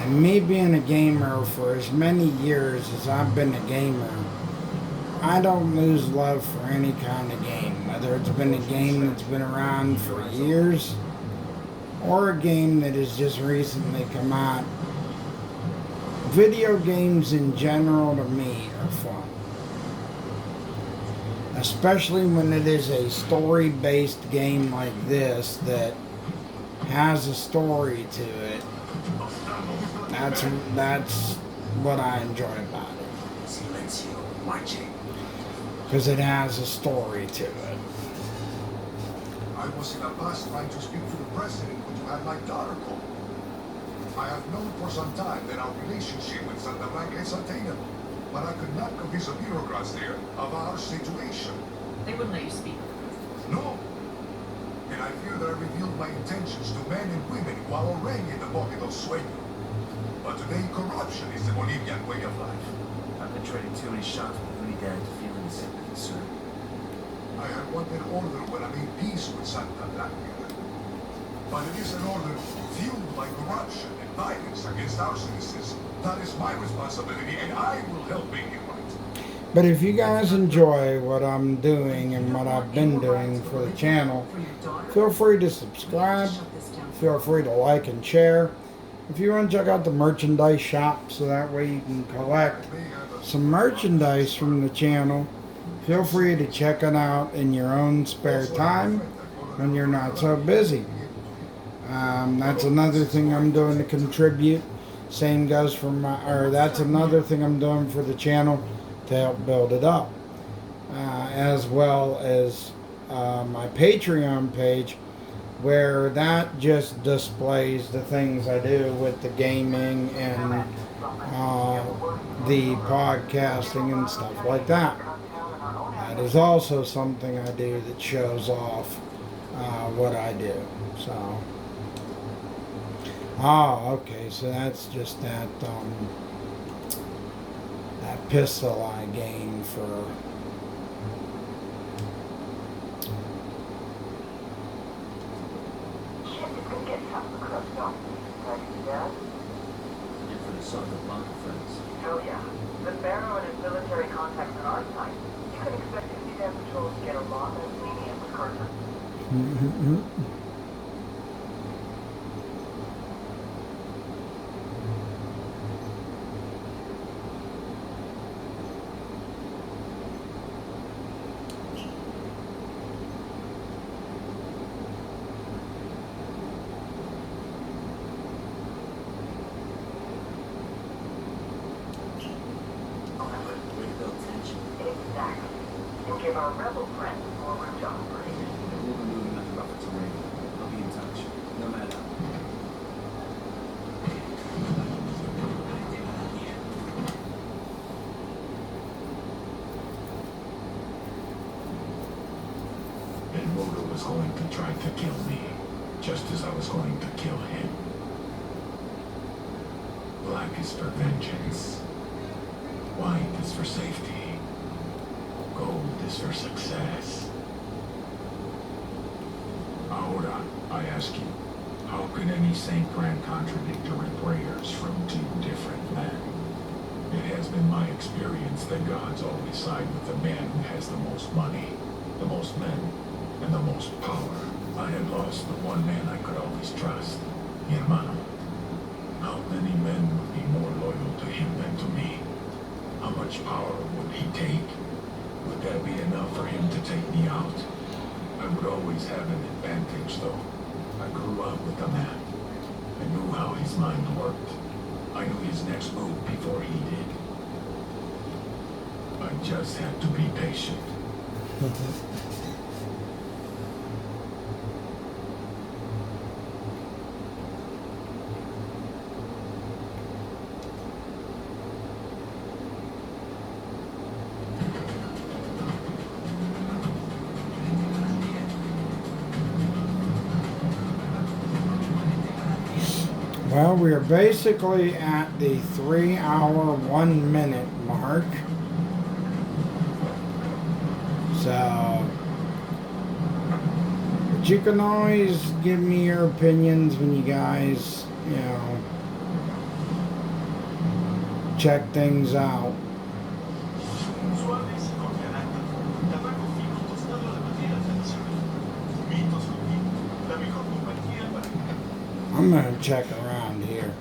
And me being a gamer for as many years as I've been a gamer, I don't lose love for any kind of game, whether it's been a game that's been around for years or a game that has just recently come out. Video games in general to me are fun. Especially when it is a story-based game like this that has a story to it. That's what I enjoy about it. Silencio, marching. Because it has a story to it. I was in a bus trying to speak to the president when you had my daughter call. I have known for some time that our relationship with Santa Blanca is attainable. but I could not convince the bureaucrats there of our situation. They wouldn't let you speak. No. And I fear that I revealed my intentions to men and women while already in the pocket of Sueño. But today, corruption is the Bolivian way of life. I've been trading too many shots with Unidad to feel any sympathy, sir. I had wanted order when I made peace with Santa Blanca. But it is an order fueled by corruption and violence against our citizens. That is my responsibility, and I will help make it right. But if you guys enjoy what I'm doing and what I've been doing for the channel, feel free to subscribe. Feel free to like and share. If you want to check out the merchandise shop so that way you can collect some merchandise from the channel, feel free to check it out in your own spare time when you're not so busy. That's another thing I'm doing to contribute. Same goes for that's another thing I'm doing for the channel to help build it up. As well as my Patreon page, where that just displays the things I do with the gaming and the podcasting and stuff like that. That is also something I do that shows off what I do. So, okay, so that's just that that pistol I gained for. And for the Santa Blanca friends. Hell yeah. With Barrow and his military contacts on our side, you can expect Unidad patrols to get a lot less lenient with Carter. Exactly. And give our rebel friends more room to operate. And we'll be moving nothing rougher terrain. I'll be in touch. No matter. And Moto was going to try to kill me, just as I was going to kill him. Black is for vengeance. White is for safety. Gold is for success. Ahora, I ask you, how can any saint grant contradictory prayers from two different men? It has been my experience that gods always side with the man who has the most money, the most men, and the most power. I had lost the one man I could always trust, mi hermano. How many men would be more loyal to him than to me? How much power would he take? Would that be enough for him to take me out? I would always have an advantage, though. I grew up with the man. I knew how his mind worked. I knew his next move before he did. I just had to be patient. Well, we are basically at the 3 hour, 1 minute mark. So, but you can always give me your opinions when you guys, check things out. I'm going to check around here.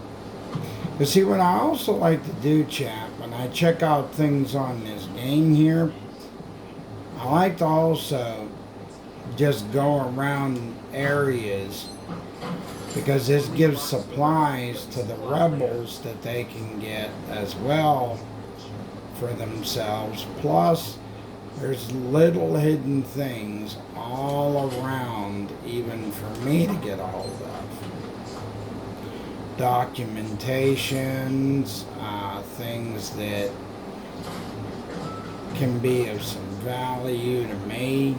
But see, what I also like to do, chat, when I check out things on this game here, I like to also just go around areas, because this gives supplies to the rebels that they can get as well for themselves. Plus, there's little hidden things all around, even for me to get a hold of. Documentations, things that can be of some value to me.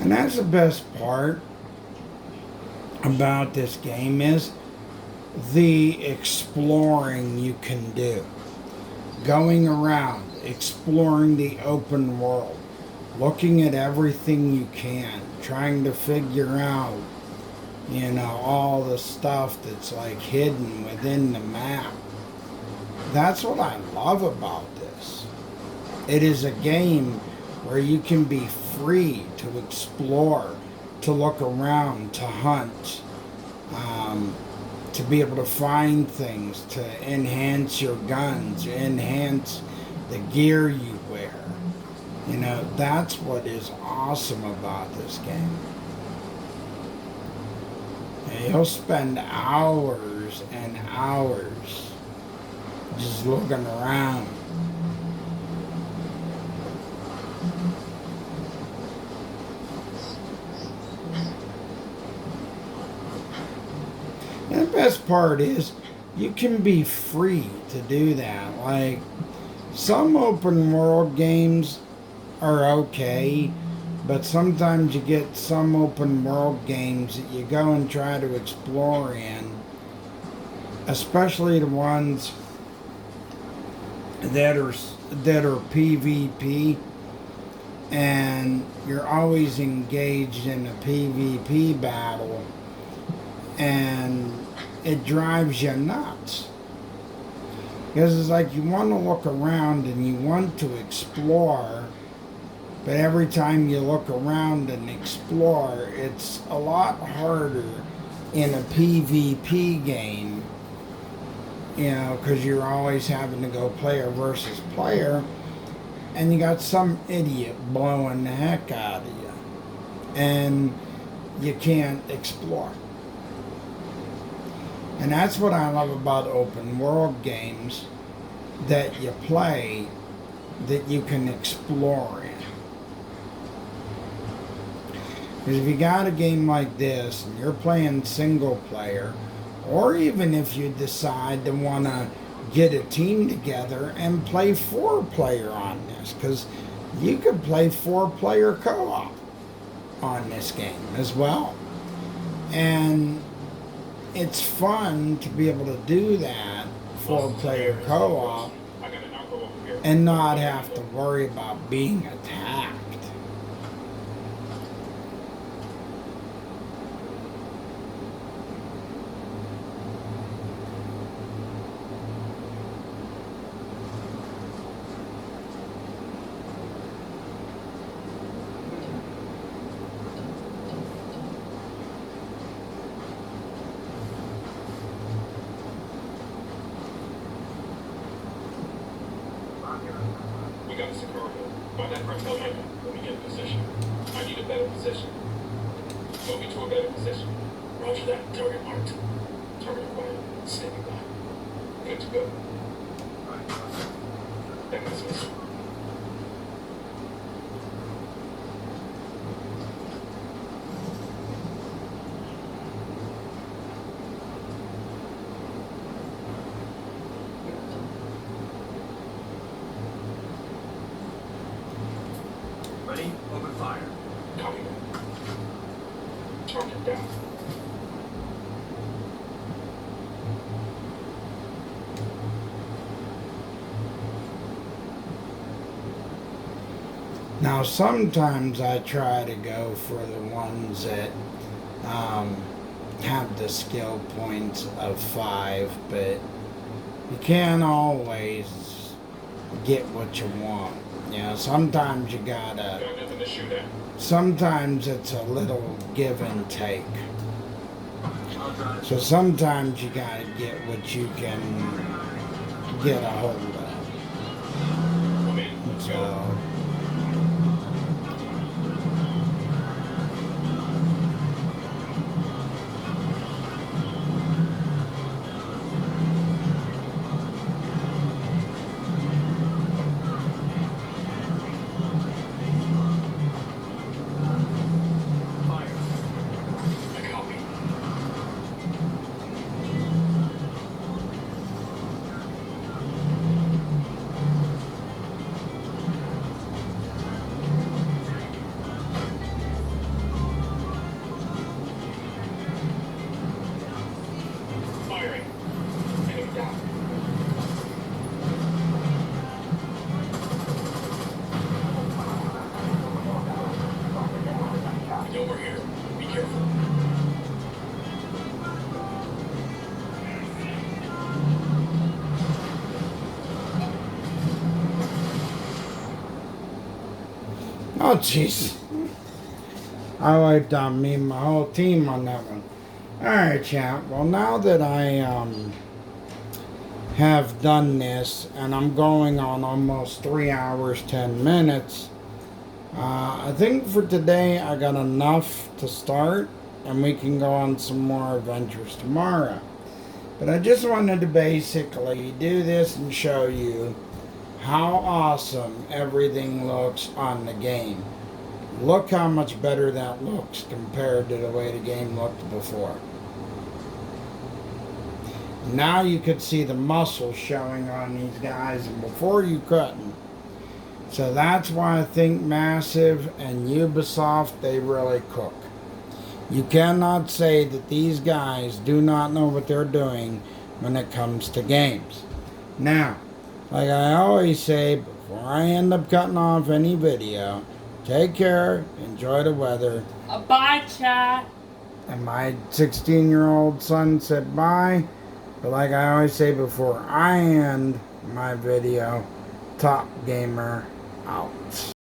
And that's the best part about this game is the exploring you can do. Going around, exploring the open world, looking at everything you can, trying to figure out, you know, all the stuff that's like hidden within the map. That's what I love about this. It is a game where you can be free to explore, to look around, to hunt, to be able to find things, to enhance your guns, enhance the gear you wear. You know, that's what is awesome about this game. And you'll spend hours and hours just looking around. And the best part is you can be free to do that. Like, some open world games are okay, but sometimes you get some open world games that you go and try to explore in, especially the ones that are PvP, and you're always engaged in a PvP battle, and it drives you nuts. Because it's like you want to look around and you want to explore, but every time you look around and explore, it's a lot harder in a PvP game, you know, because you're always having to go player versus player, and you got some idiot blowing the heck out of you, and you can't explore. And that's what I love about open world games that you play, that you can explore in. Because if you got a game like this and you're playing single player, or even if you decide to want to get a team together and play 4-player on this, because you could play 4-player co-op on this game as well. And it's fun to be able to do that 4-player co-op and not have to worry about being attacked. We got a Sicario. Find that cartel member. Let me get in position. I need a better position. Move me to a better position. Roger that. Target marked. Target acquired. Standing by. Good to go. That guy's missing. Ready? Open fire. Copy that. Target down. Now, sometimes I try to go for the ones that have the skill points of 5, but you can't always get what you want. You know, sometimes you gotta, Got nothing to shoot at. sometimes it's a little give and take. I'll drive. So sometimes you gotta get what you can get a hold of. Come in. Let's go. So Oh, jeez. I wiped on me and my whole team on that one. Alright, chat. Well, now that I have done this, and I'm going on almost 3 hours, 10 minutes, I think for today I got enough to start, and we can go on some more adventures tomorrow. But I just wanted to basically do this and show you how awesome everything looks on the game. Look how much better that looks compared to the way the game looked before. Now you could see the muscle showing on these guys, and before you couldn't. So that's why I think Massive and Ubisoft, they really cook. You cannot say that these guys do not know what they're doing when it comes to games. Now, like I always say, before I end up cutting off any video, take care, enjoy the weather. Bye, chat. And my 16-year-old son said bye. But like I always say before I end my video, Top Gamer out.